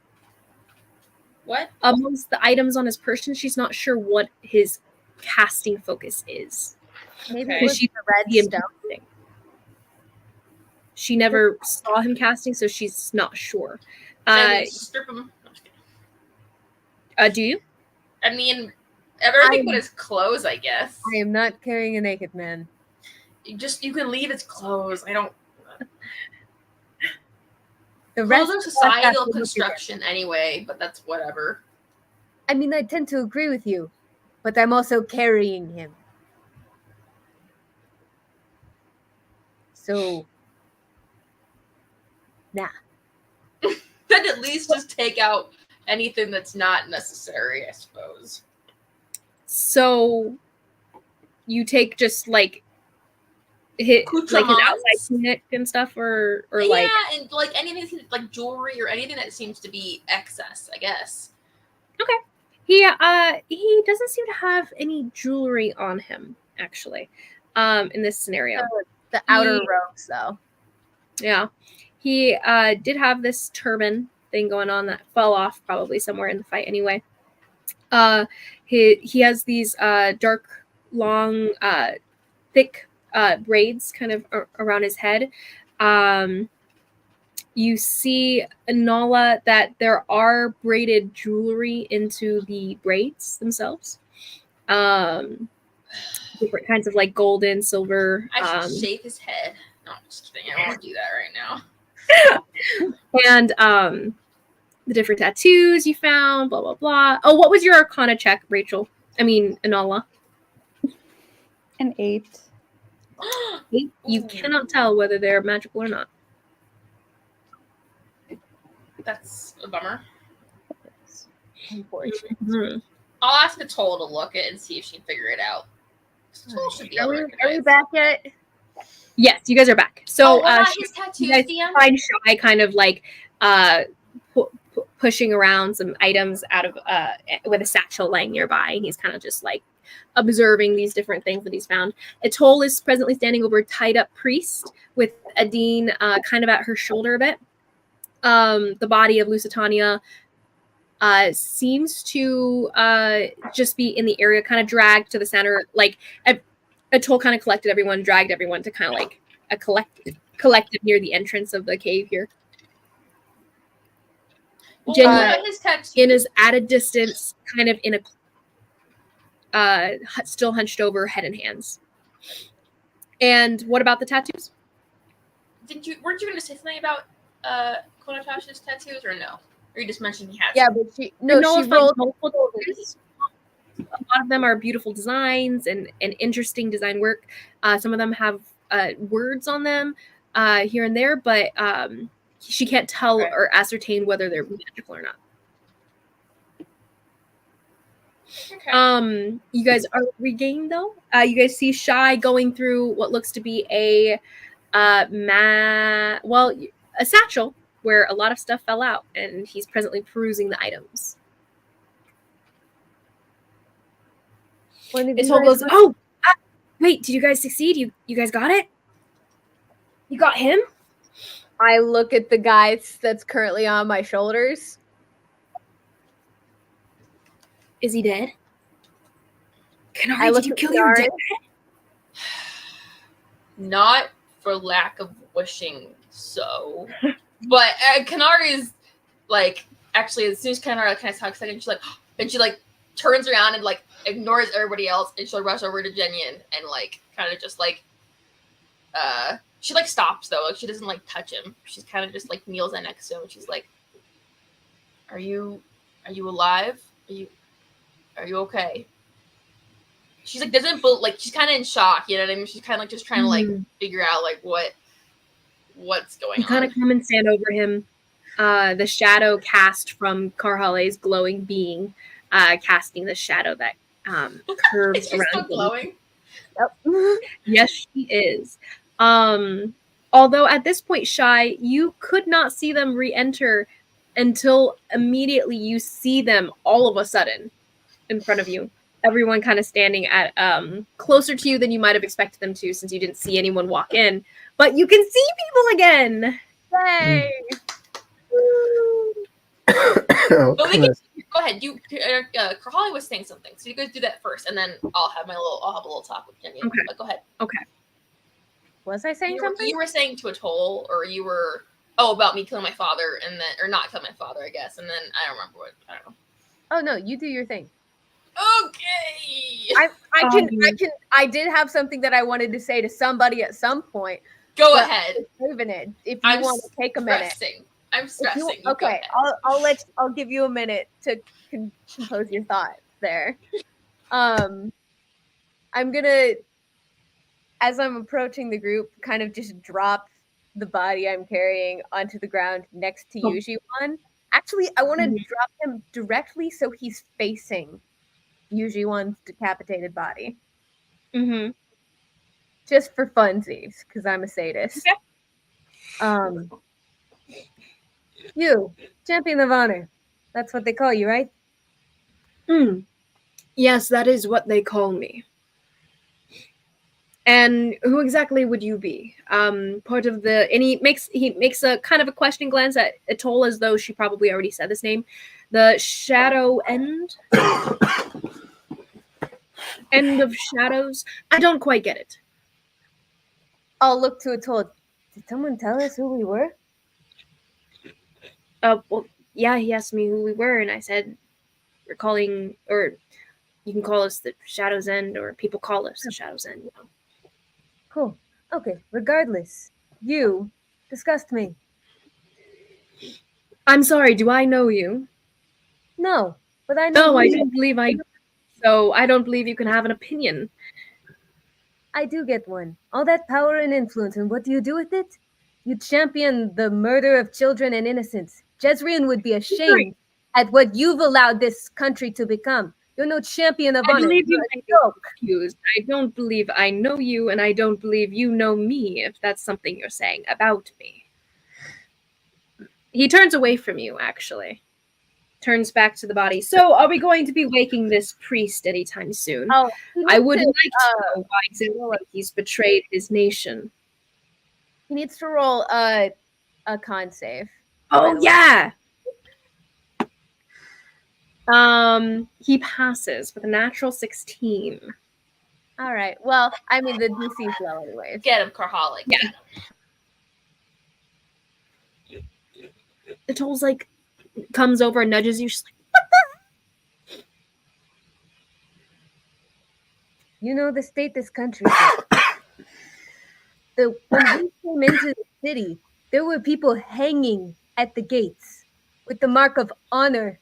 What? Amongst the items on his person, she's not sure what his casting focus is. Maybe Okay. it was She- the red the stone. thing. She never saw him casting, so she's not sure. Then strip him. No, I'm just kidding. Do you? I mean, everything but his clothes, I guess. I am not carrying a naked man. You can leave his clothes. I don't. The Clothes rest are of us societal have to look at it. construction anyway, but that's whatever. I mean, I tend to agree with you, but I'm also carrying him. So, nah. Then at least just take out anything that's not necessary, I suppose. So you take just like his Accoutrements. outside tunic and stuff, or Yeah, like and like anything like jewelry or anything that seems to be excess, I guess. he doesn't seem to have any jewelry on him actually. In this scenario. The outer He- robes, though. Yeah. He did have this turban thing going on that fell off probably somewhere in the fight anyway. He has these dark, long, thick braids kind of around his head. You see, Nala, that there are braided jewelry into the braids themselves. Different kinds of like golden, silver. I should shave his head. No, I'm just kidding. I don't want to do that right now. And the different tattoos you found, blah blah blah. Oh, what was your Arcana check, Rachel? I mean, Anala. An 8. You Ooh. cannot tell whether they're magical or not. That's a bummer. Unfortunate. Mhm. I'll ask Atoll to look at it and see if she can figure it out. Atoll should be able to Are we recognize. back yet? Yes, you guys are back. So Oh, what about his you tattoos, guys DM? find Shy kind of like pushing around some items out of with a satchel laying nearby, and he's kind of just like observing these different things that he's found. Atoll is presently standing over a tied up priest with Adine kind of at her shoulder a bit. The body of Lusitania seems to just be in the area, kind of dragged to the center. Like Atoll kind of collected everyone, dragged everyone to kind of like a collective near the entrance of the cave here. Well, Jen- what about his tattoos? Jin is at a distance, kind of in a still hunched over, head in hands. And what about the tattoos? Weren't you going to say something about Konotash's tattoos, or no? Or you just mentioned he has? Yeah, but she Noah she finds rolled. multiple tattoos. A lot of them are beautiful designs and interesting design work. Some of them have words on them here and there, but she can't tell Okay. or ascertain whether they're magical or not. Okay. You guys are regained though. You guys see Shy going through what looks to be a satchel where a lot of stuff fell out, and he's presently perusing the items. One of you Atoll guys goes, wait, did you guys succeed? You guys got it? You got him? I look at the guy that's currently on my shoulders. Is he dead? Kanari, I did look you at kill your Kanari. dad? Not for lack of wishing so, but Kanari is like actually as soon as Kanari kind of talks again, she's like, and she like turns around and like ignores everybody else, and she'll rush over to Jenyan and like kind of just like she like stops though, like she doesn't like touch him. She's kind of just like kneels down next to him. And she's like, are you alive? Are you okay? She's like doesn't like she's kind of in shock, you know what I mean? She's kind of like just trying to like figure out like what's going You kind of on. come and stand over him. The shadow cast from Karhale's glowing being, casting the shadow that curves Is she around still him. glowing? Yep. Yes, she is. Although at this point, Shy, you could not see them re-enter until immediately you see them all of a sudden in front of you. Everyone kind of standing at closer to you than you might have expected them to, since you didn't see anyone walk in. But you can see people again. Yay! Oh, But we kinda- can go ahead. You, Karhali was saying something, so you guys do that first, and then I'll have a little talk with Jenny. Okay. But go ahead. Was I saying something? You were saying to Atoll, or you were about me killing my father, and then or not killing my father, I guess, and then I don't remember what. I don't know. Oh no, you do your thing. Okay. I did have something that I wanted to say to somebody at some point. Go but ahead. I'm saving it. If you I'm want to take a minute. stressing. I'm If stressing. you, You go okay, ahead. I'll give you a minute to compose your thoughts there. I'm gonna, as I'm approaching the group, kind of just drop the body I'm carrying onto the ground next to Yuji-wan. Actually, I want to drop him directly so he's facing Yuji-wan's decapitated body. Mm-hmm. Just for funsies, because I'm a sadist. Okay. You, champion of honor. That's what they call you, right? Yes, that is what they call me. And who exactly would you be? Part of the, and he makes a kind of a questioning glance at Atoll, as though she probably already said this name. The Shadow End? End of Shadows? I don't quite get it. I'll look to Atoll. Did someone tell us who we were? Well, yeah, he asked me who we were, and I said, we're calling, or you can call us the Shadow's End, or people call us the Shadow's End, you know. Cool. Okay, regardless, you disgust me. I'm sorry, do I know you? No, but I know No, I you. don't believe I do. So I don't believe you can have an opinion. I do get one. All that power and influence, and what do you do with it? You champion the murder of children and innocents. Jezreel would be ashamed at what you've allowed this country to become. You're no champion of I honor. believe you You're a may be joke. confused. I don't believe I know you, and I don't believe you know me, if that's something you're saying about me. He turns away from you, actually. Turns back to the body. So, are we going to be waking this priest anytime soon? Oh, I would like to know why exactly he's betrayed his nation. He needs to roll a con save. Oh, yeah! He passes with a natural 16. All right. Well, I mean, the DC's low anyways. Get him, Karhali. Yeah. Atoll's like, comes over and nudges you. She's like, You know the state this country is in. When we came into the city, there were people hanging at the gates with the mark of honor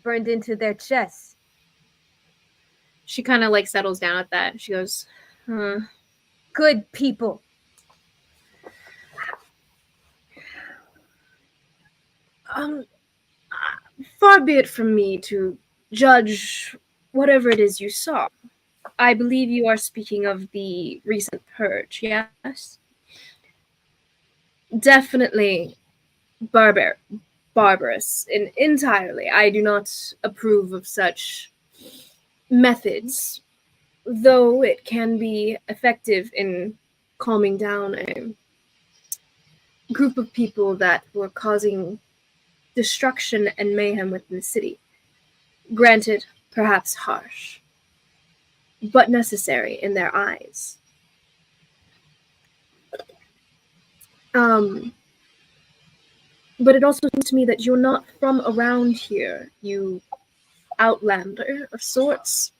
burned into their chests. she kind of like settles down at that. She goes, Good people. Far be it from me to judge whatever it is you saw. I believe you are speaking of the recent purge, yes? Definitely barbarous entirely. I do not approve of such methods, though it can be effective in calming down a group of people that were causing destruction and mayhem within the city. Granted, perhaps harsh. but necessary in their eyes. But it also seems to me that you're not from around here, you outlander of sorts.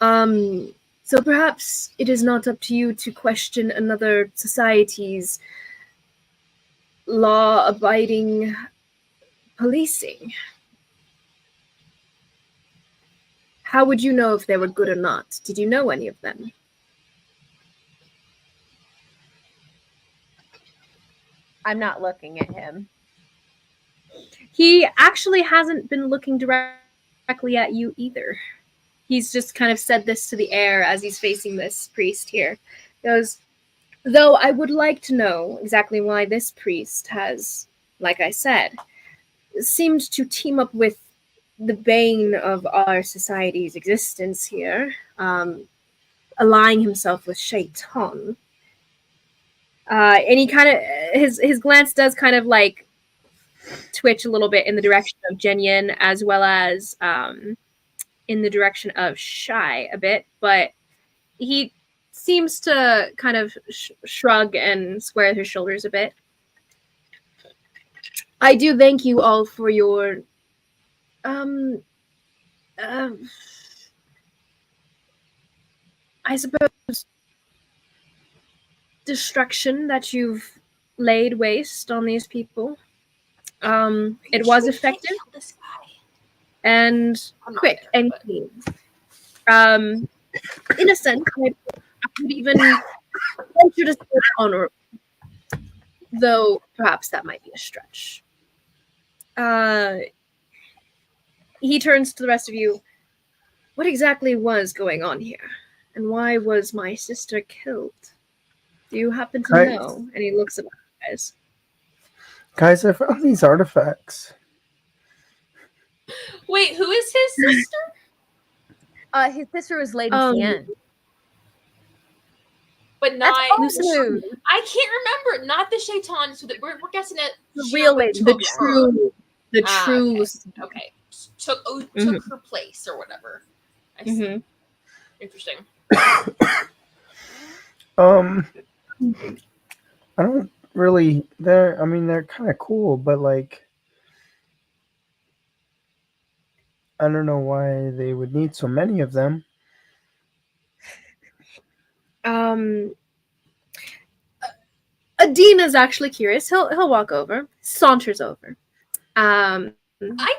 So perhaps it is not up to you to question another society's law-abiding policing. How would you know if they were good or not? Did you know any of them? I'm not looking at him. He actually hasn't been looking directly at you either. He's just kind of said this to the air as he's facing this priest here. He goes, though I would like to know exactly why this priest has, like I said, seemed to team up with the bane of our society's existence here, allying himself with Shaitan. And he kind of, his glance does kind of like twitch a little bit in the direction of Jenyin, as well as in the direction of Shy a bit, but he seems to kind of shrug and square his shoulders a bit. I do thank you all for your I suppose destruction that you've laid waste on these people. It was effective This guy. and I'm not quick there, and but- clean. In a sense, I would even venture to say honorable, though perhaps that might be a stretch. He turns to the rest of you. What exactly was going on here? And why was my sister killed? Do you happen to Right. know? And he looks at you guys. Guys, I found these artifacts. Wait, who is his sister? His sister was Lady Um, Tian. But That's not. Lucy. I can't remember. Not the Shaitan. So that we're guessing it. The real lady. The true okay. Lucy. Okay. Took her place or whatever. I see. Mhm. Interesting. I don't really. They're kind of cool, but like, I don't know why they would need so many of them. Adina's actually curious. He'll walk over, saunters over, I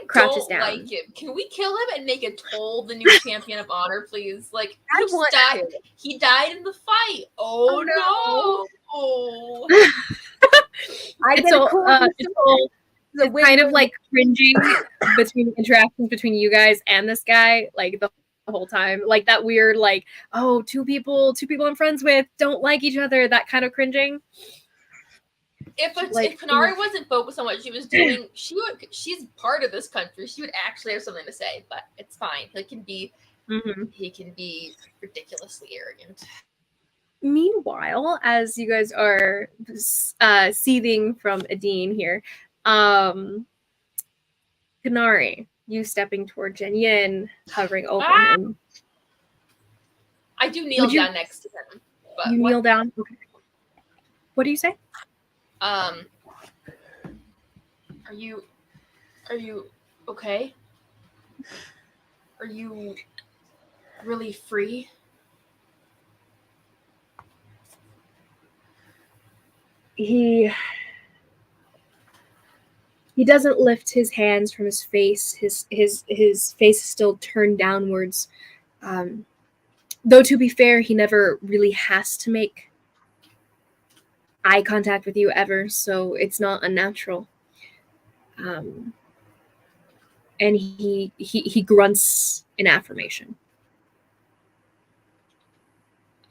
crouches don't down. like him. Can we kill him and make it Toll the new champion of honor, please? Like I he just want died. to. He died in the fight. Oh, no. I It's get a all, cool it's kind of like cringing between interactions between you guys and this guy, like the whole time, like that weird, like, oh, two people I'm friends with don't like each other, that kind of cringing. If Like, Kanari wasn't focused on what she was doing, she's part of this country. She would actually have something to say, but it's fine. He can be ridiculously arrogant. Meanwhile, as you guys are seething from Adine here, Kanari, you stepping toward Jenyin, hovering over him. I do kneel down next to him. But you kneel down? Okay. What do you say? Are you okay? Are you really free? He doesn't lift his hands from his face. His face is still turned downwards. Though to be fair, he never really has to make eye contact with you ever, so it's not unnatural. And he grunts in affirmation.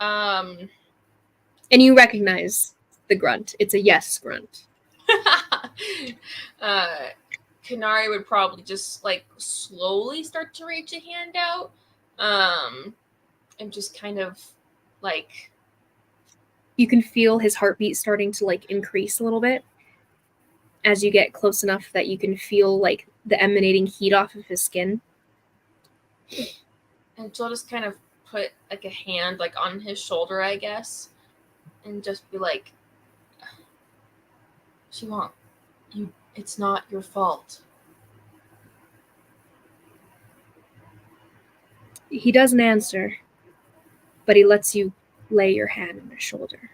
And you recognize the grunt. It's a yes grunt. Kanari would probably just like slowly start to reach a hand out, and just kind of like you can feel his heartbeat starting to like increase a little bit as you get close enough that you can feel like the emanating heat off of his skin. And she'll just kind of put like a hand like on his shoulder, I guess, and just be like, Siwang, it's not your fault. He doesn't answer, but he lets you lay your hand on his shoulder.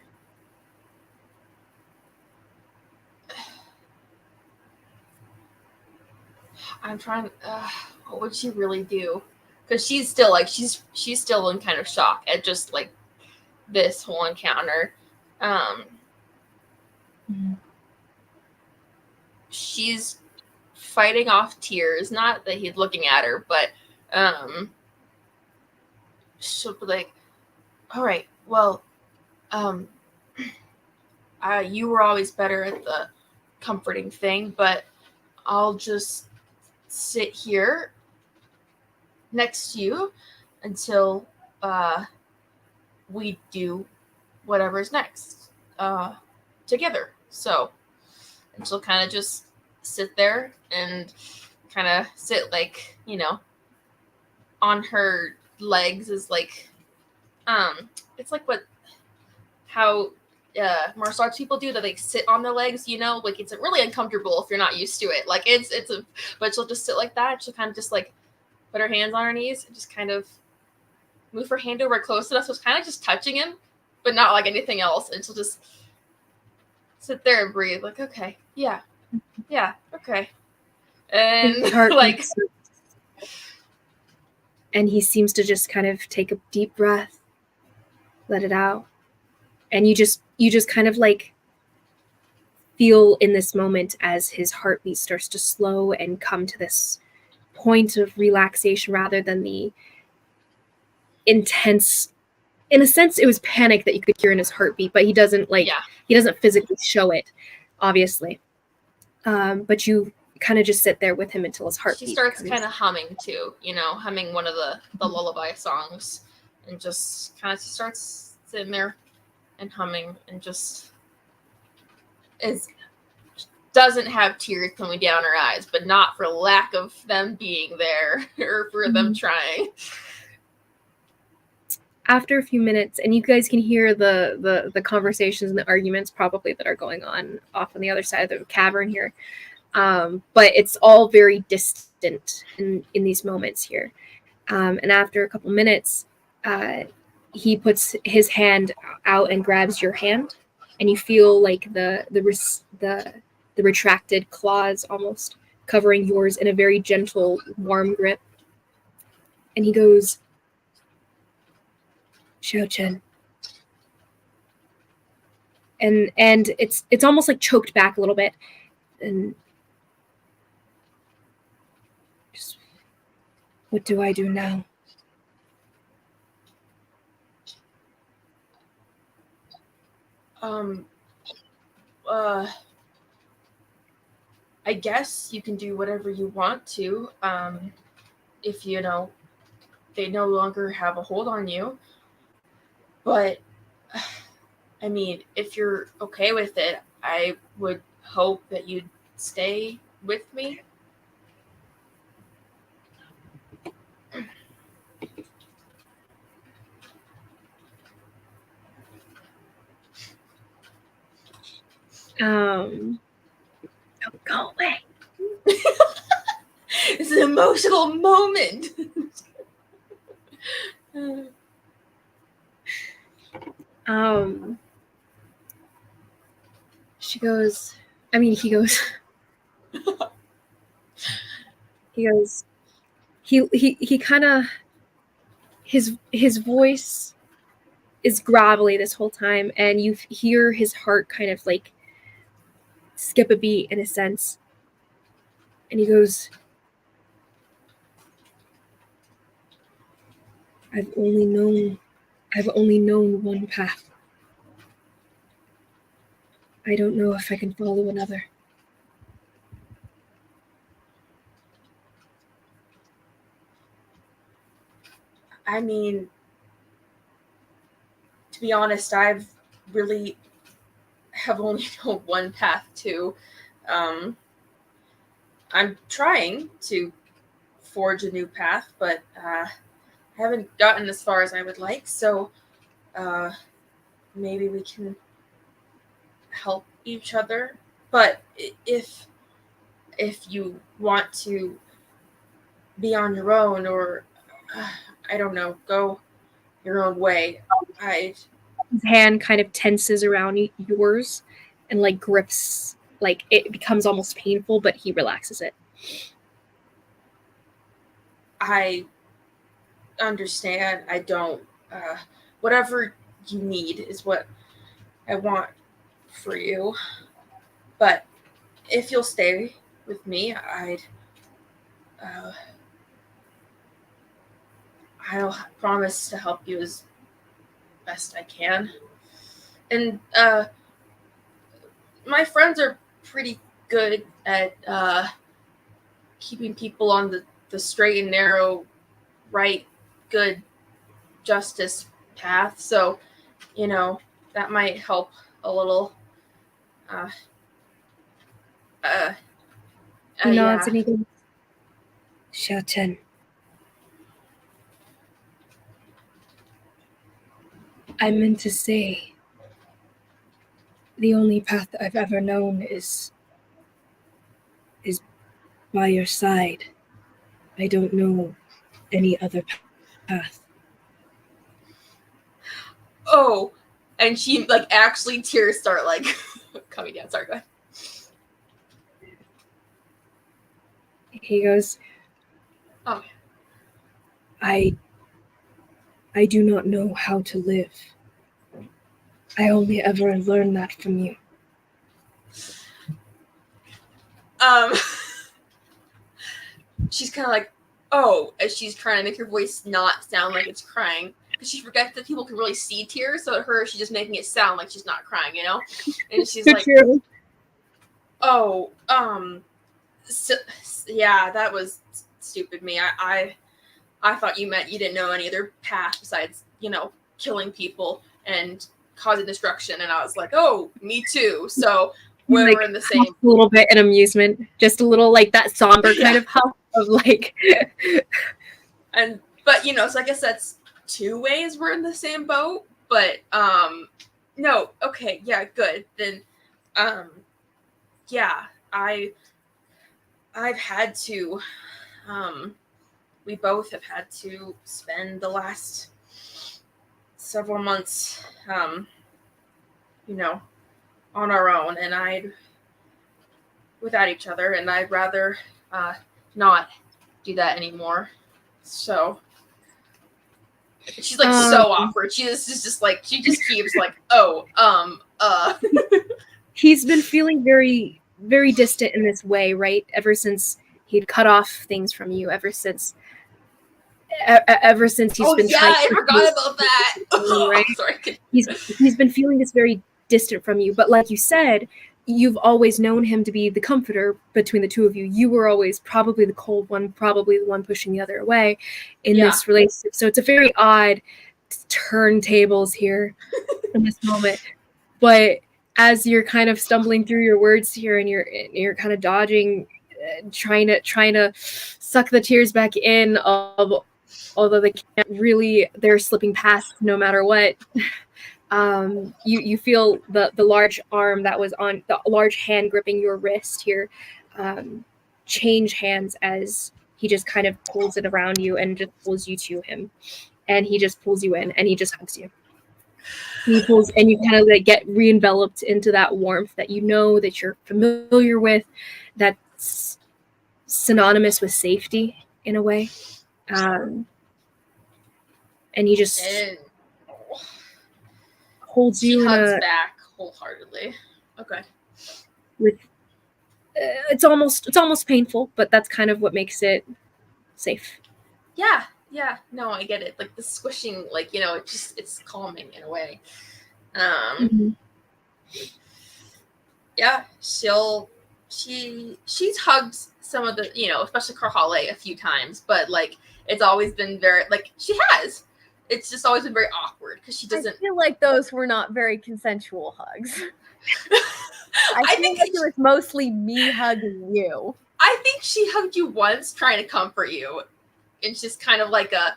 I'm trying. What would she really do? Because she's still like she's still in kind of shock at just like this whole encounter. She's fighting off tears. Not that he's looking at her, but she'll be like, "All right, well, you were always better at the comforting thing, but I'll just sit here next to you until we do whatever's next together." So, and she'll kind of just sit there and kind of sit like, on her legs is like, it's like how martial arts people do, that they sit on their legs, like it's really uncomfortable if you're not used to it. Like but she'll just sit like that. She'll kind of just like put her hands on her knees and just kind of move her hand over close enough so it's kind of just touching him, but not like anything else. And she'll just sit there and breathe like, okay, yeah, okay. And His heart like, beats, and he seems to just kind of take a deep breath, let it out. And you just kind of like feel in this moment as his heartbeat starts to slow and come to this point of relaxation rather than the intense, in a sense it was panic that you could hear in his heartbeat, but he doesn't he doesn't physically show it, obviously. But you kind of just sit there with him until his heartbeat. She starts kind of humming too, humming one of the lullaby songs, and just kind of starts sitting there and humming, and just doesn't have tears coming down her eyes, but not for lack of them being there or for them trying. After a few minutes, and you guys can hear the conversations and the arguments probably that are going on off on the other side of the cavern here, but it's all very distant in these moments here. And after a couple minutes, he puts his hand out and grabs your hand, and you feel like the retracted claws almost covering yours in a very gentle, warm grip. And he goes, Xiao-Chen. And it's almost like choked back a little bit. And just, what do I do now? I guess you can do whatever you want to, if they no longer have a hold on you. But I mean, if you're okay with it, I would hope that you'd stay with me. Go away. It's an emotional moment. He goes, he kind of, his voice is gravelly this whole time, and you hear his heart kind of like skip a beat in a sense. And he goes, I've only known one path. I don't know if I can follow another. I mean, to be honest, I've really have only known one path too. I'm trying to forge a new path, but I haven't gotten as far as I would like, so maybe we can help each other. But if you want to be on your own, or I don't know, go your own way, His hand kind of tenses around yours and like grips, like it becomes almost painful, but he relaxes it. I understand. I don't. Whatever you need is what I want for you. But if you'll stay with me, I'll promise to help you as best I can. And my friends are pretty good at keeping people on the straight and narrow, right, good justice path. So, that might help a little. He nods Yeah. and he goes, Xiaochen, I meant to say, the only path I've ever known is by your side. I don't know any other path. Oh, and she actually tears start coming down. Sorry, go ahead. He goes, Oh. I do not know how to live. I only ever learned that from you. She's kind of like, oh, as she's trying to make her voice not sound like it's crying, because she forgets that people can really see tears. So at her, she's just making it sound like she's not crying, And she's like, oh, so, yeah, that was stupid me. I thought you meant you didn't know any other path besides, killing people and causing destruction. And I was like, oh, me too. So we're in the same. A little bit in amusement, just a little that somber kind of huff of but so I guess that's two ways we're in the same boat. But no, okay, yeah, good. Then yeah, I've had to we both have had to spend the last several months on our own, and without each other, and I'd rather not do that anymore. So she's so awkward. She just keeps He's been feeling very, very distant in this way, right? Ever since he'd cut off things from you. Ever since he's been. Yeah, I forgot about that. Right? Sorry. He's been feeling this very distant from you, but like you said, you've always known him to be the comforter between the two of you. You were always probably the cold one, probably the one pushing the other away in this relationship. So it's a very odd turntables here in this moment. But as you're kind of stumbling through your words here, and you're kind of dodging, trying to suck the tears back in, although they can't really, they're slipping past no matter what. You feel the large arm that was on the large hand gripping your wrist here change hands as he just kind of pulls it around you and just pulls you to him, and he just pulls you in and he just hugs you. He pulls, and you kind of get re-enveloped into that warmth that that you're familiar with, that's synonymous with safety in a way. And he just holds you. She hugs back wholeheartedly. Okay. With it's almost painful, but that's kind of what makes it safe. Yeah. No, I get it. The squishing, it's calming in a way. Yeah, she's hugged some of the, especially Karhale a few times, but it's always been very she has. It's just always been very awkward because she doesn't. I feel like those were not very consensual hugs. I think it was mostly me hugging you. I think she hugged you once trying to comfort you. It's just kind of like a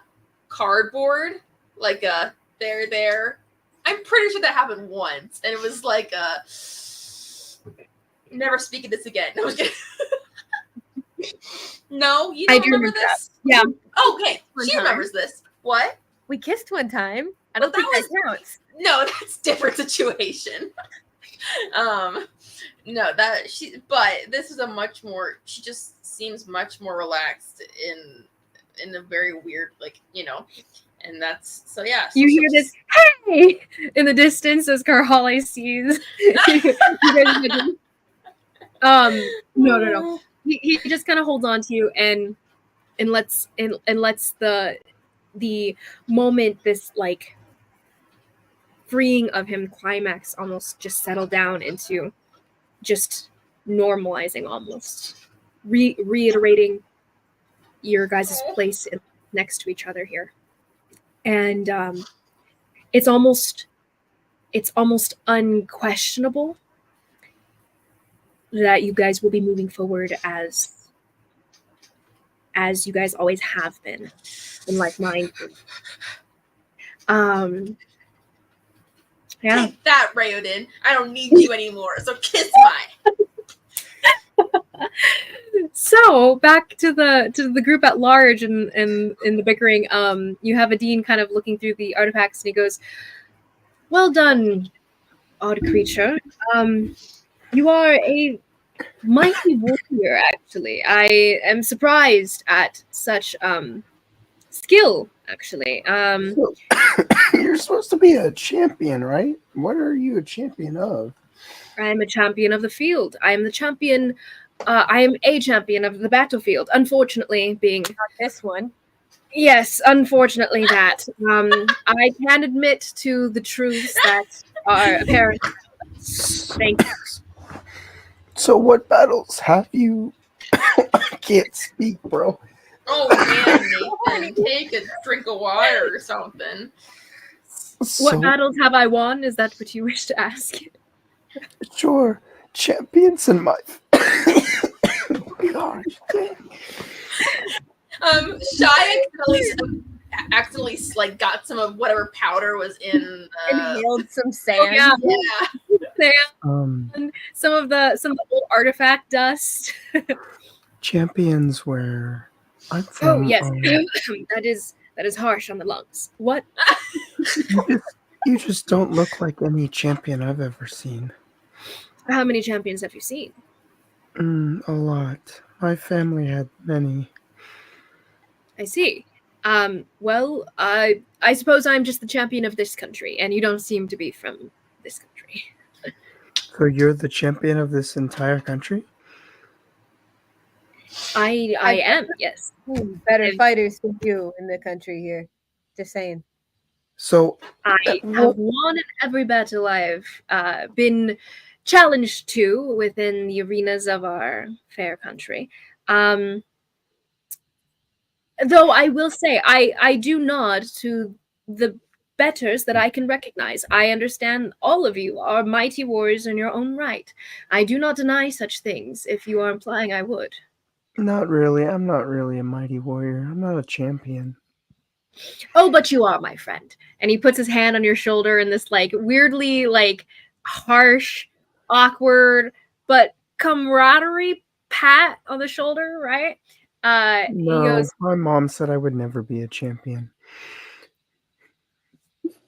cardboard, like a there. I'm pretty sure that happened once, and it was like a never speak of this again. No, no, you don't remember this? Yeah. Okay, One she time. remembers this. What? We kissed one time. I Well, don't think that counts. No, that's a different situation. No, that she. But this is a much more. She just seems much more relaxed in a very weird, like, and that's so yeah. So You she'll hear this, just- hey, in the distance as Carhali sees. No. He just kind of holds on to you and lets the moment, this like freeing of him climax, almost just settle down into just normalizing, almost reiterating your guys' place next to each other here. And it's almost unquestionable that you guys will be moving forward as you guys always have been in like mind. Yeah. Take that, Rayoden. I don't need you anymore. So kiss my. So back to the group at large and in the bickering. You have Adine kind of looking through the artifacts, and he goes, "Well done, odd creature. You are a mighty warrior. Actually, I am surprised at such skill. Actually, So, you're supposed to be a champion, right? What are you a champion of? I am a champion of the field. I am the champion. I am a champion of the battlefield. Unfortunately, being Not this one. yes, unfortunately that. I can admit to the truths that are apparent. Thank you. So, what battles have you? I can't speak, bro. Oh man, Nathan, take a drink of water or something. So, What battles have I won? Is that what you wish to ask? sure, champions in my. Gosh, dang. Shy accidentally like got some of whatever powder was in. Inhaled some sand. yeah. Yeah. Some of the old artifact dust. Champions where I'm Oh from. yes, that is harsh on the lungs. What? You just don't look like any champion I've ever seen. How many champions have you seen? A lot. My family had many. I see. Well, I suppose I'm just the champion of this country, and you don't seem to be from this country. So you're the champion of this entire country? I am, yes. Better If- fighters than you in the country here. Just saying. So I have won in every battle I've been challenged to within the arenas of our fair country. Though I will say, I do nod to the betters that I can recognize. I understand all of you are mighty warriors in your own right. I do not deny such things, if you are implying I would. not really. I'm not really a mighty warrior. I'm not a champion. Oh, but you are, my friend. And he puts his hand on your shoulder in this like weirdly like harsh, awkward, but camaraderie pat on the shoulder, right? No, He goes, my mom said I would never be a champion.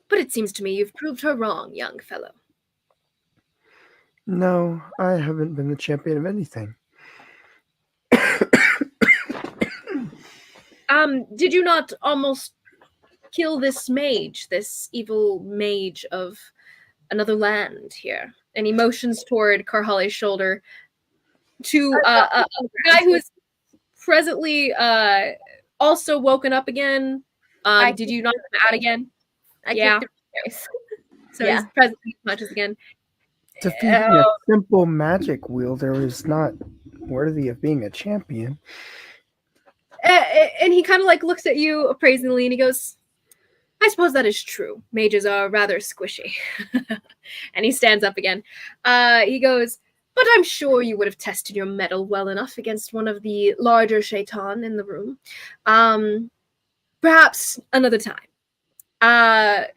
but it seems to me you've proved her wrong, young fellow. No, I haven't been the champion of anything. Did you not almost kill this mage, this evil mage of another land here? And he motions toward Karhali's shoulder to a guy who is presently also woken up again. Did you not come out again? Yeah. Kicked him twice. So Yeah. he's presently conscious again. Defeating a simple magic wielder is not worthy of being a champion. And he kind of like looks at you appraisingly and he goes, I suppose that is true. Mages are rather squishy. And he stands up again. He goes, but I'm sure you would have tested your mettle well enough against one of the larger shaitan in the room. Perhaps another time. And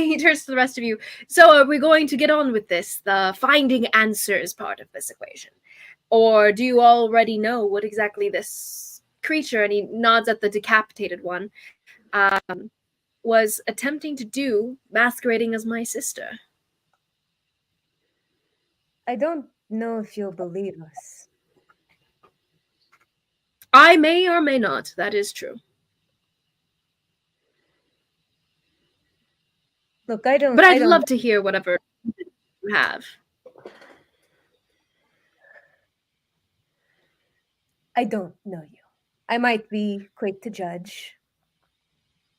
he turns to the rest of you. So are we going to get on with this, the finding answers part of this equation? Or do you already know what exactly this creature, and he nods at the decapitated one, was attempting to do, masquerading as my sister? I don't know if you'll believe us. I may or may not, that is true. Look, I don't. But I I'd don't. love to hear whatever you have. I don't know you. I might be quick to judge.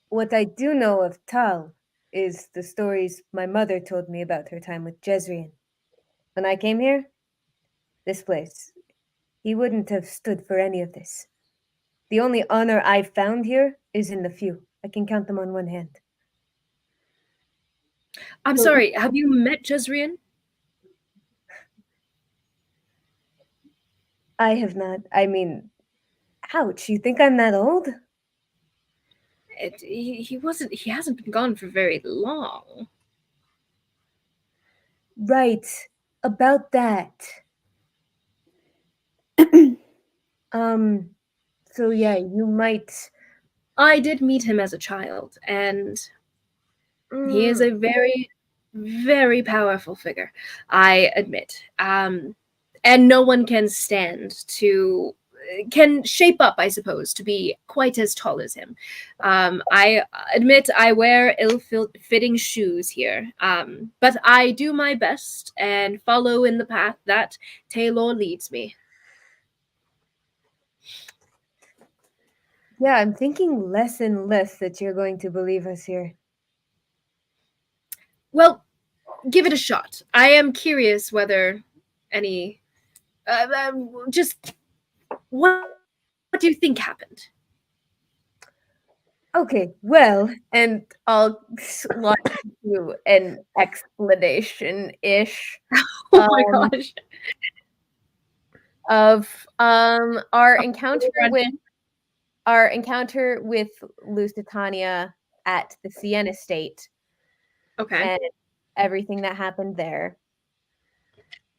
What I do know of Tal is the stories my mother told me about her time with Jezrien. When I came here, this place, he wouldn't have stood for any of this. The only honor I've found here is in the few. I can count them on one hand. I'm So- sorry, have you met Jezrien? I have not. I mean, ouch, you think I'm that old? He hasn't been gone for very long. Right. About that. So yeah, you might. I did meet him as a child, and he is a very, very powerful figure, I admit. And no one can can shape up, I suppose, to be quite as tall as him. I admit I wear ill-fitting shoes here, but I do my best and follow in the path that Taylor leads me. Yeah, I'm thinking less and less that you're going to believe us here. Well, give it a shot. I am curious whether any. Just what do you think happened? Okay, well, and I'll launch you an explanation-ish Oh my um, gosh! of our encounter with Lusitania at the Sienna Estate Okay. and everything that happened there.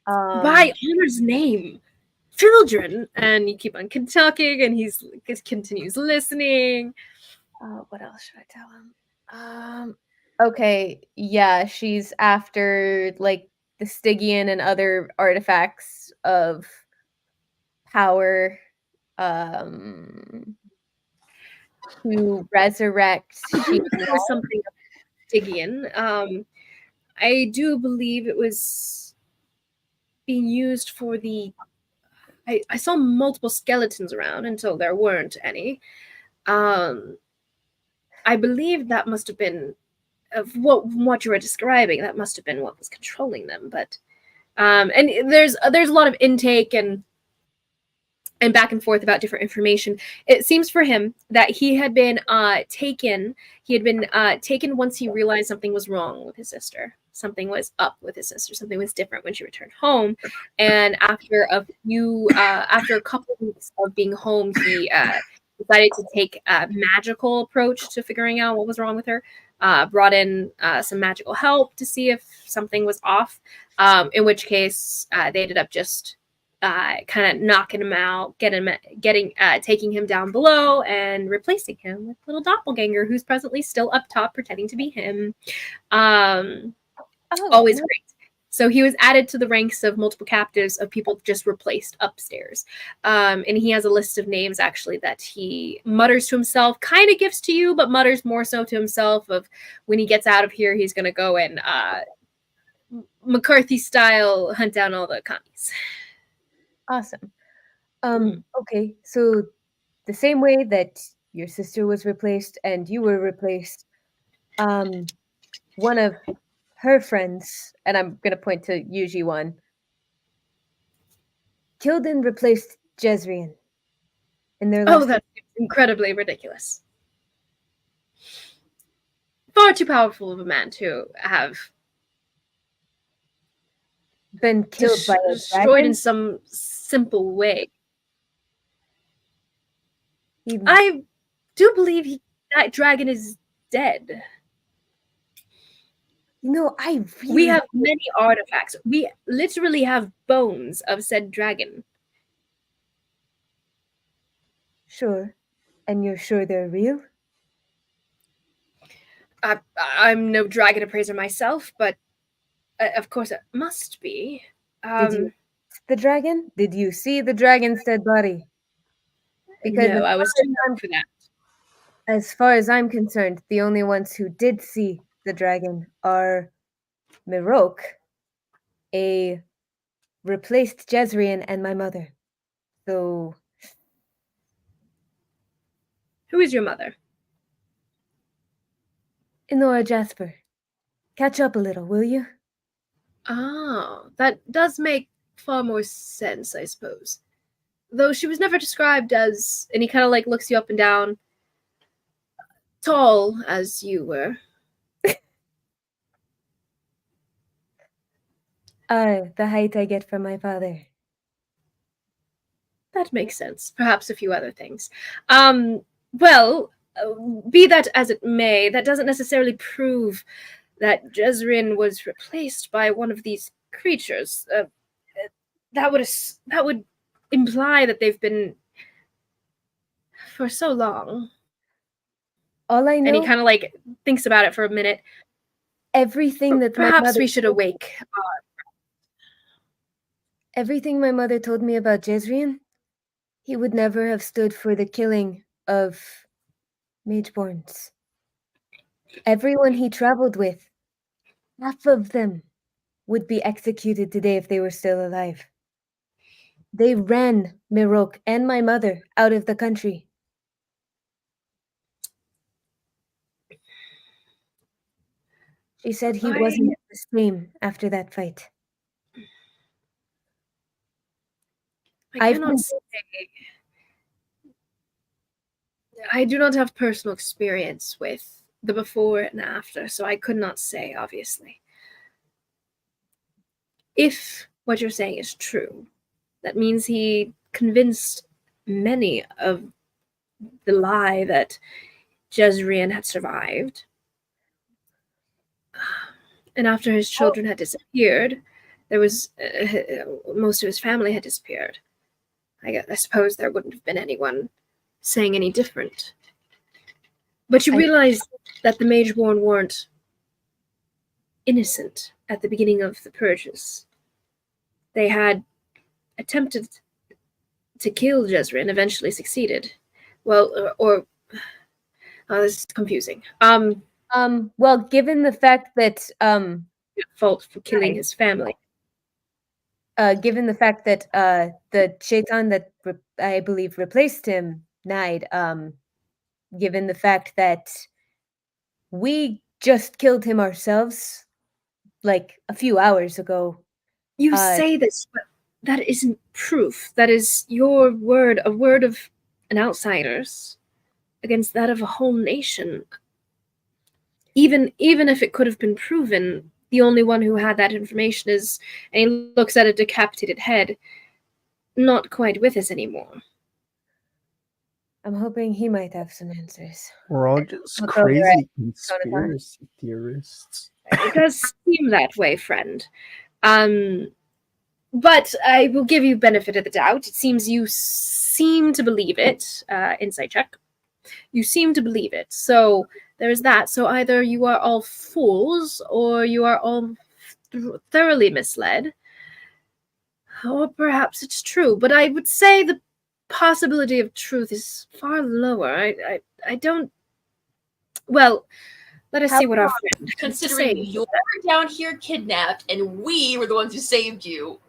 By Honor's name, children, and you keep on talking, and he continues listening. What else should I tell him? Okay, yeah, she's after like the Stygian and other artifacts of power to resurrect There was something Stygian. I do believe it was being used for the. I saw multiple skeletons around until there weren't any. I believe that must have been of what you were describing. That must have been what was controlling them. But and there's a lot of intake and back and forth about different information. It seems for him that he had been taken. He had been taken once he realized something was wrong with his sister. Something was up with his sister. Something was different when she returned home. And after a couple of weeks of being home, he decided to take a magical approach to figuring out what was wrong with her. Brought in some magical help to see if something was off. In which case, they ended up just kind of knocking him out, taking him down below and replacing him with little doppelganger who's presently still up top pretending to be him. Always great. So he was added to the ranks of multiple captives of people just replaced upstairs. And he has a list of names actually that he mutters to himself, kind of gives to you, but mutters more so to himself of when he gets out of here, he's going to go and McCarthy style hunt down all the commies. Awesome. Okay, so the same way that your sister was replaced and you were replaced, one of her friends, and I'm gonna point to Yuji one, killed and replaced Jezrien in their last. Oh, that's incredibly ridiculous. Far too powerful of a man to have Been killed by a destroyed dragon? in some simple way. He- I do believe that dragon is dead. You know, I really We have many artifacts. We literally have bones of said dragon. sure. And you're sure they're real? I'm no dragon appraiser myself, but of course it must be. Did you the dragon? Did you see the dragon's dead body? Because No, I was too young for that. as far as I'm concerned, the only ones who did see the dragon are Mirok, a replaced Jezrien, and my mother. So, Who is your mother? Inora Jasper, catch up a little, will you? Oh, that does make far more sense, I suppose. Though she was never described as, and he kind of like looks you up and down, tall as you were. The height I get from my father. That makes sense. Perhaps a few other things. Well, be that as it may, that doesn't necessarily prove that Jezrien was replaced by one of these creatures. That would imply that they've been for so long. All I know, And he kind of like thinks about it for a minute. everything that my Perhaps mother we should awake. everything my mother told me about Jezrien, he would never have stood for the killing of Mageborns. Everyone he traveled with, half of them would be executed today if they were still alive. They ran Mirok and my mother out of the country. She said he wasn't the same after that fight. I I've cannot been- say. I do not have personal experience with the before and after, so I could not say, obviously. If what you're saying is true, that means he convinced many of the lie that Jezrien had survived. And after his children had disappeared, there was most of his family had disappeared. I suppose there wouldn't have been anyone saying any different. But you realize that the Mageborn weren't innocent at the beginning of the purges. They had attempted to kill Jezrien, eventually succeeded. Well, this is confusing. Well, given the fact that Fault for killing his family. given the fact that the Shaitan that I believe replaced him died, given the fact that we just killed him ourselves like a few hours ago. You say this, but that isn't proof. That is your word, a word of an outsider's against that of a whole nation. Even if it could have been proven, the only one who had that information is, and he looks at a decapitated head, not quite with us anymore. I'm hoping he might have some answers. We're all just Look over crazy at conspiracy theorists. It does seem that way, friend. But I will give you benefit of the doubt. It seems you seem to believe it. Insight check. You seem to believe it. So there's that. So either you are all fools or you are all thoroughly misled. Or perhaps it's true. But I would say the possibility of truth is far lower. I don't... Well, let us see what our friend Considering say. you're down here kidnapped and we were the ones who saved you,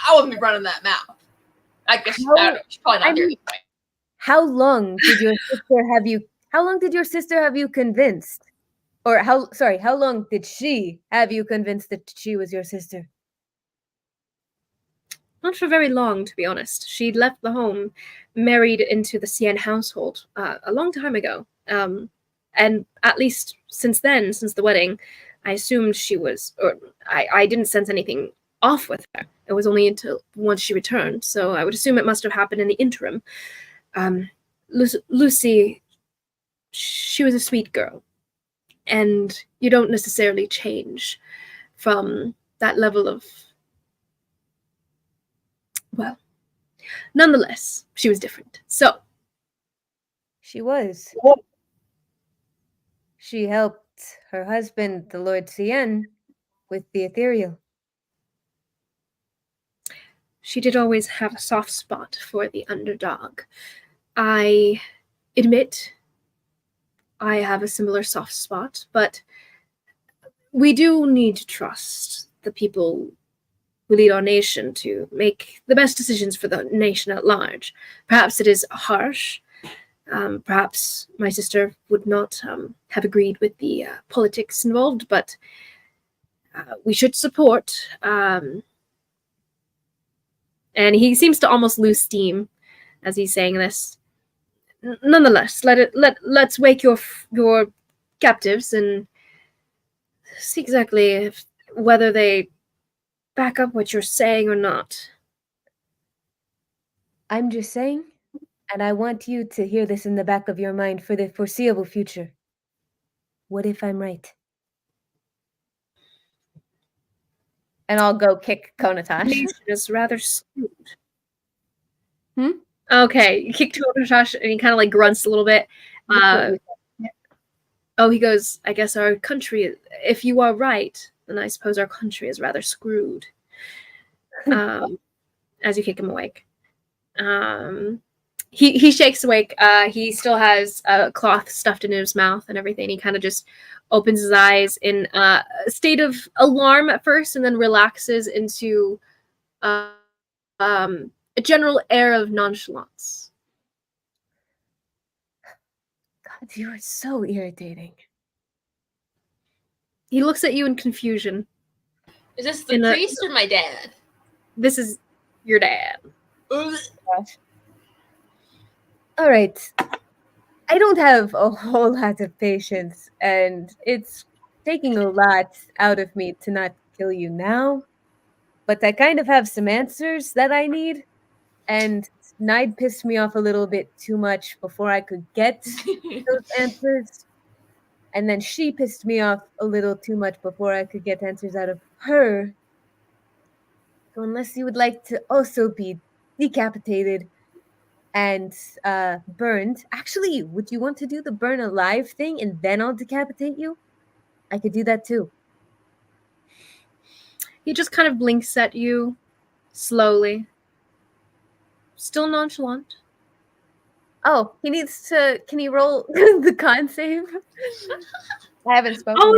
I wouldn't be running that mouth. I guess she's probably not here. How long did your sister have you? How long did your sister have you convinced? Or how long did she have you convinced that she was your sister? Not for very long, to be honest. She'd left the home, married into the Cien household a long time ago. And at least since then, since the wedding, I assumed she was, or I didn't sense anything off with her. It was only until once she returned. So I would assume it must have happened in the interim. Lucy she was a sweet girl, and you don't necessarily change from that level of, well, nonetheless, she was different. So, She was. She helped her husband, the Lord Cien, with the ethereal. she did always have a soft spot for the underdog. I admit I have a similar soft spot, but we do need to trust the people who lead our nation to make the best decisions for the nation at large. Perhaps it is harsh. Perhaps my sister would not have agreed with the politics involved, but we should support. And he seems to almost lose steam as he's saying this. Nonetheless, let's wake your captives and see exactly whether they back up what you're saying or not. I'm just saying, and I want you to hear this in the back of your mind for the foreseeable future. What if I'm right? And I'll go kick Konotash. Nation is rather screwed. Hmm? Okay, you kick Konotash and he kind of like grunts a little bit. He goes, I guess our country, if you are right, then I suppose our country is rather screwed. As you kick him awake. He shakes awake. He still has a cloth stuffed into his mouth and everything. He kind of just opens his eyes in a state of alarm at first and then relaxes into a general air of nonchalance. God, you are so irritating. He looks at you in confusion. Is this the priest or my dad? This is your dad. All right. I don't have a whole lot of patience, and it's taking a lot out of me to not kill you now. But I kind of have some answers that I need, and Nide pissed me off a little bit too much before I could get those answers. And then she pissed me off a little too much before I could get answers out of her. So unless you would like to also be decapitated and burned. Actually, would you want to do the burn alive thing and then I'll decapitate you? I could do that too. He just kind of blinks at you slowly. Still nonchalant. Oh, he needs to. Can he roll the con save? I haven't spoken. Oh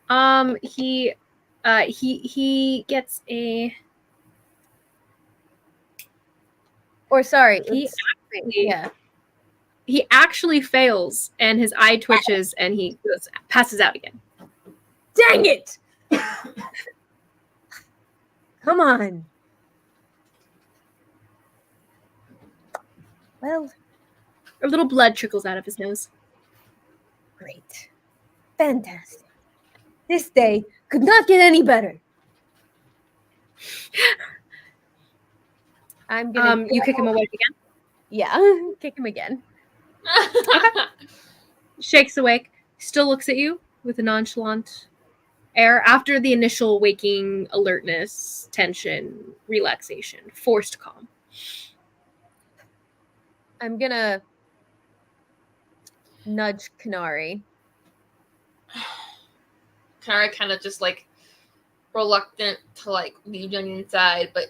yeah. He gets a. Or sorry, he actually fails, and his eye twitches, and he passes out again. Dang it! Come on. Well, a little blood trickles out of his nose. Great. Fantastic. This day could not get any better. I'm gonna. You kick him awake again? Yeah, kick him again. Shakes awake, still looks at you with a nonchalant air after the initial waking alertness, tension, relaxation, forced calm. I'm gonna nudge Kanari. Kanari kind of just like reluctant to like leave on the inside, but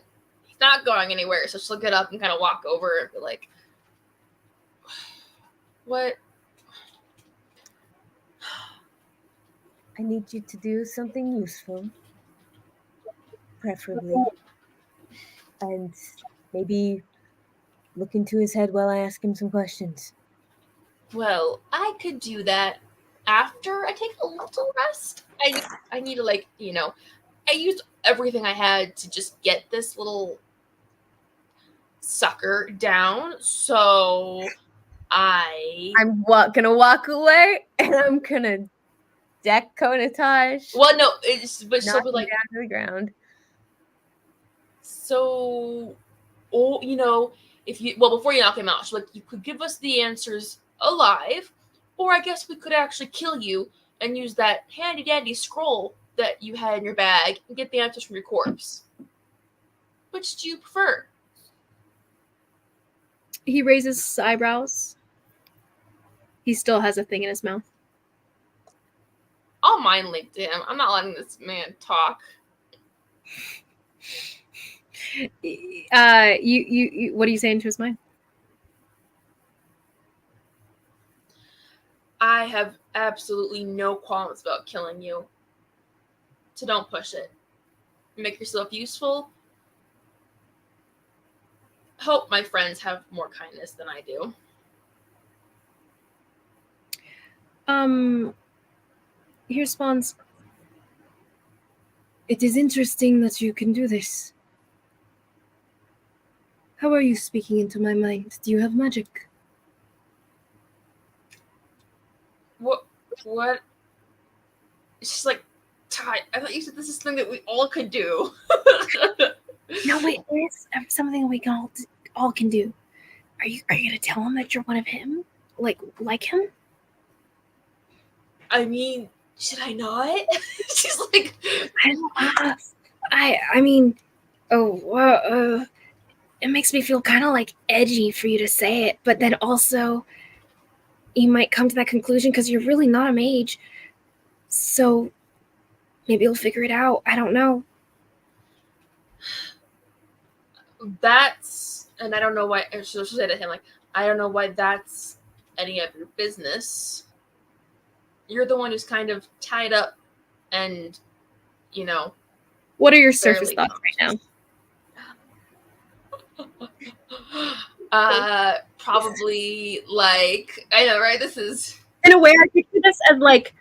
he's not going anywhere, so she'll get up and kind of walk over and be like, what? I need you to do something useful, preferably, and maybe look into his head while I ask him some questions. Well, I could do that after I take a little rest. I need to, like, you know, I used everything I had to just get this little sucker down, so I'm gonna walk away, and I'm gonna deck Konotash. Well, no, but she'll be like down to the ground. So, you know, before you knock him out, she's like, you could give us the answers alive, or I guess we could actually kill you and use that handy dandy scroll that you had in your bag and get the answers from your corpse. Which do you prefer? He raises his eyebrows. He still has a thing in his mouth. I'll mind link to him. I'm not letting this man talk. You what are you saying to his mind? I have absolutely no qualms about killing you. So don't push it. Make yourself useful. Hope my friends have more kindness than I do. He responds, "It is interesting that you can do this. How are you speaking into my mind? Do you have magic?" What? She's like, Ty, I thought you said this is something that we all could do. No, wait, it's something we can all can do. Are you gonna tell him that you're one of him? Like him? I mean, should I not? She's like, I mean, it makes me feel kind of like edgy for you to say it, but then also you might come to that conclusion because you're really not a mage. So maybe you'll figure it out. I don't know. and I don't know why. She'll say to him, like, I don't know why that's any of your business. You're the one who's kind of tied up and, you know. What are your surface thoughts right now? Probably like, I know, right? This is in a way I picture this as like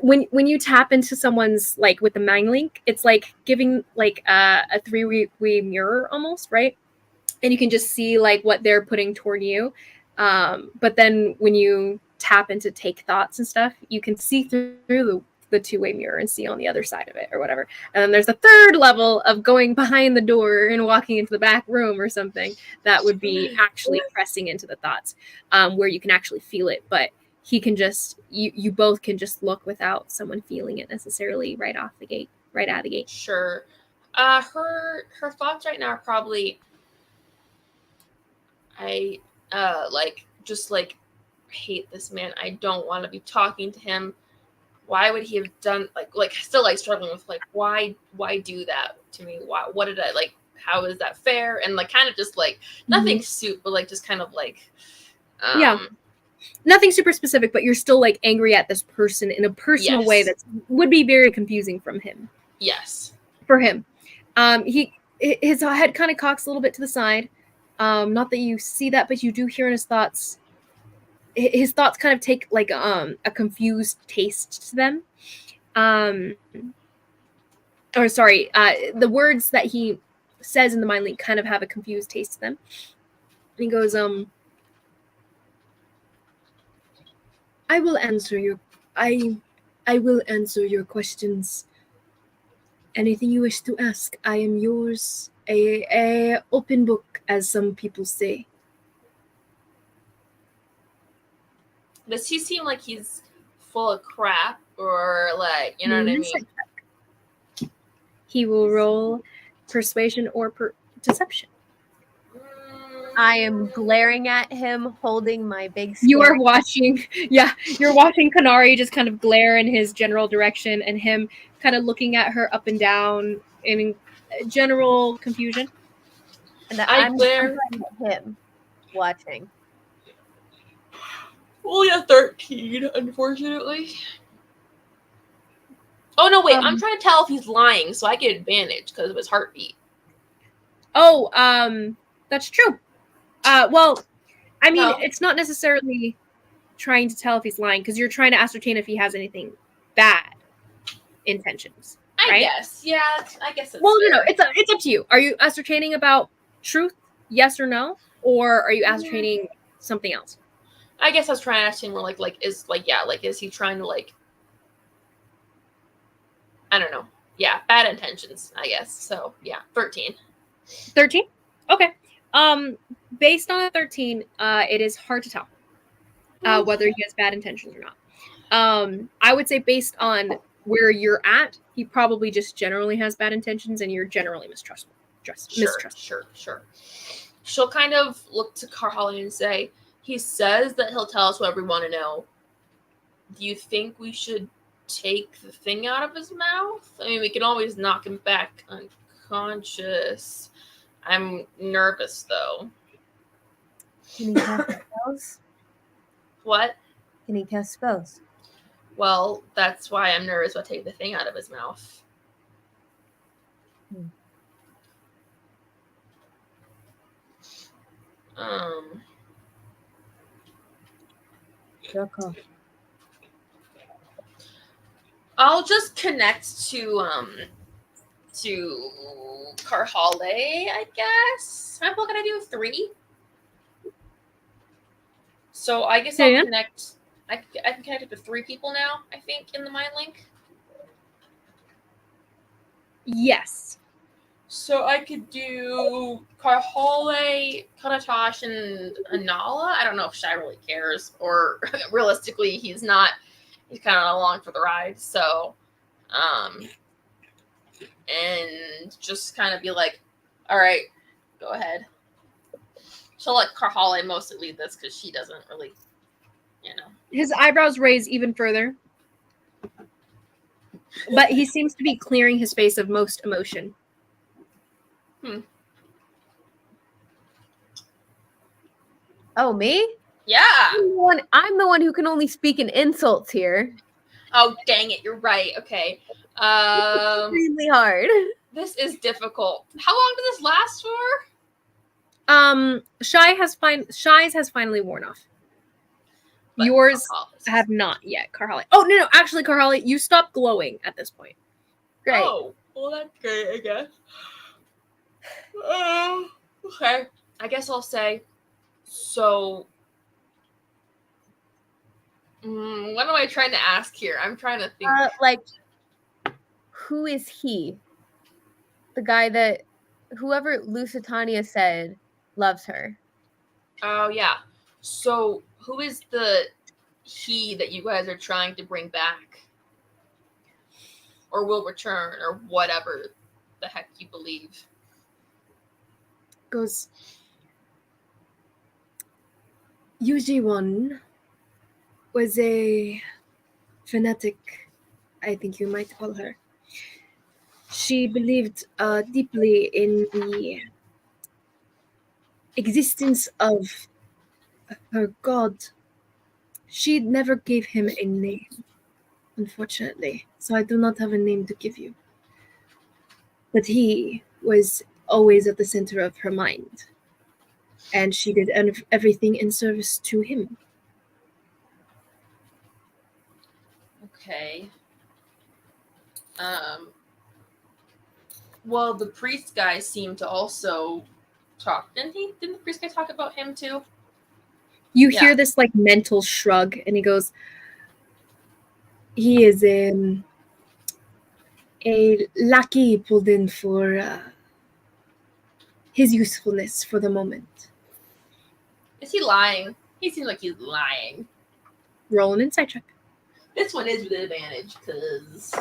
when you tap into someone's like with the mind link, it's like giving like a three-way mirror almost, right? And you can just see like what they're putting toward you. But then when you tap into take thoughts and stuff, you can see through the two-way mirror and see on the other side of it or whatever. And then there's a third level of going behind the door and walking into the back room or something that would be actually pressing into the thoughts, where you can actually feel it. But he can just you both can just look without someone feeling it necessarily right out the gate. Sure. Her thoughts right now are probably, I hate this man. I don't want to be talking to him. Why would he have done still struggling with why do that to me? Why, what did I like? How is that fair? And kind of just nothing soup, but just kind of yeah. Nothing super specific, but you're still angry at this person in a personal way that would be very confusing from him. Yes. For him. His head kind of cocks a little bit to the side. Not that you see that, but you do hear in his thoughts. His thoughts kind of take a confused taste to them. The words that he says in the mind link kind of have a confused taste to them. And he goes, I will answer your questions. Anything you wish to ask, I am yours. A open book, as some people say. Does he seem like he's full of crap, or you know what I mean? He will roll persuasion or deception. I am glaring at him, holding my big You are watching, you're watching Kanari just kind of glare in his general direction and him kind of looking at her up and down in general confusion. And I'm glaring at him, watching. Only a 13, unfortunately. Oh, no, wait. I'm trying to tell if he's lying, so I get advantage because of his heartbeat. Oh, that's true. Well, I mean, It's not necessarily trying to tell if he's lying because you're trying to ascertain if he has anything bad intentions. Right? I guess. Yeah, I guess it's well, fair. No, it's up to you. Are you ascertaining about truth, yes or no? Or are you ascertaining something else? I guess I was trying to ask him more is he trying to I don't know. Yeah, bad intentions, I guess. So, yeah, 13. 13? Okay. Based on a 13, it is hard to tell whether he has bad intentions or not. I would say based on where you're at, he probably just generally has bad intentions, and you're generally mistrustful. Sure. She'll kind of look to Carholly and say, he says that he'll tell us what we want to know. Do you think we should take the thing out of his mouth? I mean, we can always knock him back unconscious. I'm nervous, though. Can he cast spells? What? Can he cast spells? Well, that's why I'm nervous about taking the thing out of his mouth. Sure call. I'll just connect to Carhale, I guess. I'm gonna do 3. So I guess I'll connect. I can connect it to 3 people now, I think, in the mind link. Yes. So I could do Carhale, Konotash, and Anala. I don't know if Shai really cares, or realistically, he's not. He's kind of along for the ride. So, and just kind of be like, all right, go ahead. She'll let Carhale mostly lead this because she doesn't really, His eyebrows raise even further. But he seems to be clearing his face of most emotion. Oh, me? Yeah. I'm the one who can only speak in insults here. Oh, dang it. You're right. Okay. Extremely hard. This is difficult. How long did this last for? Shy's has finally worn off. But yours have not yet, Carhale. Oh, no. Actually, Carhale, you stopped glowing at this point. Great. Oh, well, that's great, I guess. Okay. I guess I'll say, so, what am I trying to ask here? I'm trying to think. Who is he? The guy that, whoever Lusitania said loves her. Oh, yeah. So, who is the he that you guys are trying to bring back? Or will return, or whatever the heck you believe? Goes, Yuji-won was a fanatic, I think you might call her. She believed deeply in the existence of her god. She never gave him a name, unfortunately, so I do not have a name to give you. But he was always at the center of her mind, and she did everything in service to him. Okay. Well, the priest guy seemed to also talk. Didn't the priest guy talk about him too? You hear this mental shrug, and he goes, he is a lackey pulled in for his usefulness for the moment. Is he lying? He seems like he's lying. Roll an insight check. This one is with advantage, because...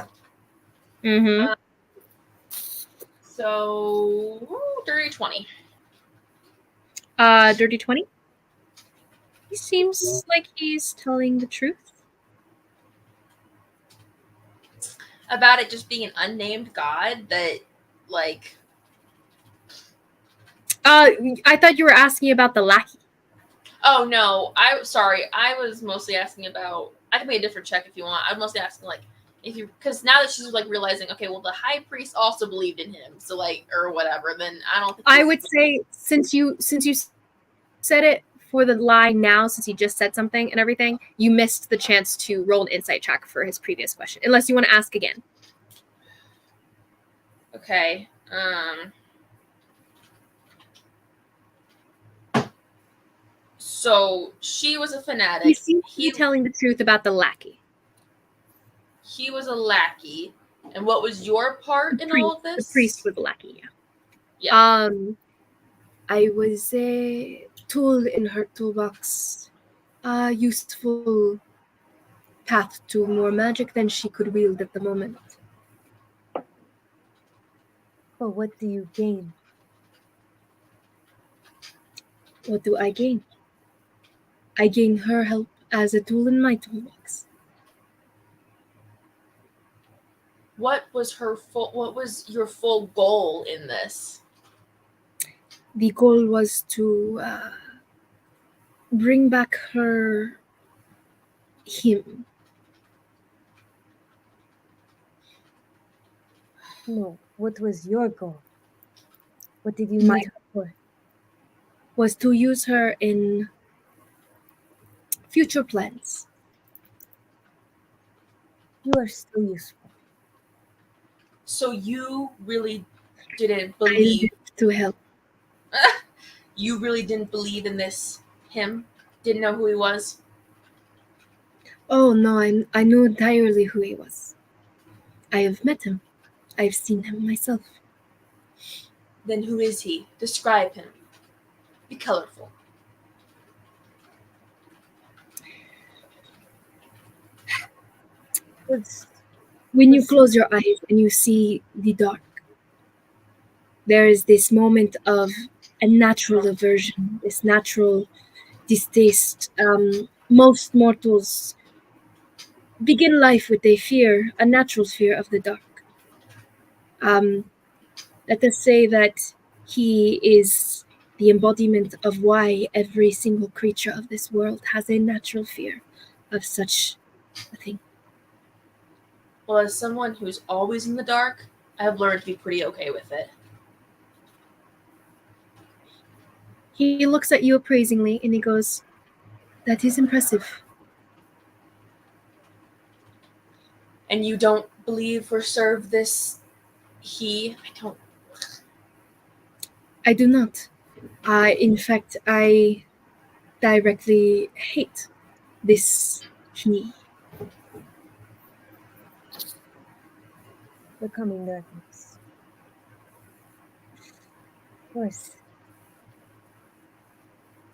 So, dirty 20. Dirty 20? He seems like he's telling the truth. About it just being an unnamed god that, I thought you were asking about the lackey. Oh, no. Sorry. I was mostly asking about... I can make a different check if you want. I'm mostly asking, if you... Because now that she's, realizing, okay, well, the high priest also believed in him, so, or whatever, then I don't think... I would say, since you said it for the lie now, since he just said something and everything, you missed the chance to roll an insight check for his previous question, unless you want to ask again. Okay. So she was a fanatic. He seems to be telling the truth about the lackey. He was a lackey. And what was your part in all of this? The priest was a lackey, yeah. I was a tool in her toolbox, a useful path to more magic than she could wield at the moment. Well, what do you gain? What do I gain? I gain her help as a tool in my toolbox. What was your full goal in this? The goal was to bring back him. No, what was your goal? What did you My need her for? was to use her in future plans. You are still useful. So you really didn't I believe lived to help. you really didn't believe in this him? Didn't know who he was? Oh no, I knew entirely who he was. I have met him. I've seen him myself. Then who is he? Describe him. Be colorful. What's When you Yes. close your eyes and you see the dark, there is this moment of a natural aversion, this natural distaste. Most mortals begin life with a natural fear of the dark. Um, Let us say that he is the embodiment of why every single creature of this world has a natural fear of such a thing. Well, as someone who's always in the dark, I've learned to be pretty okay with it. He looks at you appraisingly and he goes, "That is impressive." And you don't believe or serve this he? I do not. In fact, I directly hate this he. the coming darkness? Of course.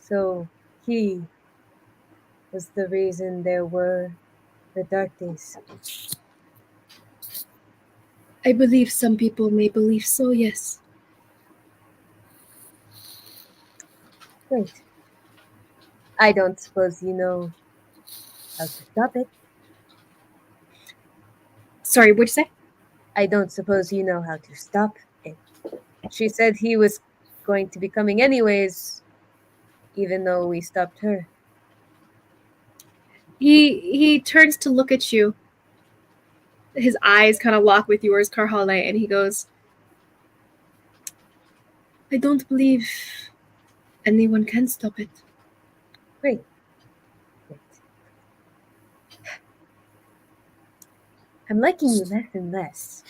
So he was the reason there were the dark days. I believe some people may believe so, yes. Great. I don't suppose you know how to stop it. Sorry, what'd you say? I don't suppose you know how to stop it. She said he was going to be coming anyways, even though we stopped her. He turns to look at you. His eyes kind of lock with yours, Karhale, and he goes, "I don't believe anyone can stop it." Great. Great. I'm liking you less and less.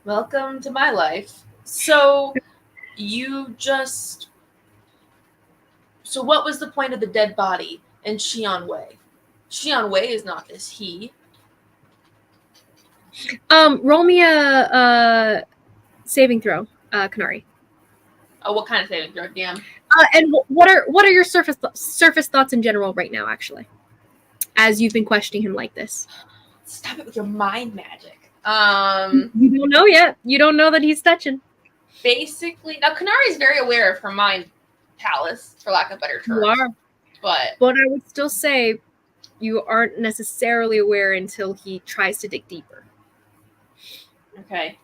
Welcome to my life. So what was the point of the dead body in Xi'an Wei? Xi'an Wei is not this he. Roll me a saving throw, Kanari. Oh, what kind of saving throw? Damn. And what are your surface thoughts in general right now, actually, as you've been questioning him like this? Stop it with your mind magic. You don't know yet. You don't know that he's touching. Basically, now Kanari is very aware of her mind palace, for lack of better terms. You are, But I would still say you aren't necessarily aware until he tries to dig deeper. okay.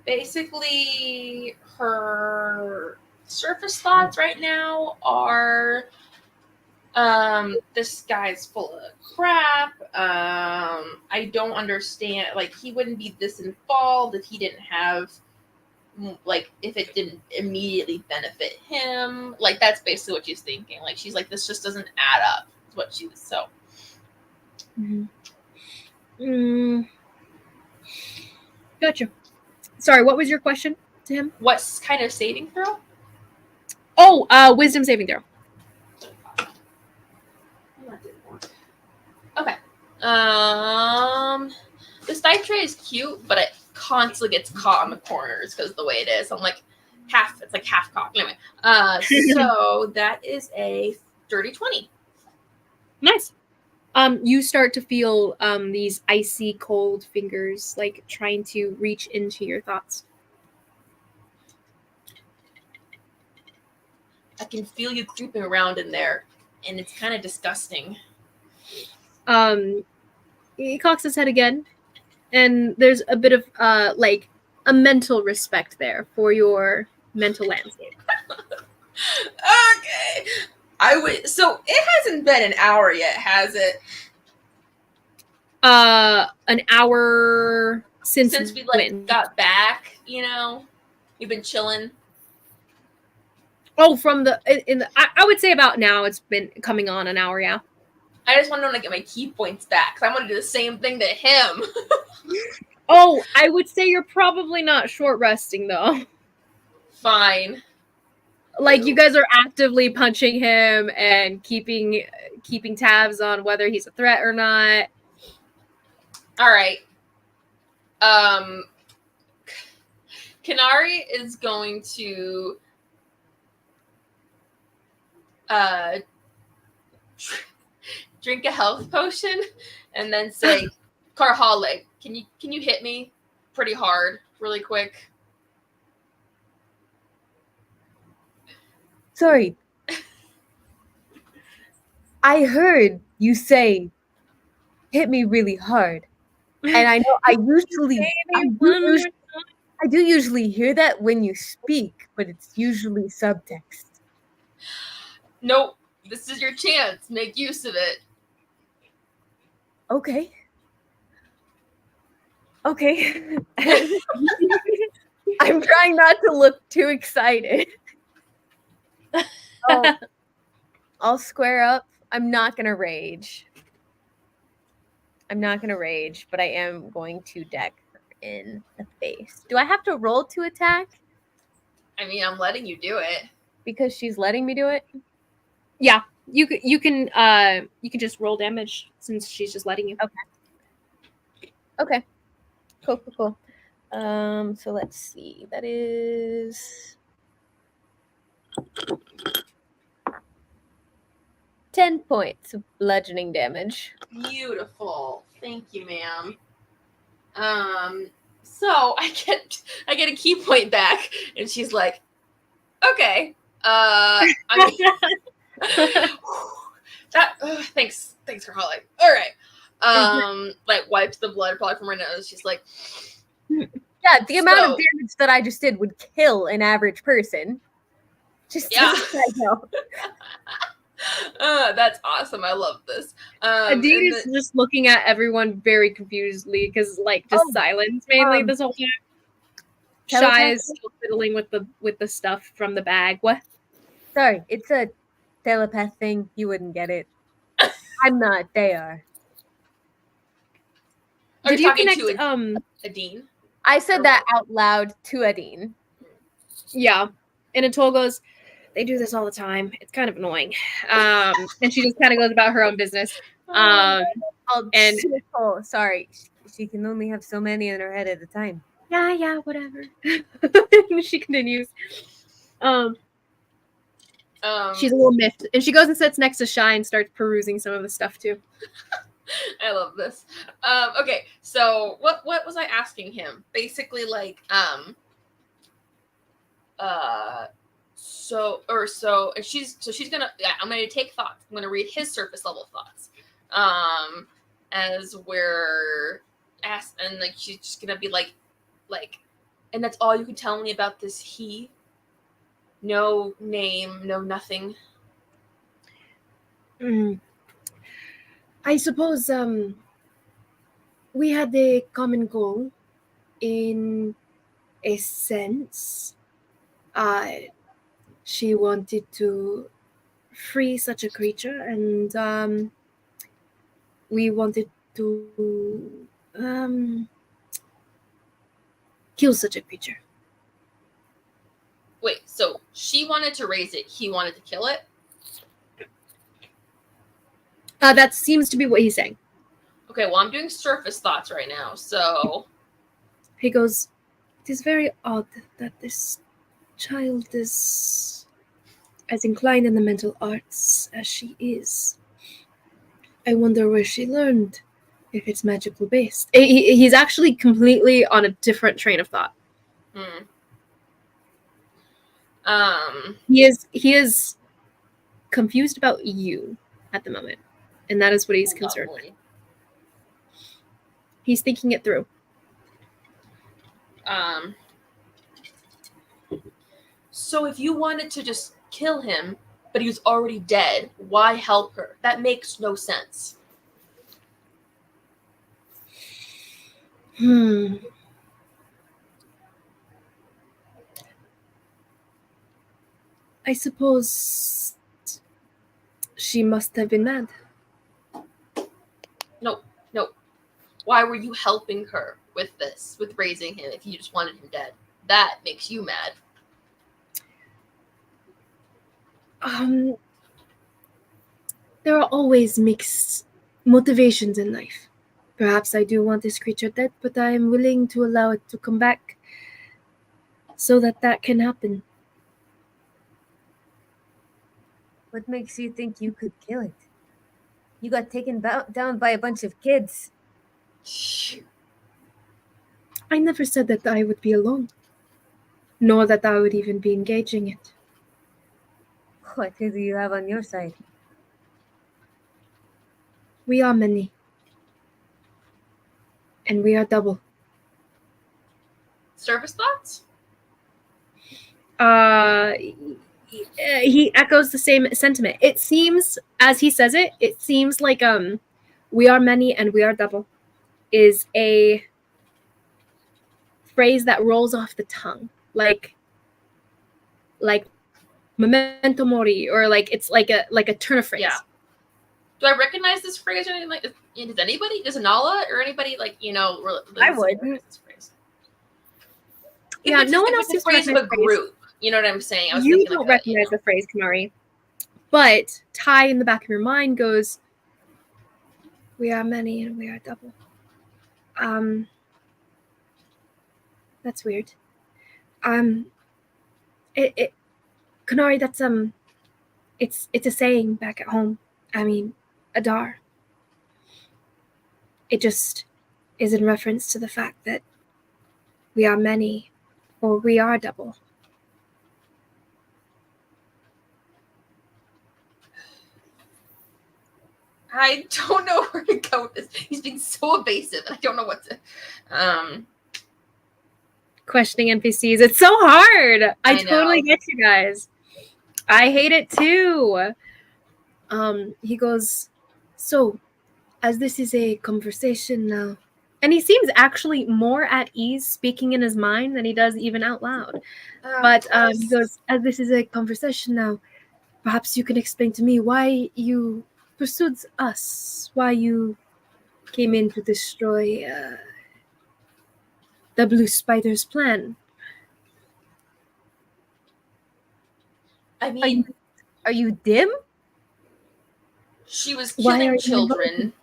Basically, her surface thoughts right now are this guy's full of crap. I don't understand. Like, he wouldn't be this involved if he didn't have, like, if it didn't immediately benefit him. Like, that's basically what she's thinking. Like, she's like, this just doesn't add up. Is what she was. So, Gotcha. Sorry, what was your question to him? what kind of saving throw? Oh, wisdom saving throw. Okay. This dice tray is cute, but constantly gets caught on the corners because of the way it is. I'm like it's like half cocked. Anyway, so that is a dirty 20. Nice. You start to feel these icy cold fingers like trying to reach into your thoughts. I can feel you creeping around in there, and it's kind of disgusting. He cocks his head again, and there's a bit of like a mental respect there for your mental landscape. Okay. So it hasn't been an hour yet, has it? An hour since we like got back, we've been chilling. Oh, from I would say about now it's been coming on an hour, yeah. I just want to know, get my key points back, because I want to do the same thing to him. Oh, I would say you're probably not short resting, though. Fine. Like, you guys are actively punching him and keeping tabs on whether he's a threat or not. All right. Kanari is going to drink a health potion and then say, Karhale, can you hit me pretty hard, really quick? Sorry. I heard you say, hit me really hard. And I know I do usually hear that when you speak, but it's usually subtext. Nope. This is your chance. Make use of it. Okay. Okay. I'm trying not to look too excited. I'll square up. I'm not going to rage. But I am going to deck her in the face. Do I have to roll to attack? I mean, I'm letting you do it. Because she's letting me do it? Yeah. You can just roll damage since she's just letting you. Okay. Cool. So let's see. That is 10 points of bludgeoning damage. Beautiful. Thank you, ma'am. So I get a key point back, and she's like, okay. Thanks for calling. All right. Like wipes the blood probably from her nose. She's like, yeah, the amount of damage that I just did would kill an average person. Just I know. That's awesome. I love this. Adine is just looking at everyone very confusedly because, silence mainly this whole time. Shy is still fiddling with the stuff from the bag. What? Sorry, it's a telepath thing. You wouldn't get it. I'm not. They are. Did you connect to Adine? I said that out loud to Adine. Yeah, and Atol goes, they do this all the time. It's kind of annoying. And she just kind of goes about her own business. Sorry, she can only have so many in her head at a time. Yeah, whatever. She continues. She's a little miffed, and she goes and sits next to Shy and starts perusing some of the stuff too. I love this. Okay, so what was I asking him? Basically, and she's gonna. Yeah, I'm gonna take thoughts. I'm gonna read his surface level thoughts. As we're asked, and she's just gonna be like, and that's all you can tell me about this he. No name, no nothing. I suppose we had a common goal in a sense. She wanted to free such a creature, and we wanted to kill such a creature. Wait, so she wanted to raise it, he wanted to kill it? That seems to be what he's saying. Okay, well, I'm doing surface thoughts right now, so... He goes, "It is very odd that this child is as inclined in the mental arts as she is. I wonder where she learned, if it's magical based." He's actually completely on a different train of thought. Hmm. He is confused about you at the moment, and that is what he's concerned with. Lovely. He's thinking it through. So if you wanted to just kill him, but he was already dead, why help her? That makes no sense. I suppose she must have been mad. No. Why were you helping her with this, with raising him, if you just wanted him dead? That makes you mad. There are always mixed motivations in life. Perhaps I do want this creature dead, but I am willing to allow it to come back so that can happen. What makes you think you could kill it? You got taken down by a bunch of kids. I never said that I would be alone, nor that I would even be engaging it. What do you have on your side? We are many, and we are double. Service thoughts? He echoes the same sentiment. It seems, as he says it, it seems like we are many and we are double is a phrase that rolls off the tongue, like memento mori, or like it's like a turn of phrase. Yeah. Do I recognize this phrase or anything? Like, does anybody, does Anala or anybody I wouldn't. recognize this phrase? Yeah, no one if else it's the seems to phrase of a recognize the phrase. group. You know what I'm saying? I was You thinking don't like recognize the phrase, Kanari, but Ty in the back of your mind goes, "We are many and we are double." That's weird. Kanari, that's it's a saying back at home. I mean, Adar. It just is in reference to the fact that we are many, or we are double. I don't know where to go with this. He's being so evasive, and I don't know what to. Questioning NPCs. It's so hard. I know. totally get you guys. I hate it too. He goes, "So, as this is a conversation now," and he seems actually more at ease speaking in his mind than he does even out loud. But he goes, "As this is a conversation now, perhaps you can explain to me why you pursued us, why you came in to destroy the Blue Spider's plan." I mean, Are you dim? she was Why are killing you children.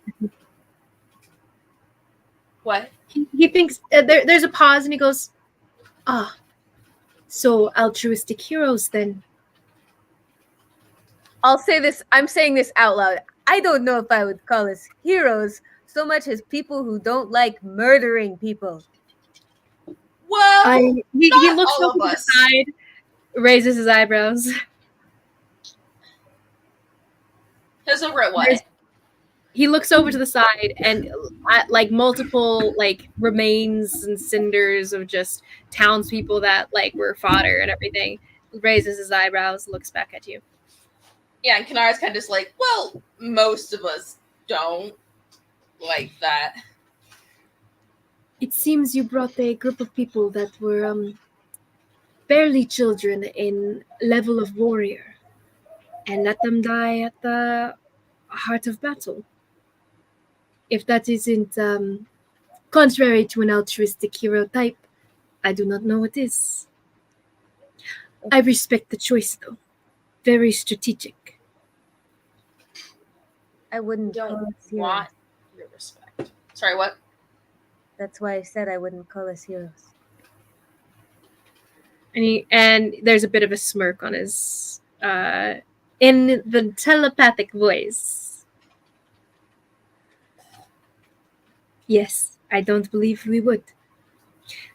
What? He thinks there's a pause, and he goes, "Ah, so altruistic heroes then." I'll say this. I'm saying this out loud. I don't know if I would call us heroes so much as people who don't like murdering people. Well, he looks all over of to the us. side, raises his eyebrows. He was over at what? He looks over to the side and at like multiple like remains and cinders of just townspeople that like were fodder and everything. Raises his eyebrows, looks back at you. Yeah, and Kanara's kind of just like, well, most of us don't like that. It seems you brought a group of people that were barely children in level of warrior, and let them die at the heart of battle. If that isn't contrary to an altruistic hero type, I do not know what is. I respect the choice, though. Very strategic. I wouldn't Don't call us heroes. want your respect. Sorry, what? That's why I said I wouldn't call us heroes. And there's a bit of a smirk on his in the telepathic voice. Yes, I don't believe we would.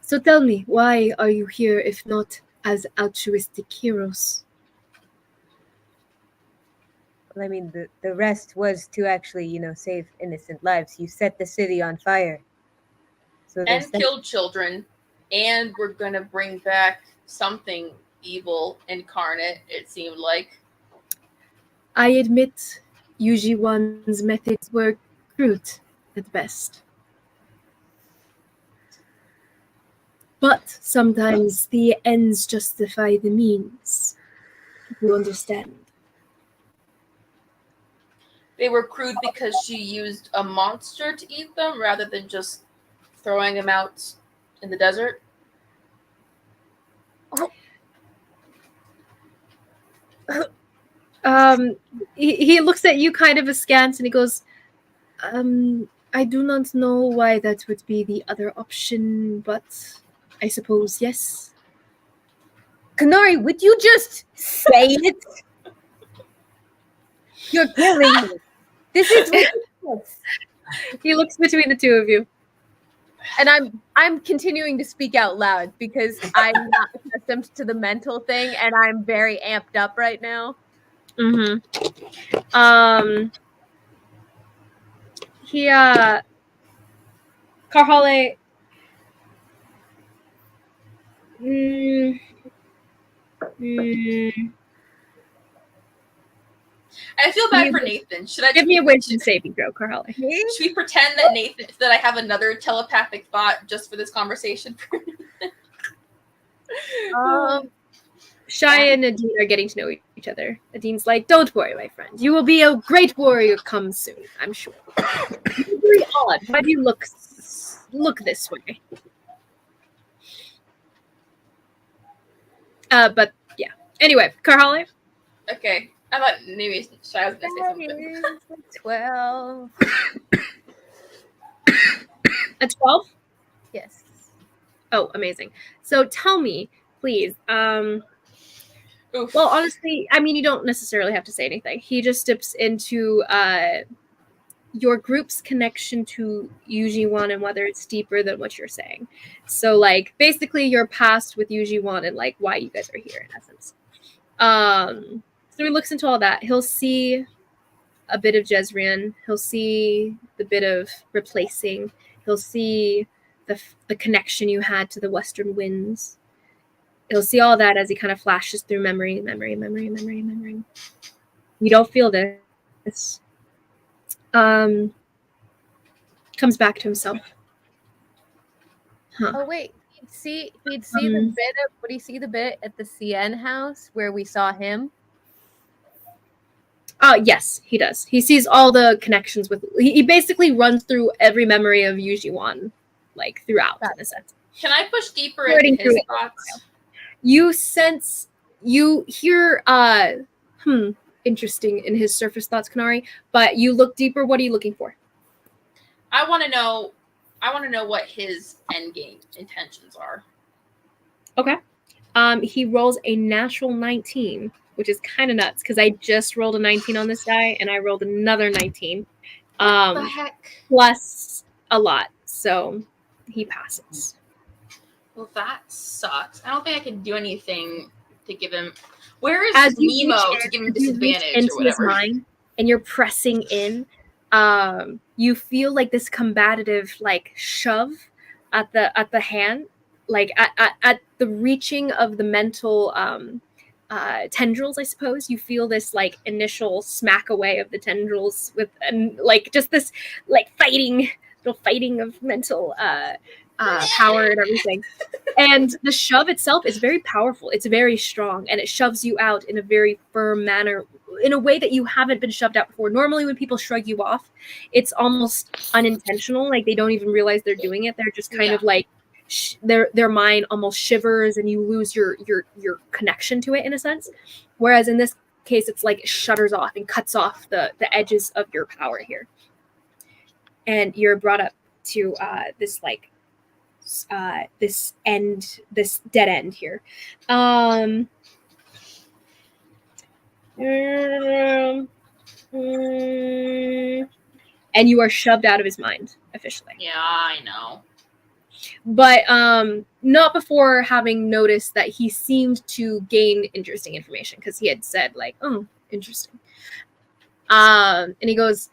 So tell me, why are you here if not as altruistic heroes? Well, I mean, the rest was to actually, save innocent lives. You set the city on fire. So there's And that. killed children, and we're gonna bring back something evil incarnate, it seemed like. I admit Yuji Wan's methods were crude at best. But sometimes the ends justify the means. You understand? They were crude because she used a monster to eat them rather than just throwing them out in the desert. He looks at you kind of askance and he goes, I do not know why that would be the other option, but I suppose yes. Kanari, would you just say it? You're killing me. This is ridiculous. He looks between the two of you. And I'm continuing to speak out loud because I'm not accustomed to the mental thing, and I'm very amped up right now. Mm-hmm. Karhale. I feel bad for Nathan. Should I Give me a wisdom saving throw, Karhale. Should we pretend that that I have another telepathic thought just for this conversation? Shia and Nadine are getting to know each other. Nadine's like, don't worry, my friend. You will be a great warrior come soon, I'm sure. You're very odd. Why do you look this way? But yeah. Anyway, Karhale. Okay. I thought maybe Shia was going to say something. 12. A 12? Yes. Oh, amazing. So tell me, please. Oof. Well, honestly, I mean, you don't necessarily have to say anything. He just dips into your group's connection to Yuji Wan and whether it's deeper than what you're saying. So, like, basically your past with Yuji Wan and, like, why you guys are here, in essence. So he looks into all that. He'll see a bit of Jezrien. He'll see the bit of replacing. He'll see the connection you had to the Western Winds. He'll see all that as he kind of flashes through memory. You don't feel this. Comes back to himself. Huh. Oh wait, he'd see the bit of. Would he see the bit at the CN house where we saw him? Yes, he does. He sees all the connections with. He basically runs through every memory of Yuji Wan, like throughout, in a sense. Can I push deeper into his thoughts? You hear interesting in his surface thoughts, Kanari, but you look deeper. What are you looking for? I want to know what his endgame intentions are. Okay. He rolls a natural 19, which is kind of nuts because I just rolled a 19 on this die and I rolled another 19. What the heck? Plus a lot, so he passes. Well, that sucks. I don't think I can do anything to give him. Where is As Nemo to give him disadvantage or whatever? His mind and you're pressing in. You feel like this combative like shove at the hand, like at the reaching of the mental tendrils, I suppose. You feel this like initial smack away of the tendrils with like just this like fighting of mental power and everything. And the shove itself is very powerful. It's very strong, and it shoves you out in a very firm manner, in a way that you haven't been shoved out before. Normally, when people shrug you off, it's almost unintentional. Like they don't even realize they're doing it. They're just kind of like their mind almost shivers, and you lose your connection to it in a sense. Whereas in this case, it's like it shutters off and cuts off the edges of your power here, and you're brought up to this like this dead end here. And you are shoved out of his mind officially. Yeah, I know. But not before having noticed that he seemed to gain interesting information, because he had said like, "Oh, interesting." And he goes,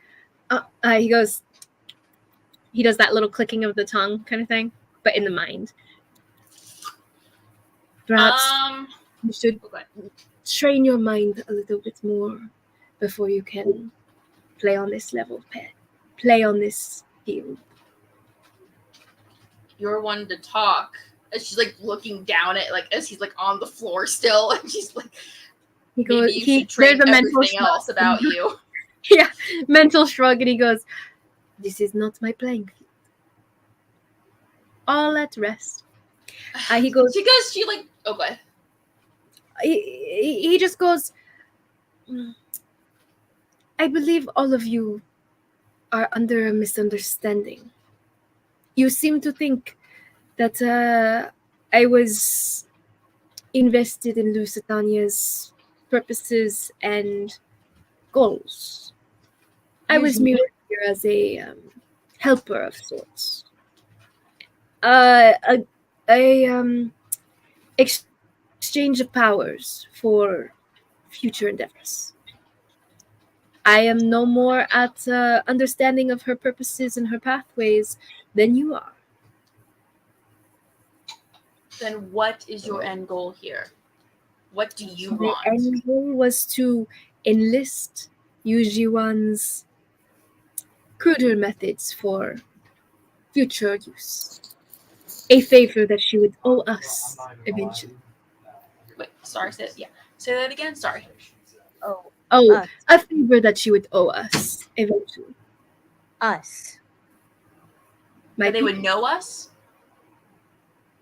he does that little clicking of the tongue kind of thing, but in the mind. Perhaps you should train your mind a little bit more before you can play on this level, play on this field. You're one to talk. And she's like looking down at like as he's like on the floor still, and she's like, He goes, maybe you should train there's a mental everything else about you. Yeah, mental shrug, and he goes, "This is not my playing field. All at rest." He goes. She like, okay. He just goes, "I believe all of you are under a misunderstanding. You seem to think that I was invested in Lusitania's purposes and goals. I was merely here as a helper of sorts. Exchange of powers for future endeavors. I am no more at understanding of her purposes and her pathways than you are." Then what is your end goal here? What do you My want? end goal was to enlist Yujiwan's cruder methods for future use. A favor that she would owe us eventually. Wait, sorry, say that again. Sorry. Oh, a favor that she would owe us eventually. Us. My They would know us?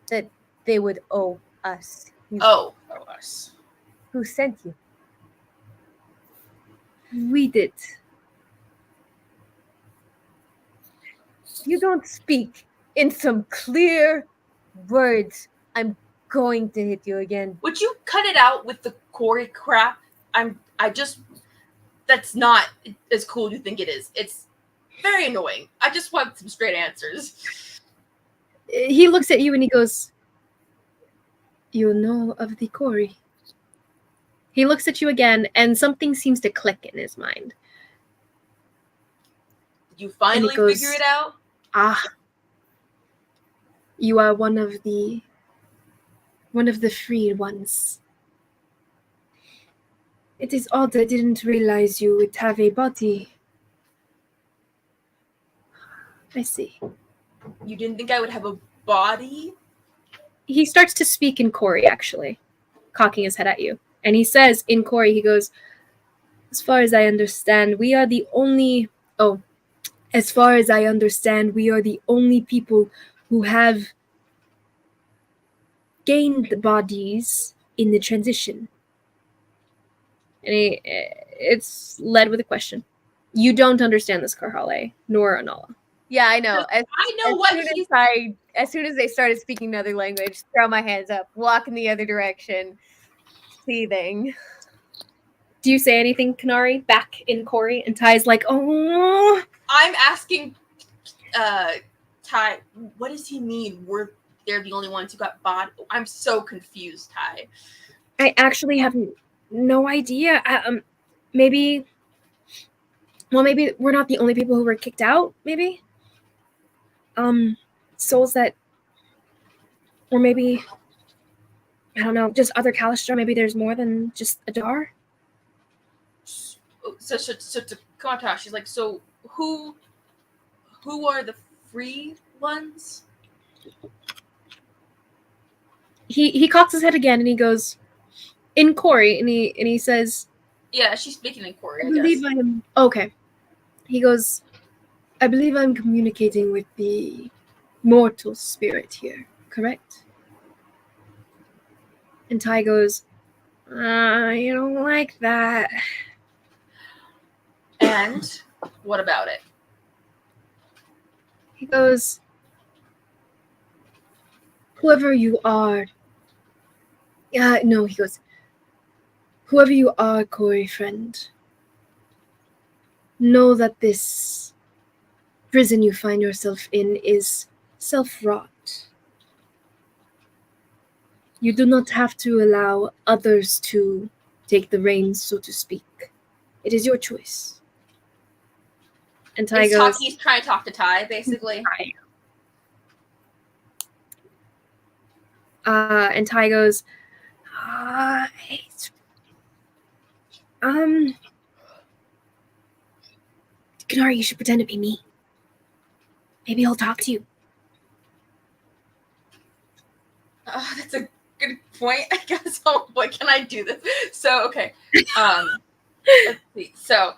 That they would owe us. Oh, us. Who sent you? We did. You don't speak in some clear words. I'm going to hit you again. Would you cut it out with the Corey crap? That's not as cool as you think it is. It's very annoying. I just want some straight answers. He looks at you and he goes, "You know of the Corey?" He looks at you again, and something seems to click in his mind. Did you finally figure it out? You are one of the freed ones. It is odd I didn't realize you would have a body. I see. You didn't think I would have a body? He starts to speak in Corey, actually, cocking his head at you. And he says in Corey, he goes, as far as I understand, we are the only people who have gained bodies in the transition. And it's led with a question. You don't understand this, Karhale, nor Anala. Yeah, I know. I know what he's... As soon as they started speaking another language, throw my hands up, walk in the other direction, seething. Do you say anything, Kanari, back in Corey? And Ty's like, "Oh." I'm asking Ty, what does he mean? They're the only ones who got body. I'm so confused, Ty. I actually have no idea. Maybe we're not the only people who were kicked out, maybe? Souls that, or maybe, I don't know, just other Kalistrar. Maybe there's more than just Adar. So to Konotash, she's like, so who are the free ones? He cocks his head again and he goes, in Corey, and he says, yeah, she's speaking in Corey, I believe I'm okay. He goes, I believe I'm communicating with the mortal spirit here, correct? And Ty goes, you don't like that. And what about it? He goes, whoever you are. No, he goes, whoever you are, Corey friend, know that this prison you find yourself in is self-wrought. You do not have to allow others to take the reins, so to speak. It is your choice. And Ty goes, He's trying to talk to Ty, basically. And Ty goes, Kanari, you should pretend to be me. Maybe he'll talk to you. That's a good point, I guess. Oh, what can I do this? So, okay. Let's see. So,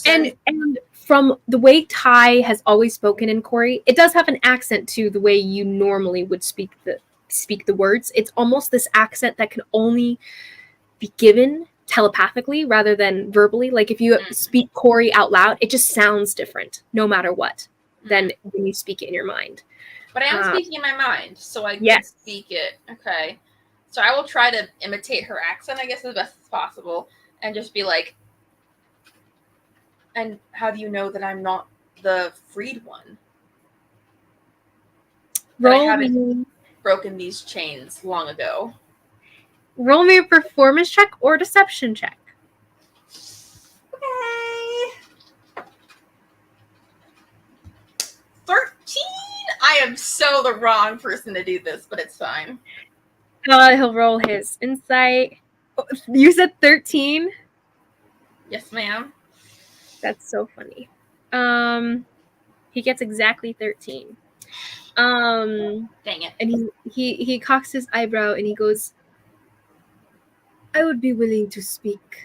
and from the way Ty has always spoken in Corey, it does have an accent to the way you normally would speak the words. It's almost this accent that can only be given telepathically rather than verbally. Like if you speak Corey out loud, it just sounds different no matter what than when you speak it in your mind. But I am speaking in my mind, so I can speak it. Okay. So I will try to imitate her accent, I guess, as best as possible, and just be like, and how do you know that I'm not the freed one? That I haven't broken these chains long ago. Roll me a performance check or deception check. Okay. 13? I am so the wrong person to do this, but it's fine. He'll roll his insight. You said 13? Yes, ma'am. That's so funny. He gets exactly 13. Dang it. And he cocks his eyebrow and he goes, I would be willing to speak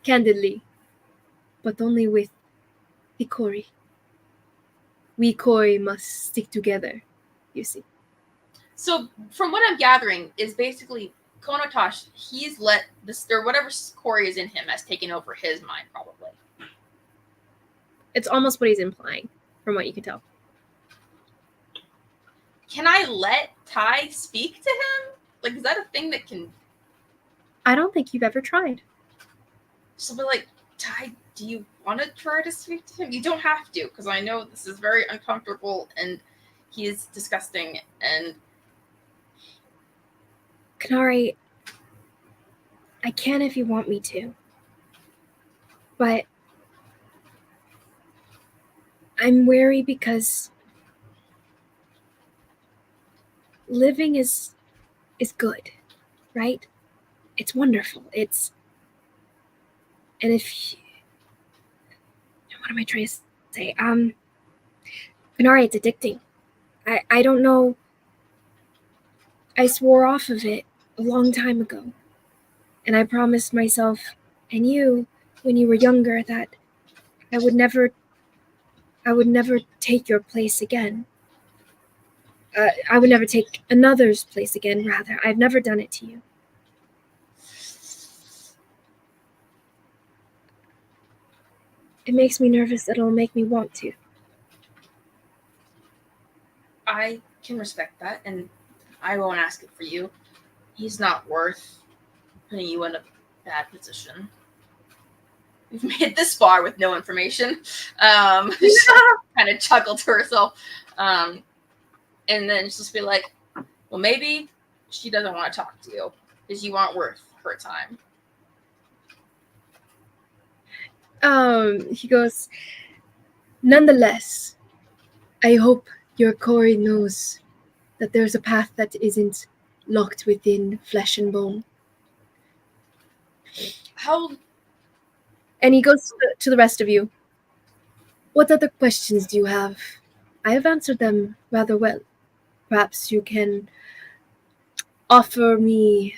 candidly, but only with Hikori. We Koi must stick together, you see. So, from what I'm gathering, is basically Konotash, he's let this, or whatever Corey is in him has taken over his mind, probably. It's almost what he's implying, from what you can tell. Can I let Ty speak to him? Like, is that a thing that can... I don't think you've ever tried. So, but like, Ty, do you want to try to speak to him? You don't have to, because I know this is very uncomfortable, and he is disgusting, and... Kanari, I can if you want me to. But I'm wary because living is good, right? It's wonderful. And if what am I trying to say? Kanari, it's addicting. I don't know. I swore off of it a long time ago. And I promised myself and you when you were younger that I would never take your place again. I would never take another's place again, rather. I've never done it to you. It makes me nervous that it'll make me want to. I can respect that, and I won't ask it for you. He's not worth putting you in a bad position. We've made this far with no information. She kind of chuckled to herself. And then she'll just be like, well, maybe she doesn't want to talk to you because you aren't worth her time. He goes, nonetheless, I hope your Corey knows that there's a path that isn't locked within flesh and bone. How? And he goes to the rest of you. What other questions do you have? I have answered them rather well. Perhaps you can offer me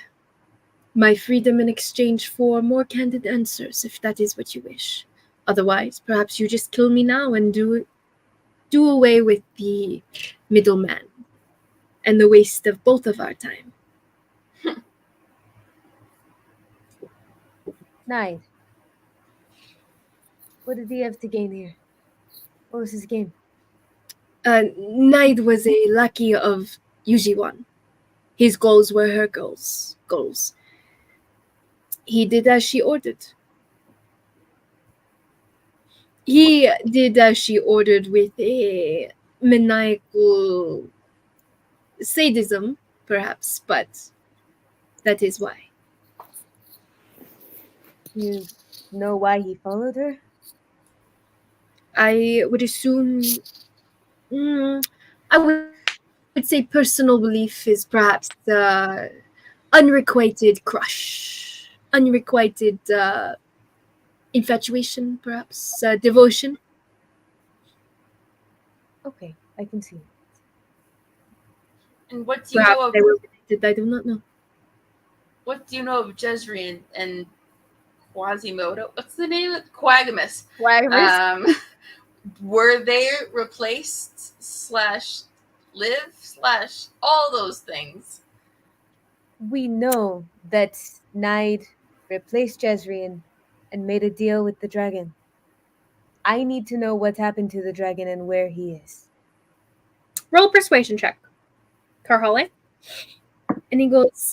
my freedom in exchange for more candid answers, if that is what you wish. Otherwise, perhaps you just kill me now and do away with the middleman and the waste of both of our time. Nice. What did he have to gain here? What was his game? Knight was a lackey of Yuji-wan. His goals were her goals. He did as she ordered. He did as she ordered with a maniacal sadism, perhaps, but that is why. You know why he followed her? I would assume. I would say personal belief is perhaps unrequited crush, unrequited infatuation, perhaps devotion. Okay, I can see it. And what do you Perhaps know of they were related. I do not know. Jezreel and Quasimodo? What's the name of Quagamus? Quagmire. Were they replaced / live / all those things? We know that Nide replaced Jezreel and made a deal with the dragon. I need to know what's happened to the dragon and where he is. Roll a persuasion check, Karhale. And he goes,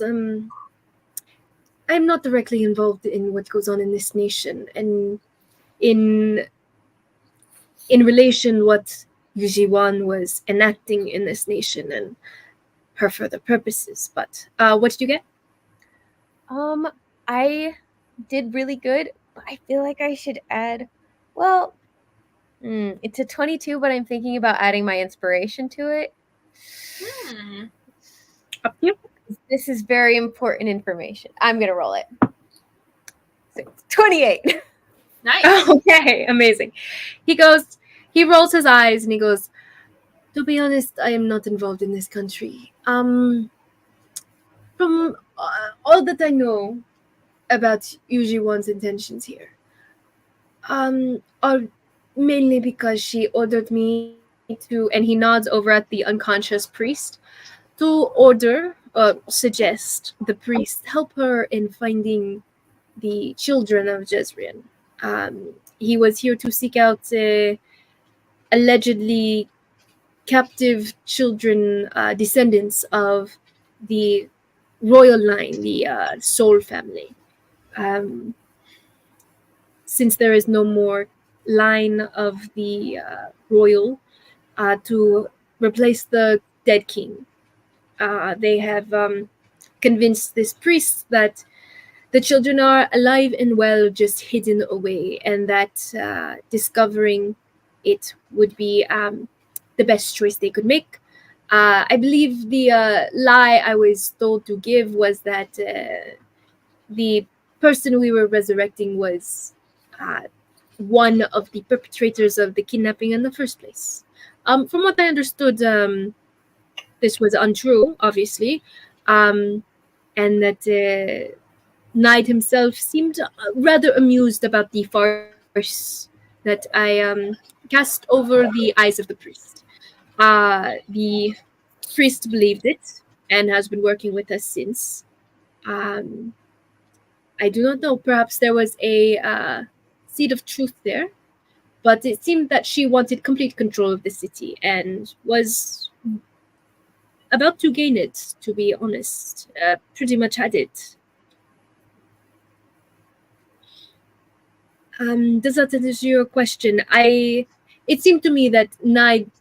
I'm not directly involved in what goes on in this nation, and in relation what Yuji-wan was enacting in this nation and her further purposes. But what did you get? I did really good, but I feel like I should add. Well, it's a 22, but I'm thinking about adding my inspiration to it. Up to you. This is very important information. I'm gonna roll it. So, 28. Nice. Okay, amazing. He rolls his eyes and he goes, to be honest, I am not involved in this country. From all that I know about Yuji-wan's intentions here, are mainly because she ordered me to, and he nods over at the unconscious priest, to order, suggest the priest help her in finding the children of Jezreel. He was here to seek out allegedly captive children, descendants of the royal line, the Soul family. Since there is no more line of the royal to replace the dead king, they have convinced this priest that the children are alive and well, just hidden away, and that discovering it would be the best choice they could make. I believe the lie I was told to give was that the person we were resurrecting was one of the perpetrators of the kidnapping in the first place. From what I understood, this was untrue, obviously, and that Knight himself seemed rather amused about the farce that I cast over the eyes of the priest. The priest believed it and has been working with us since. Um, I do not know. Perhaps there was a seed of truth there, but it seemed that she wanted complete control of the city and was about to gain it, to be honest. Pretty much had it. Does that answer your question? It seemed to me that Nide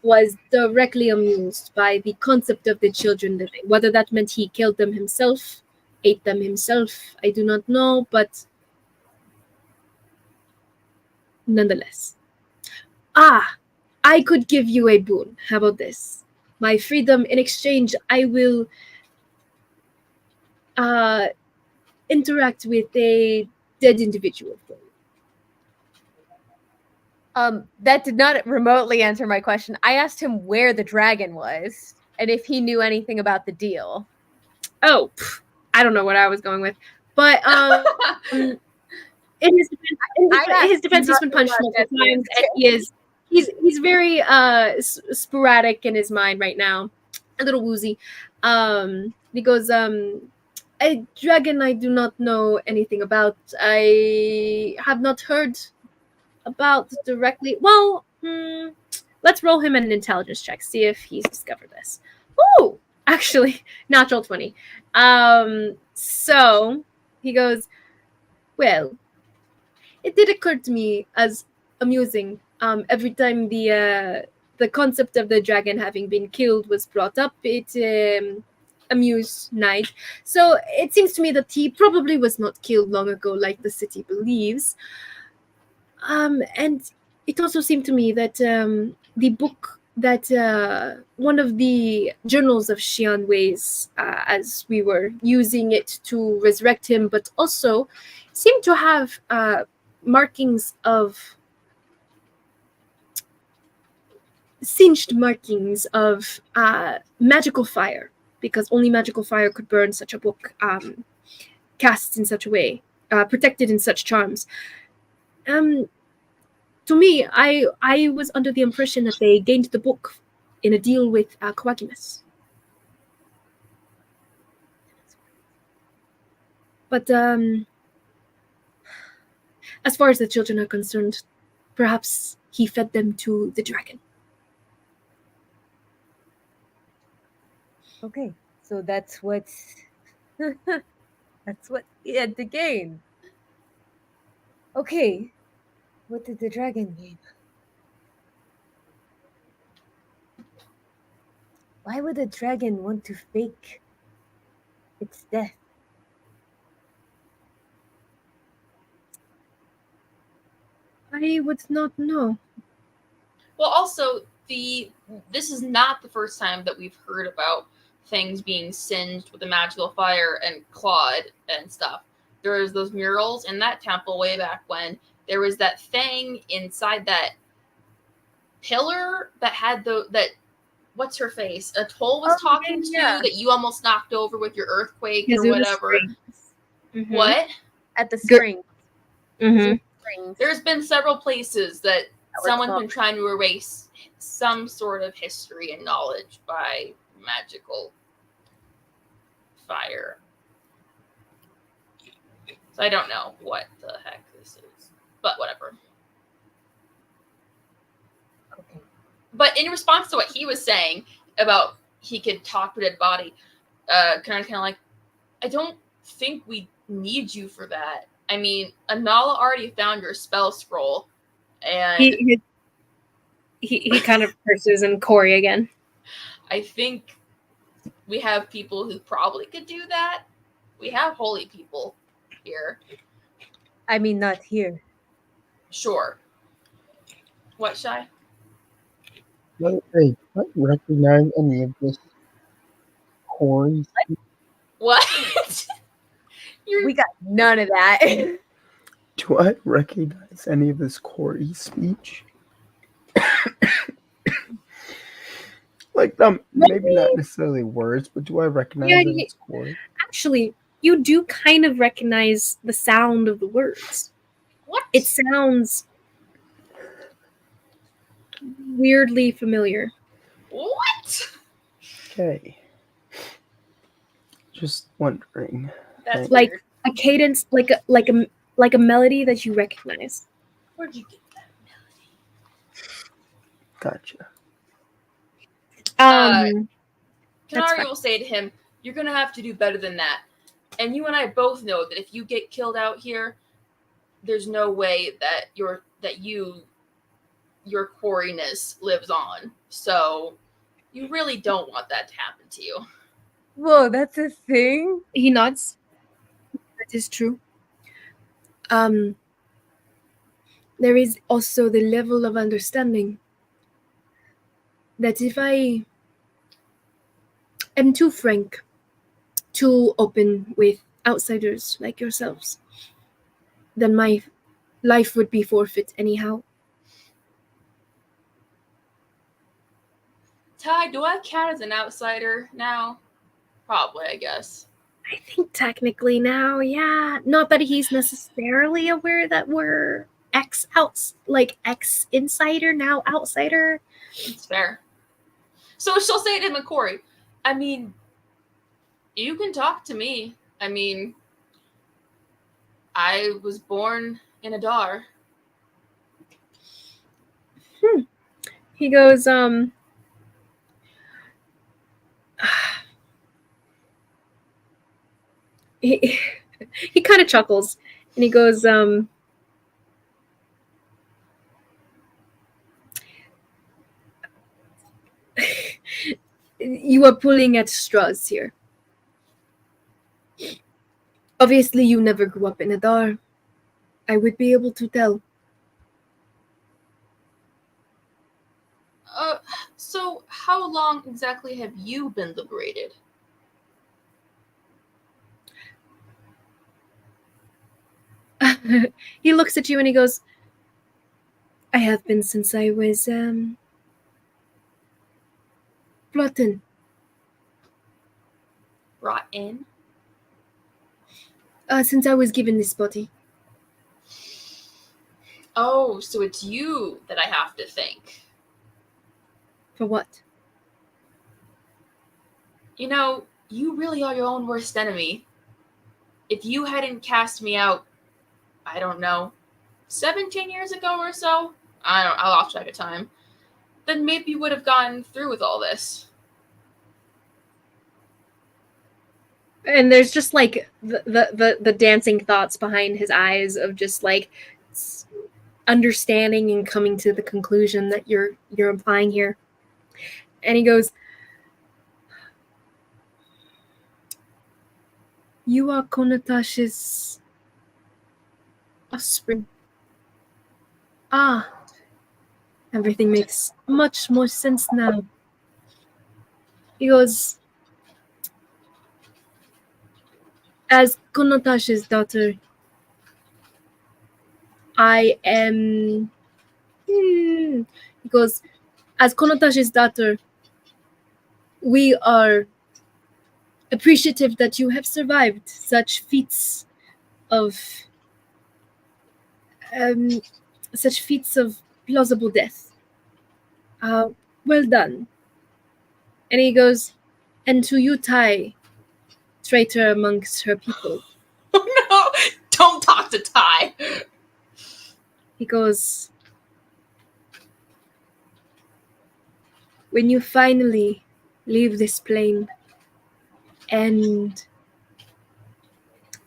was directly amused by the concept of the children living. Whether that meant he killed them himself, ate them himself, I do not know, but nonetheless. I could give you a boon. How about this? My freedom in exchange, I will interact with a dead individual for you. That did not remotely answer my question. I asked him where the dragon was and if he knew anything about the deal. Oh, I don't know what I was going with, but in his defense, he's been punched multiple times, and he's very sporadic in his mind right now, a little woozy. He goes, a dragon I do not know anything about. I have not heard about directly. Well, let's roll him an intelligence check, see if he's discovered this. Ooh, actually, natural 20. So he goes, well, it did occur to me as amusing. Every time the concept of the dragon having been killed was brought up, it amused Knight. So it seems to me that he probably was not killed long ago, like the city believes. And it also seemed to me that the book that one of the journals of Xian Wei's, as we were using it to resurrect him, but also seemed to have markings of singed markings of magical fire, because only magical fire could burn such a book, cast in such a way, protected in such charms. To me, I was under the impression that they gained the book in a deal with Kawakimas. But as far as the children are concerned, perhaps he fed them to the dragon. Okay, so that's what that's what he had to gain. Okay, what did the dragon gain? Why would a dragon want to fake its death? I would not know. Well, also, this is not the first time that we've heard about things being singed with a magical fire and clawed and stuff. There was those murals in that temple way back when. There was that thing inside that pillar that had what's her face? Atoll was talking to that you almost knocked over with your earthquake or whatever. Mm-hmm. What? At the spring. Mm-hmm. Springs. There's been several places that were someone's small. been trying to erase some sort of history and knowledge by magical fire. So I don't know what the heck this is, but whatever. Okay. But in response to what he was saying about he could talk to a dead body, kind of like, I don't think we need you for that. I mean, Anala already found your spell scroll, and he kind of curses in Corey again. I think we have people who probably could do that. We have holy people here. I mean, not here. Sure. What, Shy? No, hey, I don't recognize any of this Corey. What? We got none of that. Do I recognize any of this Corey speech? Like, maybe not necessarily words, but do I recognize that it's Corey? Actually, you do kind of recognize the sound of the words. What? It sounds weirdly familiar. What? Okay. Just wondering. That's Like weird. a cadence, like a melody that you recognize. Where'd you get that? Gotcha. That's Kanari fine. will say to him, "You're gonna have to do better than that." And you and I both know that if you get killed out here, there's no way that your quarryness lives on. So you really don't want that to happen to you. Whoa, that's a thing? He nods. That is true. There is also the level of understanding that if I am too frank, too open with outsiders like yourselves, then my life would be forfeit anyhow. Ty, do I count as an outsider now? Probably, I guess. I think technically now, yeah. Not that he's necessarily aware that we're ex insider, now outsider. It's fair. So she'll say to him and Corey, I mean, you can talk to me. I mean, I was born in Adar. He goes, he, he kind of chuckles and he goes, you are pulling at straws here. Obviously, you never grew up in Adar. I would be able to tell. So how long exactly have you been liberated? He looks at you and he goes, I have been since I was, brought in. Brought in? Since I was given this body. Oh, so it's you that I have to thank. For what? You know, you really are your own worst enemy. If you hadn't cast me out, I don't know, 17 years ago or so? I lost track of time. Then maybe you would have gotten through with all this. And there's just like the dancing thoughts behind his eyes of just like understanding and coming to the conclusion that you're implying here. And he goes, you are Konotash's offspring. Ah, everything makes much more sense now. He goes, as Konotash's daughter, I am... He goes, as Konotash's daughter, we are appreciative that you have survived such feats of plausible death. Well done. And he goes, and to you, Tai, traitor amongst her people. Oh no! Don't talk to Ty! He goes, when you finally leave this plane and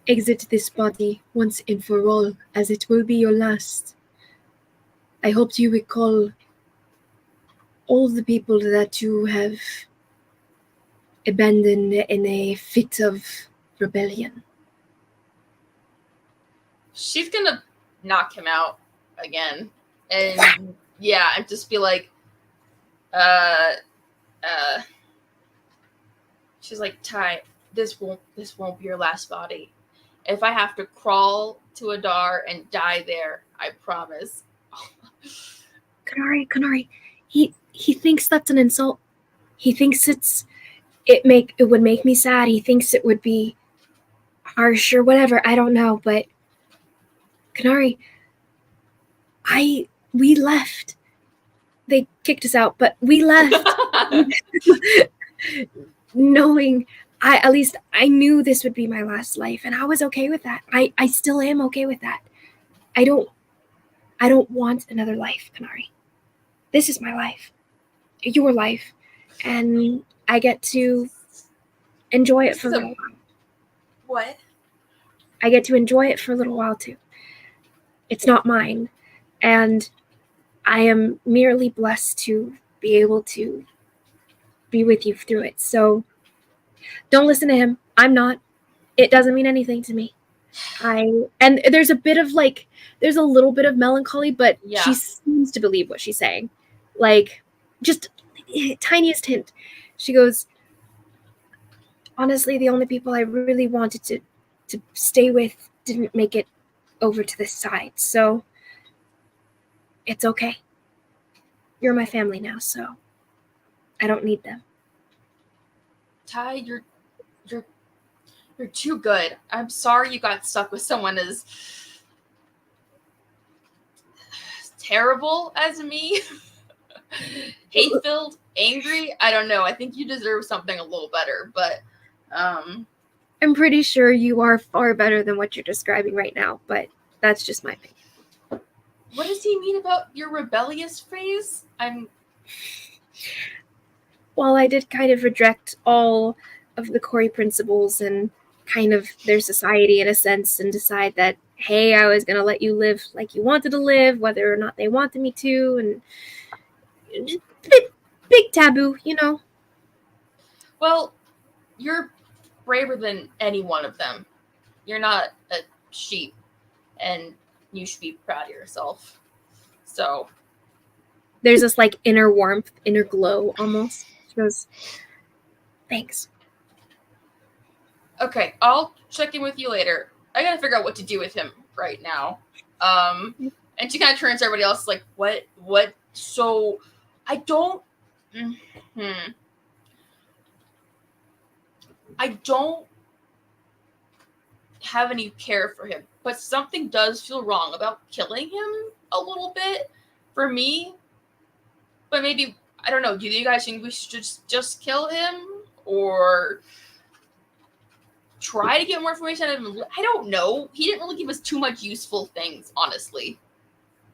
exit this body once and for all, as it will be your last, I hope you recall all the people that you have abandoned in a fit of rebellion. She's gonna knock him out again. And yeah, and just be like, she's like, Ty, this won't be your last body. If I have to crawl to Adar and die there, I promise. Kanari, he thinks that's an insult. He thinks it would make me sad. He thinks it would be harsh or whatever. I don't know, but Kanari, we left. They kicked us out, but we left knowing at least I knew this would be my last life, and I was okay with that. I still am okay with that. I don't want another life, Kanari. This is my life. Your life. And I get to enjoy it for a little while. What? I get to enjoy it for a little while too. It's not mine. And I am merely blessed to be able to be with you through it. So don't listen to him. I'm not. It doesn't mean anything to me. And there's a little bit of melancholy, but she seems to believe what she's saying. Like, just tiniest hint. She goes, honestly, the only people I really wanted to stay with didn't make it over to this side. So it's okay. You're my family now, so I don't need them. Ty, you're too good. I'm sorry you got stuck with someone as terrible as me. Hate-filled, angry. I don't know. I think you deserve something a little better, but I'm pretty sure you are far better than what you're describing right now, but that's just my opinion. What does he mean about your rebellious phase? I'm While I did kind of reject all of the Corey principles and kind of their society in a sense and decide that, hey, I was going to let you live like you wanted to live, whether or not they wanted me to, and just big taboo, you know. Well, you're braver than any one of them. You're not a sheep, and you should be proud of yourself. So, There's this like inner warmth, inner glow almost. She goes, thanks. okay, I'll check in with you later. I gotta figure out what to do with him right now. And she kind of turns to everybody else like, what? So, I don't. I don't have any care for him, but something does feel wrong about killing him a little bit for me. But maybe, I don't know, do you guys think we should just kill him? Or try to get more information out of him? I don't know. He didn't really give us too much useful things, honestly.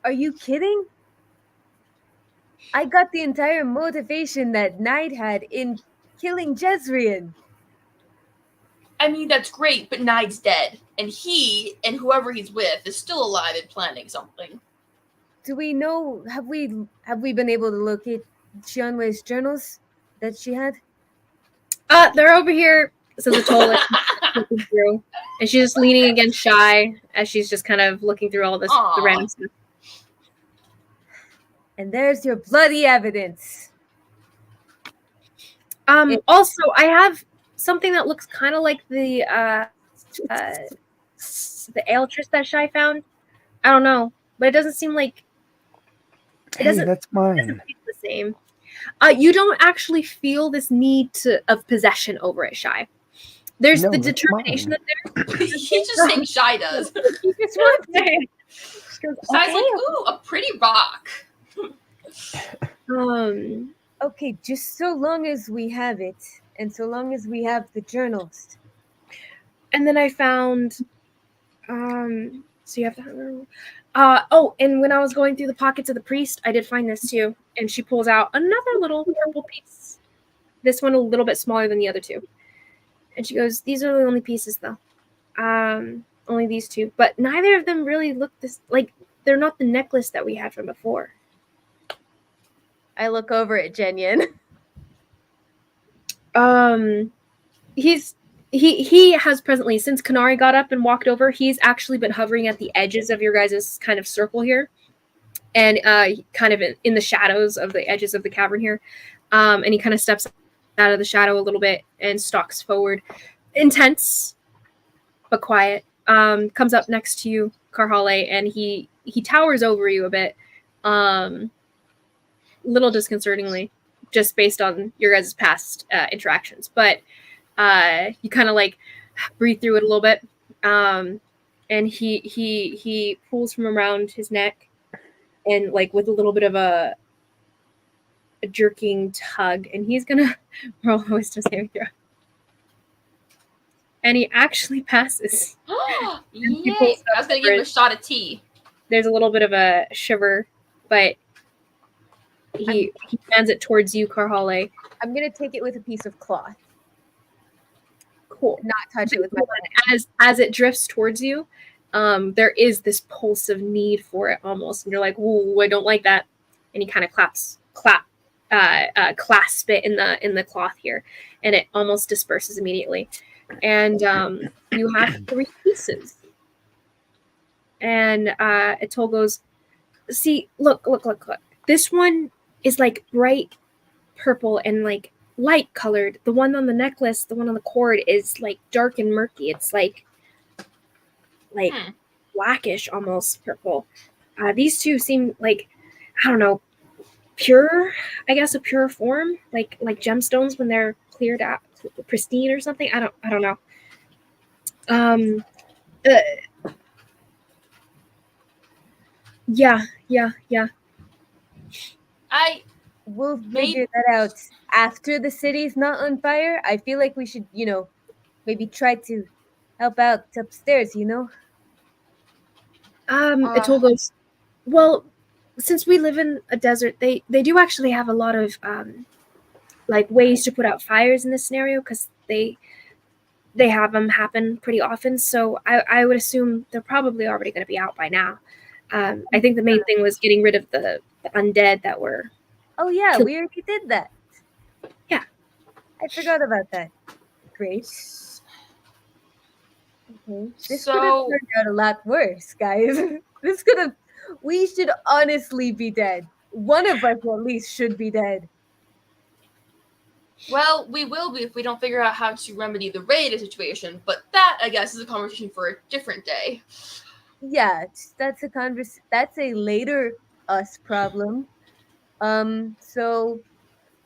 Are you kidding? I got the entire motivation that Knight had in killing Jezreel. I mean, that's great, but Nide's dead. And he, and whoever he's with, is still alive and planning something. Do we know, have we been able to locate Xianwei's journals that she had? They're over here, says Atola, looking through. And she's just leaning against Shy as she's just kind of looking through all this the random stuff. And there's your bloody evidence. Also, I have something that looks kind of like the Aeltress that Shy found. I don't know, but it doesn't seem like it doesn't. Hey, that's It doesn't mine. feel the same. You don't actually feel this need of possession over it, Shy. There's No, the that's determination mine. that there. He just thinks Shy does. He just wants to. She goes, Shy's like, ooh, a pretty rock. Okay, just so long as we have it, and so long as we have the journals. And then I found, so you have to, and when I was going through the pockets of the priest, I did find this too. And she pulls out another little purple piece. This one a little bit smaller than the other two. And she goes, these are the only pieces though. Only these two. But neither of them really look like they're not the necklace that we had from before. I look over at Jenyan. He has presently, since Kanari got up and walked over, he's actually been hovering at the edges of your guys' kind of circle here. And kind of in the shadows of the edges of the cavern here. And he kind of steps out of the shadow a little bit and stalks forward. Intense, but quiet. Comes up next to you, Karhale, and he towers over you a bit. Little disconcertingly, just based on your guys' past interactions. But you kind of like breathe through it a little bit. And he pulls from around his neck and like with a little bit of a jerking tug, and he's gonna roll a wisdom saving throw. And he actually passes. Yay! I was gonna give him a shot of tea. There's a little bit of a shiver, but he hands it towards you, Karhale. I'm gonna take it with a piece of cloth. Cool. Not touch it with my hand. As it drifts towards you, there is this pulse of need for it almost, and you're like, "Ooh, I don't like that." And he kind of clasp it in the cloth here, and it almost disperses immediately. And you have 3 pieces. And Atol goes, "See, look. This one is like bright purple and like light colored. The one on the necklace, the one on the cord is like dark and murky. It's like blackish almost purple. These two seem like, I don't know, pure, I guess a pure form, like gemstones when they're cleared out, pristine or something. I don't know. Yeah. We'll figure that out after the city's not on fire. I feel like we should, maybe try to help out upstairs, Atol goes, well, since we live in a desert, they do actually have a lot of like ways to put out fires in this scenario because they have them happen pretty often. So I would assume they're probably already going to be out by now. I think the main thing was getting rid of the undead that were. Oh yeah, Kill- we already did that. Yeah. I forgot about that. Great. Okay. This could have So turned out a lot worse, guys. This could have. We should honestly be dead. One of us at least should be dead. well, we will be if we don't figure out how to remedy the raid situation, but that I guess is a conversation for a different day. Yeah, that's a That's a later us problem. So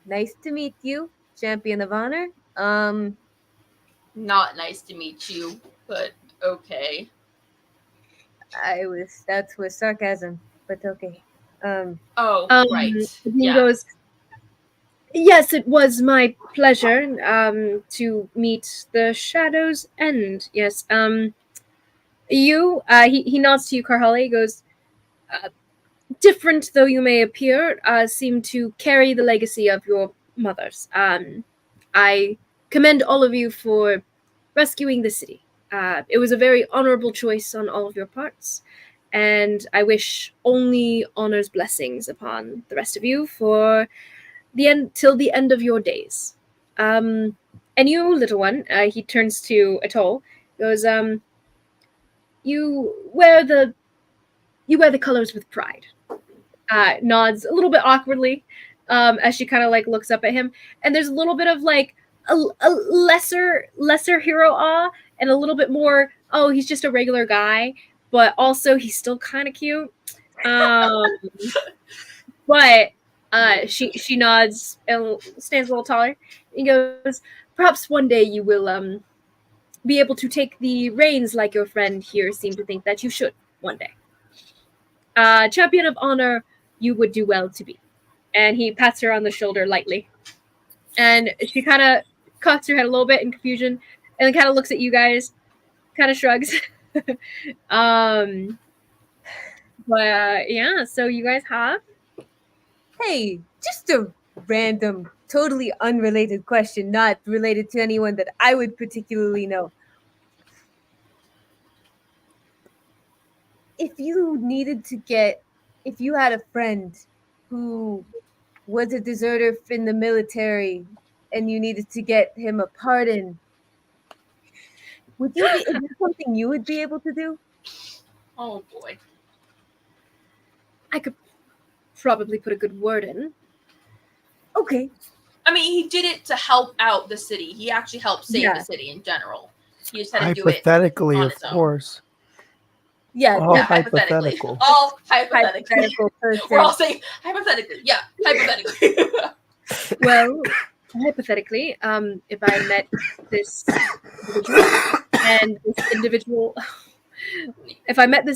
nice to meet you, Champion of Honor. Not nice to meet you, but okay. That's with sarcasm, but okay. Oh, right. He Yeah. goes, yes, it was my pleasure to meet the Shadow's End. Yes. He nods to you, Karhali. He goes, different though you may appear, seem to carry the legacy of your mothers. I commend all of you for rescuing the city. It was a very honorable choice on all of your parts, and I wish only honor's blessings upon the rest of you for the end till the end of your days. And you, little one, he turns to Atoll, goes, you wear the colors with pride. Nods a little bit awkwardly as she kind of like looks up at him, and there's a little bit of like a lesser hero awe and a little bit more, oh, he's just a regular guy, but also he's still kind of cute. But she nods and stands a little taller and goes, perhaps one day you will be able to take the reins like your friend here seemed to think that you should one day. Champion of Honor, you would do well to be. And he pats her on the shoulder lightly. And she kind of cocks her head a little bit in confusion and then kind of looks at you guys, kind of shrugs. But yeah, so you guys have? Hey, just a random, totally unrelated question, not related to anyone that I would particularly know. If you had a friend who was a deserter in the military and you needed to get him a pardon, is that something you would be able to do? Oh boy. I could probably put a good word in. Okay. I mean, he did it to help out the city. He actually helped save the city in general. He just had to do it Hypothetically, on of his own. course. Yeah, All Yeah, hypothetical. All hypothetically. hypothetical We're all person. saying hypothetically. Yeah, hypothetically. Well, hypothetically, if I met this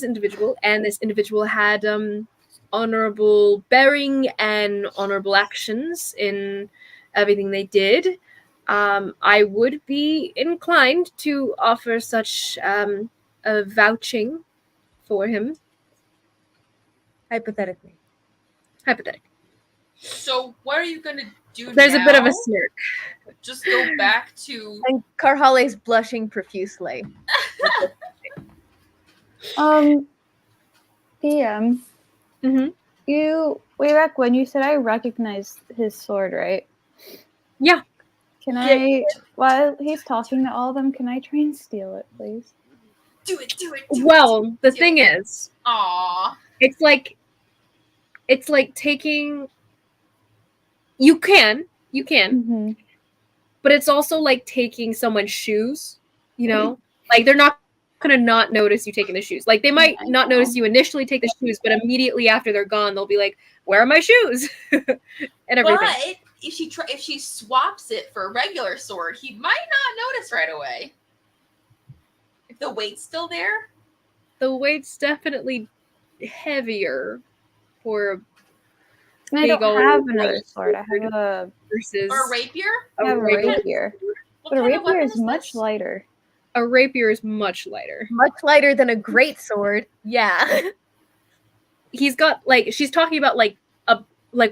individual and this individual had honorable bearing and honorable actions in everything they did, I would be inclined to offer such a vouching for him. Hypothetically. Hypothetically. So what are you gonna do There's now? a bit of a smirk. Just go back to And Karhale's blushing profusely. DM, Mm-hmm. way back when you said I recognized his sword, right? Yeah. Can I, while he's talking to all of them, can I try and steal it, please? do it. Well, the thing is, Aww. it's like taking. You can, Mm-hmm. but it's also like taking someone's shoes. You know, like they're not gonna not notice you taking the shoes. Like they might I not know. notice you initially take the shoes, but immediately after they're gone, they'll be like, "Where are my shoes?" and everything. But if she swaps it for a regular sword, he might not notice right away. If the weight's still there. The weight's definitely heavier for And I big don't old have another white sword. I have a, versus Or a rapier? I have a rapier. rapier. What But a kind of rapier weapon is much this? lighter. A rapier is much lighter. Much lighter than a great sword. Yeah. he's got like she's talking about like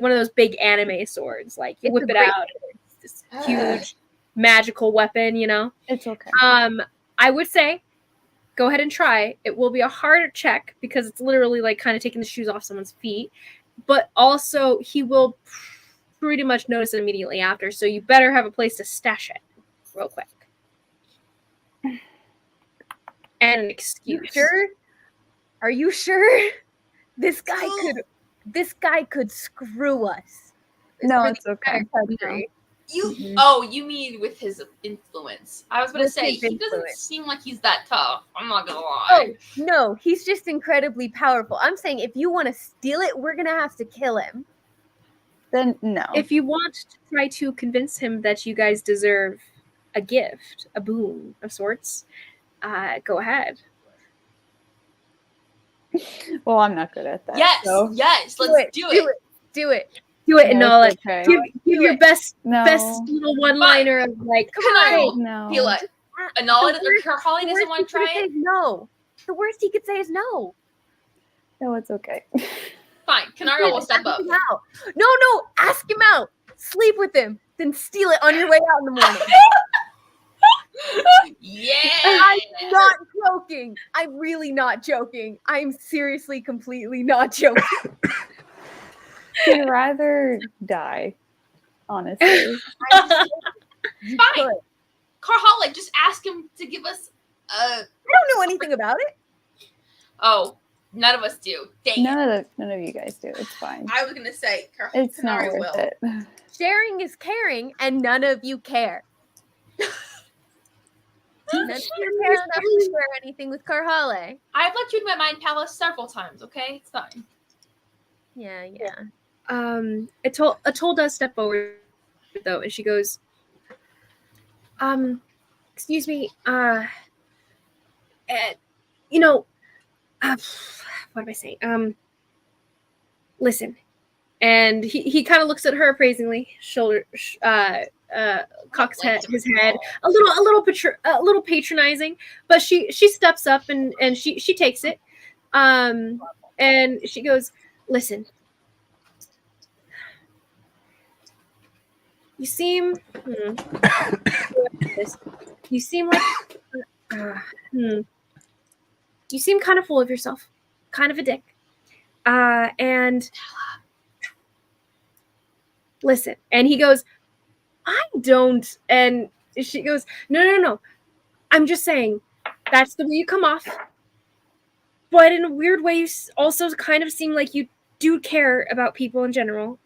one of those big anime swords. Like you It's whip a it great out, it's this huge magical weapon, you know. It's okay. I would say go ahead and try. It will be a harder check because it's literally like kind of taking the shoes off someone's feet, but also he will pretty much notice it immediately after. So you better have a place to stash it real quick. And an excuse. You sure? Are you sure? This guy could screw us. No, for the it's okay. entire country. You mean with his influence? I was gonna With say his he doesn't influence. seem like he's that tough. I'm not gonna Oh lie. no, he's just incredibly powerful. I'm saying if you want to steal it, we're gonna have to kill him. Then no. If you want to try to convince him that you guys deserve a gift, a boon of sorts, go ahead. Well, I'm not good at that. Yes, so. yes, let's do it. Do it. Do it and No, all it's that. okay. Give your best No. little one-liner of like, Come on, No. Feel it. Anala or Holly The doesn't worst want he to try could say it. is no. The worst he could say is no. No, it's okay. Fine, Kanaro will step up. Ask him out. No, ask him out. Sleep with him, then steal it on your way out in the morning. Yeah. I'm not joking. I'm really not joking. I'm seriously, completely not joking. I'd rather die, honestly. You Fine. could. Carholic, just ask him to give us a. I don't know anything about it. Oh, none of us do. Dang it. None of you guys do. It's fine. I was gonna say It's not Kanari worth will. it. Sharing is caring, and none of you care. None of you care enough to share anything with Karhale. I've let you in my mind palace several times. Okay, it's fine. Yeah. Atoll does step forward though, and she goes, excuse me, you know, what am I saying? Listen, and he kind of looks at her appraisingly, cocks his head, a little patronizing, but she steps up and she takes it, and she goes, listen, you seem you seem like you seem kind of full of yourself, kind of a dick, and listen, and he goes, I don't, and she goes, no, I'm just saying that's the way you come off, but in a weird way you also kind of seem like you do care about people in general.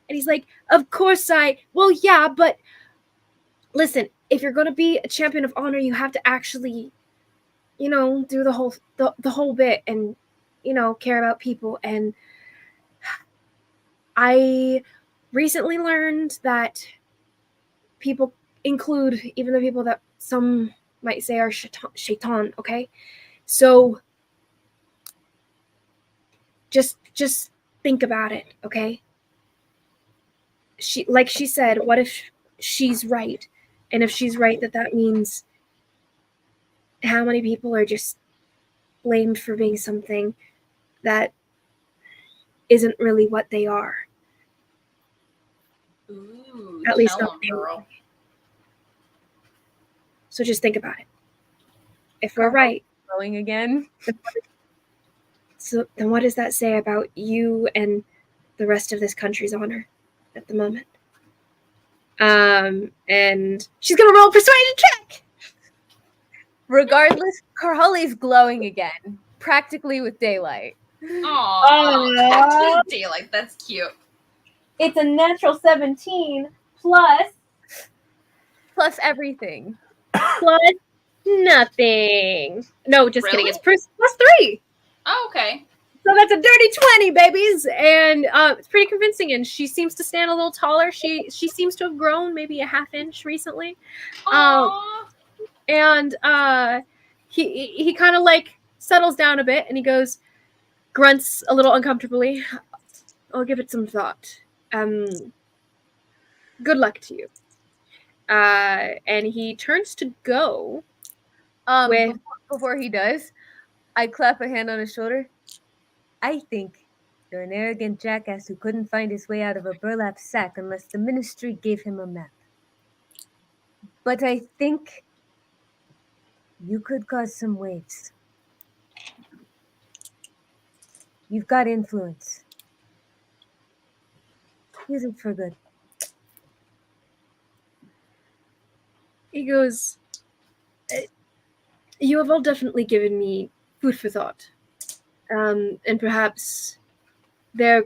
And he's like, of course well, yeah, but listen, if you're going to be a champion of honor, you have to actually, do the whole bit and, care about people. And I recently learned that people include even the people that some might say are shaitan, okay? So just think about it, okay? She said, what if she's right? And if she's right, that means how many people are just blamed for being something that isn't really what they are. Ooh, At least tell not him, girl. So just think about it. If we're right, Going again. so then what does that say about you and the rest of this country's honor at the moment? And she's gonna roll a persuasion check. Regardless, Karhale's glowing again, practically with daylight. Aww. Daylight, that's cute. It's a natural 17 plus Everything. nothing. No, just kidding. Really? It's plus 3. Oh, okay. So that's a dirty 20, babies, and it's pretty convincing. And she seems to stand a little taller. She seems to have grown maybe a half inch recently. Aww. And he kind of like settles down a bit, and he goes, grunts a little uncomfortably. I'll give it some thought. Good luck to you. And he turns to go. Before he does, I clap a hand on his shoulder. I think You're an arrogant jackass who couldn't find his way out of a burlap sack unless the ministry gave him a map. But I think you could cause some waves. You've got influence. Use it for good. He goes, you have all definitely given me food for thought. And perhaps their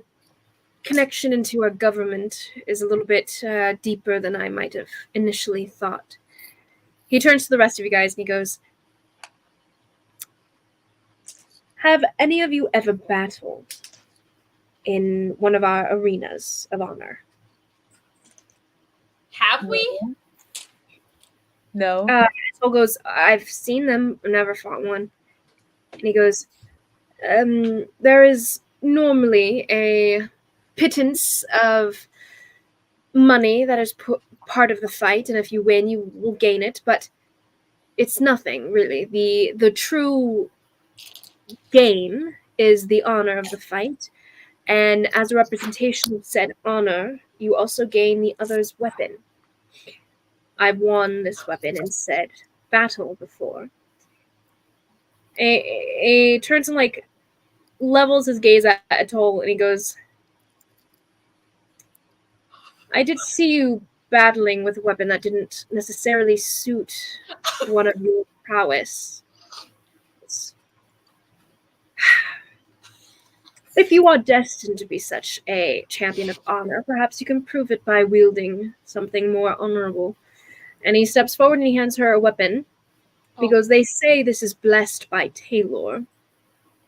connection into our government is a little bit deeper than I might have initially thought. He turns to the rest of you guys and he goes, have any of you ever battled in one of our arenas of honor? Have we? No. Asshole goes, I've seen them, never fought one. And he goes, there is normally a pittance of money that is part of the fight, and if you win, you will gain it, but it's nothing, really. The true gain is the honor of the fight, and as a representation of said honor, you also gain the other's weapon. I've won this weapon in said battle before. He turns and like levels his gaze at Atoll and he goes, I did see you battling with a weapon that didn't necessarily suit one of your prowess. If you are destined to be such a champion of honor, perhaps you can prove it by wielding something more honorable. And he steps forward and he hands her a weapon. Because they say this is blessed by Taylor.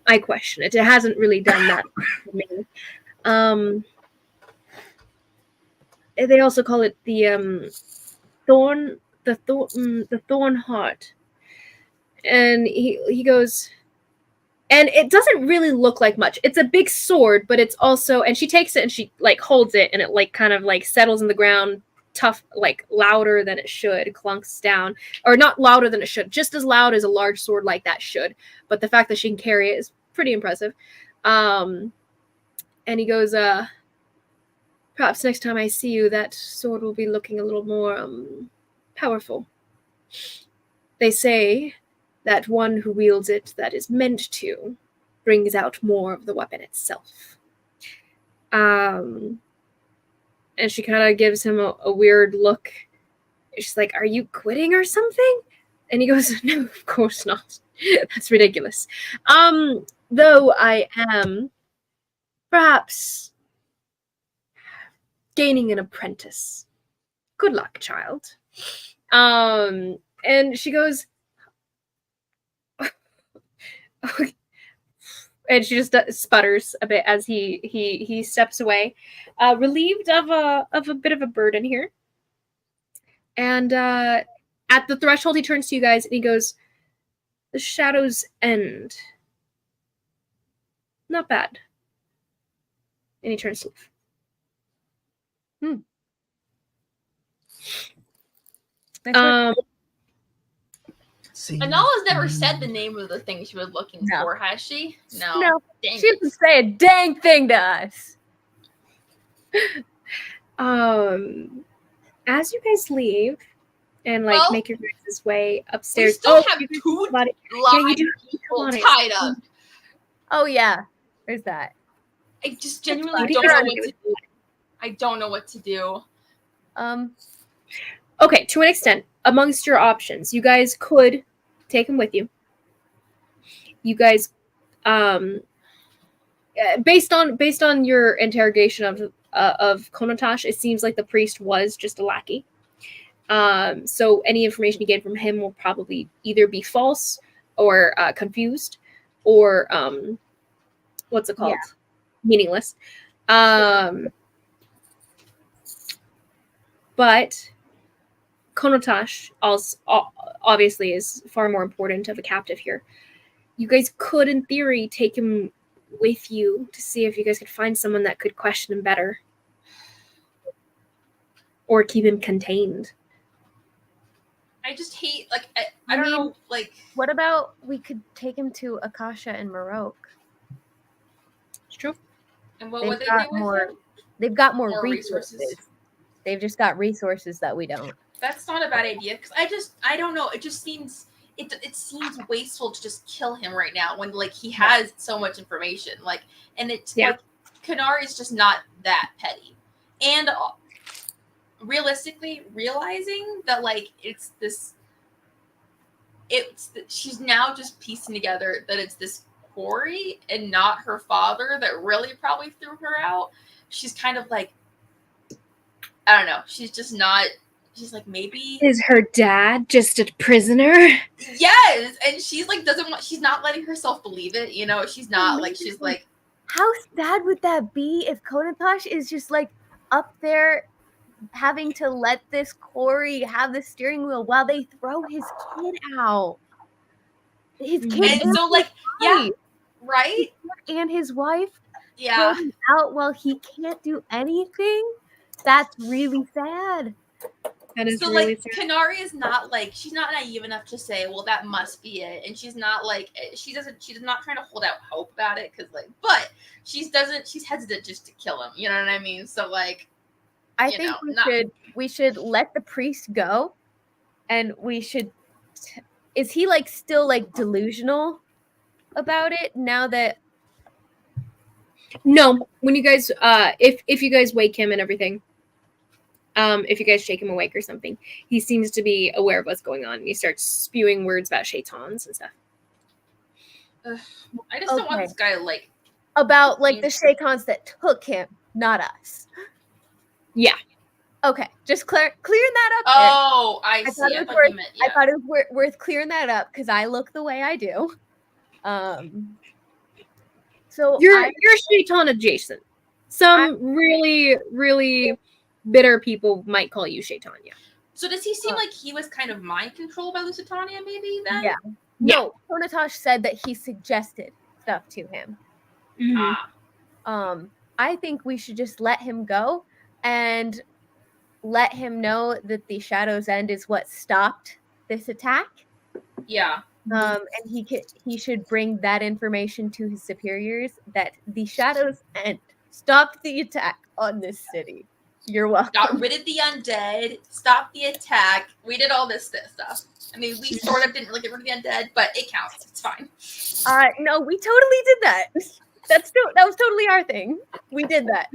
I question it. It hasn't really done that for me. They also call it the thorn heart. And he goes, and it doesn't really look like much. It's a big sword, but it's also, and she takes it and she like holds it and it like kind of like settles in the ground, tough, like louder than it should, clunks down, or not louder than it should, just as loud as a large sword like that should. But the fact that she can carry it is pretty impressive. And he goes, perhaps next time I see you, that sword will be looking a little more powerful. They say that one who wields it that is meant to brings out more of the weapon itself. And she kind of gives him a weird look. She's like, are you quitting or something? And he goes, no, of course not. That's ridiculous. Though I am perhaps gaining an apprentice. Good luck, child. And she goes, and she just sputters a bit as he steps away, relieved of a bit of a burden here. And at the threshold, he turns to you guys and he goes, the shadows end. Not bad. And he turns to leave. Anala's never said the name of the thing she was looking for, has she? No. Dang She didn't say a dang thing to us. As you guys leave and like make your guys' way upstairs, we still have two live people tied up. Oh yeah, there's that. I just genuinely don't know what to do. I don't know what to do. Okay, to an extent, amongst your options, you guys could take him with you. You guys, based on your interrogation of Konotash, it seems like the priest was just a lackey. So any information you get from him will probably either be false or confused or what's it called? Yeah. Meaningless. But Konotash also obviously is far more important of a captive here. You guys could, in theory, take him with you to see if you guys could find someone that could question him better. Or keep him contained. I just hate, like, I don't know, like... What about we could take him to Akasha and Maroke? It's true. And what They've would they got do with more. him? They've got more, More resources. resources. They've just got resources that we don't. That's not a bad idea because I don't know. It just seems it seems wasteful to just kill him right now when like he has so much information. Like, and it's like Kanari is just not that petty, and realistically realizing that like she's now just piecing together that it's this Corey and not her father that really probably threw her out. She's kind of like, I don't know. She's just not. She's like, maybe Is her dad just a prisoner? yes, and she's like doesn't want. She's not letting herself believe it. You know, she's not like she's like. How sad would that be if Konotash is just like up there having to let this Corey have the steering wheel while they throw his kid out? His kid And so like yeah, right? and his wife Yeah. throw him out while he can't do anything. That's really sad. That is So really like sad. Kanari is not like she's not naive enough to say, well, that must be it, and she's not like she's not trying to hold out hope about it because like, but she's hesitant just to kill him. You know what I mean? So like, I think we should let the priest go, and we should. Is he like still like delusional about it now that? No, when you guys if you guys wake him and everything, if you guys shake him awake or something, he seems to be aware of what's going on and he starts spewing words about shaitans and stuff. I just don't want this guy to like about like the Shaykans that took him, not us. Yeah. Okay, just clearing that up. Oh, I see. I thought you meant, yeah. I thought it was worth clearing that up because I look the way I do. So you're shaitan adjacent. Some really, really bitter people might call you shaitan. Yeah. So does he seem like he was kind of mind controlled by Lusitania? Maybe then. Yeah. No, Konotash said that he suggested stuff to him. Mm-hmm. I think we should just let him go and let him know that the Shadow's End is what stopped this attack. Yeah. And he should bring that information to his superiors that the Shadow's End stopped the attack on this city. You're welcome. Got rid of the undead, stopped the attack. We did all this stuff. I mean, we sort of didn't really get rid of the undead, but it counts. It's fine. No, we totally did that. That was totally our thing. We did that.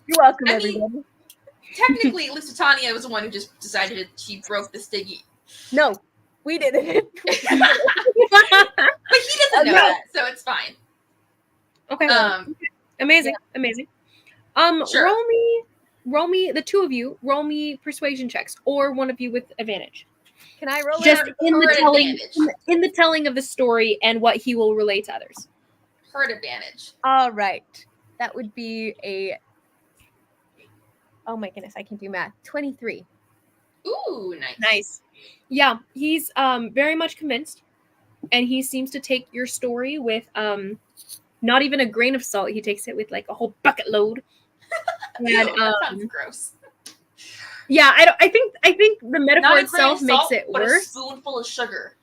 You're welcome, everybody. Technically, Lusitania was the one who just decided she broke the Stiggy. No, we didn't. But he doesn't know that, so it's fine. Okay. Amazing. Yeah. Amazing. Sure. Roll me, the two of you, roll me persuasion checks, or one of you with advantage. Can I roll just in the telling of the story and what he will relay to others? Herd advantage. All right. That would be a... Oh my goodness, I can do math. 23. Ooh, nice. Nice. Yeah, he's very much convinced, and he seems to take your story with not even a grain of salt. He takes it with like a whole bucket load. And, that sounds gross. Yeah, I think the metaphor itself makes it but worse. A spoonful of sugar.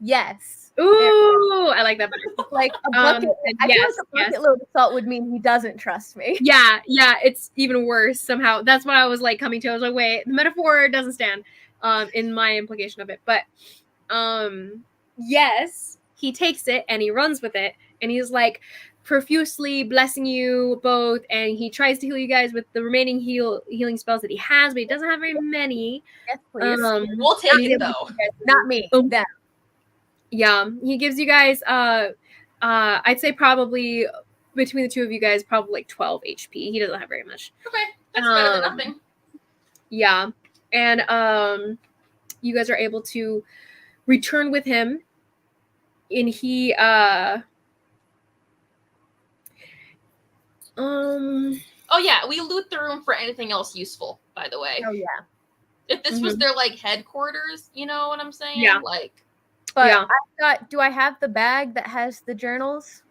Yes. Ooh, I like that better. Like a bucket. I feel like a bucket load of salt would mean he doesn't trust me. Yeah, it's even worse somehow. That's what I was like coming to. I was like, wait, the metaphor doesn't stand in my implication of it. But yes, he takes it and he runs with it, and he's like profusely blessing you both, and he tries to heal you guys with the remaining healing spells that he has, but he doesn't have very many. Yes, please. We'll take it though. Not me. Them. Yeah, he gives you guys I'd say probably between the two of you guys probably like 12 HP. He doesn't have very much. Okay, that's better than nothing. Yeah, and you guys are able to return with him, and he oh yeah, we loot the room for anything else useful, by the way. Oh yeah. If this was their like headquarters, you know what I'm saying? Yeah. Like, but do I have the bag that has the journals?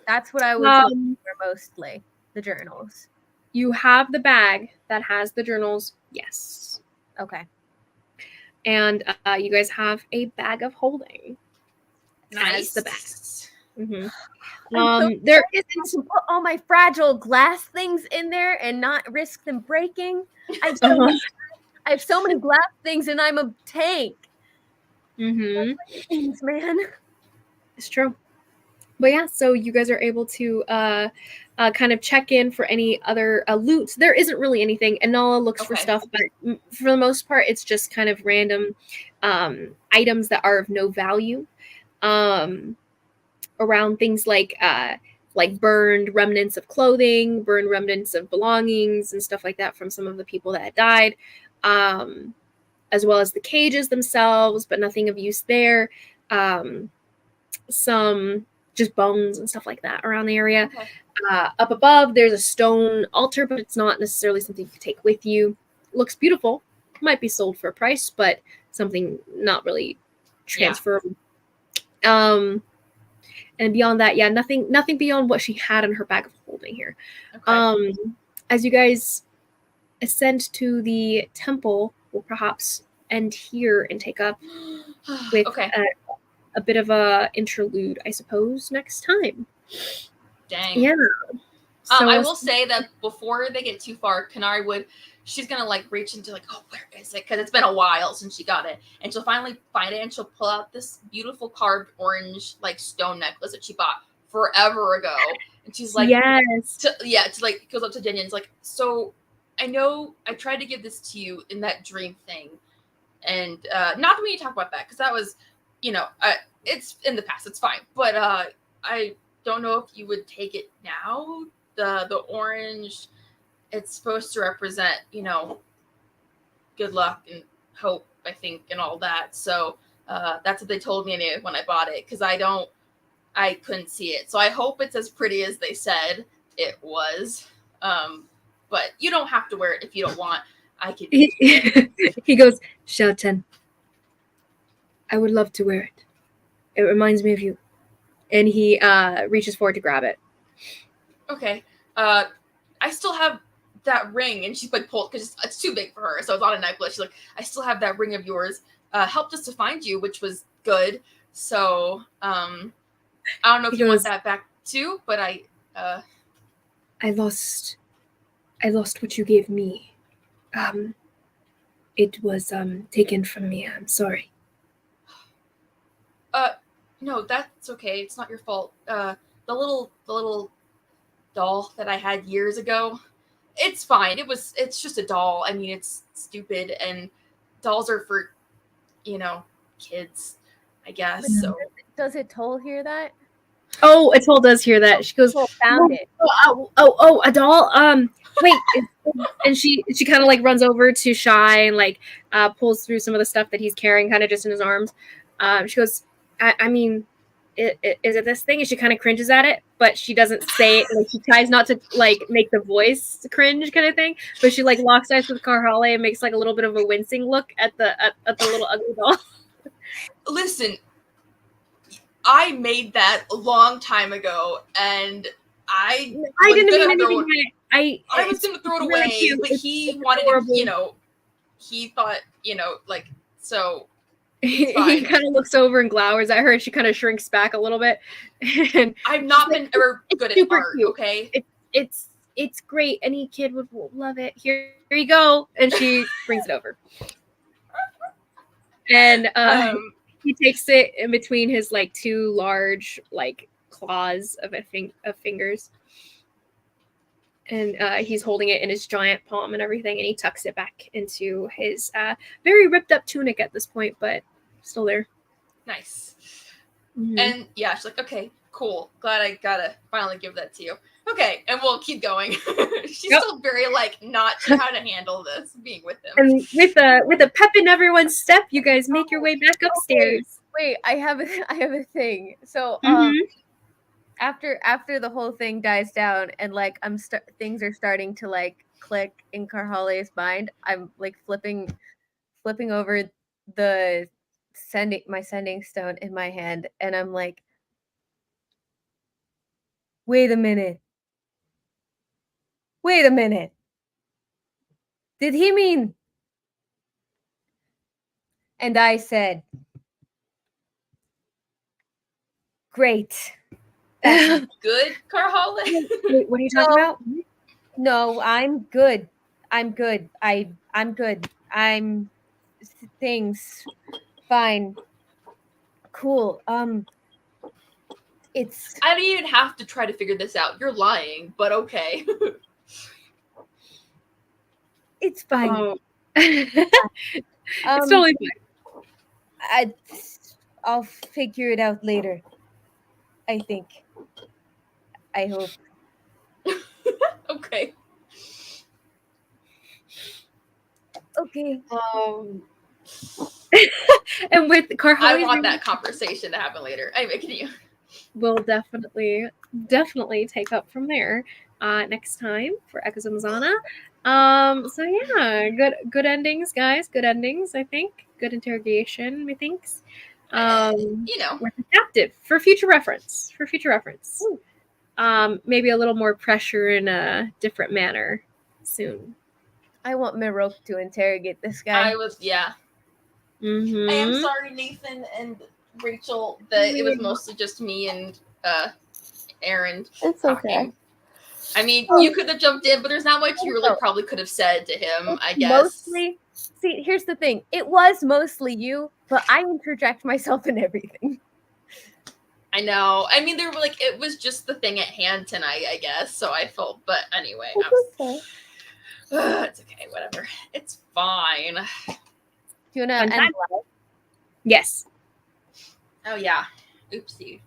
That's what I was looking for mostly. The journals. You have the bag that has the journals, yes. Okay. And you guys have a bag of holding. Nice. As the bag. Mm-hmm. I'm so There I isn't. can put all my fragile glass things in there and not risk them breaking. I have so, Uh-huh. I have so many glass things, and I'm a tank. Mm-hmm. Things, man. It's true. But yeah, so you guys are able to kind of check in for any other loot. There isn't really anything. And Nala looks for Okay. stuff, but for the most part, it's just kind of random items that are of no value. Around things like burned remnants of clothing, burned remnants of belongings, and stuff like that from some of the people that had died, as well as the cages themselves, but nothing of use there. Some just bones and stuff like that around the area. Okay. Up above, there's a stone altar, but it's not necessarily something you can take with you. Looks beautiful. Might be sold for a price, but something not really transferable. And beyond that, yeah, nothing beyond what she had in her bag of holding here. Okay. As you guys ascend to the temple, we'll perhaps end here and take up with Okay. a bit of a interlude, I suppose, next time. Dang. Yeah. So I will say that before they get too far, Kanari she's gonna like reach into like, oh, where is it? Because it's been a while since she got it, and she'll finally find it, and she'll pull out this beautiful carved orange like stone necklace that she bought forever ago, and she's like, yes, to like goes up to Dinian's like, so I know I tried to give this to you in that dream thing, and not when you talk about that because that was, it's in the past, it's fine, but I don't know if you would take it now. The orange, it's supposed to represent, good luck and hope, I think, and all that. So that's what they told me anyway when I bought it, because I couldn't see it. So I hope it's as pretty as they said it was. But you don't have to wear it if you don't want. I could. he goes, Xiaoten, I would love to wear it. It reminds me of you. And he reaches forward to grab it. Okay. I still have that ring, and she's like pulled because it's too big for her, so it's not a necklace. She's like, I still have that ring of yours. Helped us to find you, which was good. So I don't know if you want that back too, but I lost what you gave me. It was taken from me. I'm sorry. No, that's okay. It's not your fault. The little doll that I had years ago, it's fine. It's just a doll. I mean, it's stupid, and dolls are for, kids, I guess. So Does Atoll hear that? Oh, Atoll does hear that. She goes, found it. Oh, a doll. Wait. And she kind of like runs over to Shy and like pulls through some of the stuff that he's carrying, kind of just in his arms. She goes, I mean, is it this thing? And she kind of cringes at it, but she doesn't say it. Like she tries not to like make the voice cringe kind of thing. But she like locks eyes with Karhale and makes like a little bit of a wincing look at the little ugly doll. Listen, I made that a long time ago, and I didn't mean anything. I was going to throw it away, really, but he wanted to, he thought, like, so. He kind of looks over and glowers at her, and she kind of shrinks back a little bit. And I've not been ever good at art, cute. Okay? It's great. Any kid would love it. Here you go. And she brings it over. And he takes it in between his like two large like claws of fingers. And he's holding it in his giant palm and everything, and he tucks it back into his very ripped up tunic at this point, but still there. Nice. Mm-hmm. And yeah, she's like, okay, cool. Glad I gotta finally give that to you. Okay, and we'll keep going. She's still very like not sure how to handle this being with him. And with a pep in everyone's step, you guys make your way back upstairs. Wait, I have a thing. So after the whole thing dies down and like things are starting to like click in Karhale's mind, I'm like flipping over the sending stone in my hand, and I'm like, wait a minute. Did he mean? And I said, great. Good, Carholin? Wait, what are you talking No. about? No, I'm good. I'm good. I'm good. I'm things fine. Cool. It's I don't even have to try to figure this out. You're lying, but okay. it's fine. Oh. It's Um, totally fine. I'll figure it out later. I think. I hope. Okay. Okay. And with I Carholly's want that conversation to happen later. Anyway, can you? we'll definitely take up from there next time for Echoes of Mesona. So yeah, good endings, guys. Good endings, I think. Good interrogation, methinks. You know. With the captive for future reference. Maybe a little more pressure in a different manner soon. I want Miroke to interrogate this guy. I was, yeah. Mm-hmm. I am sorry, Nathan and Rachel, that it was mostly just me and Aaron It's talking. okay. I mean, you could have jumped in, but there's not much you really probably could have said to him, I guess. Mostly. See, here's the thing. It was mostly you, but I interject myself in everything. I know. I mean, it was just the thing at hand tonight, I guess. So I felt, but anyway, It's okay. it's okay, whatever. It's fine. Do you wanna Fun end time. live? Yes. Oh yeah. Oopsie.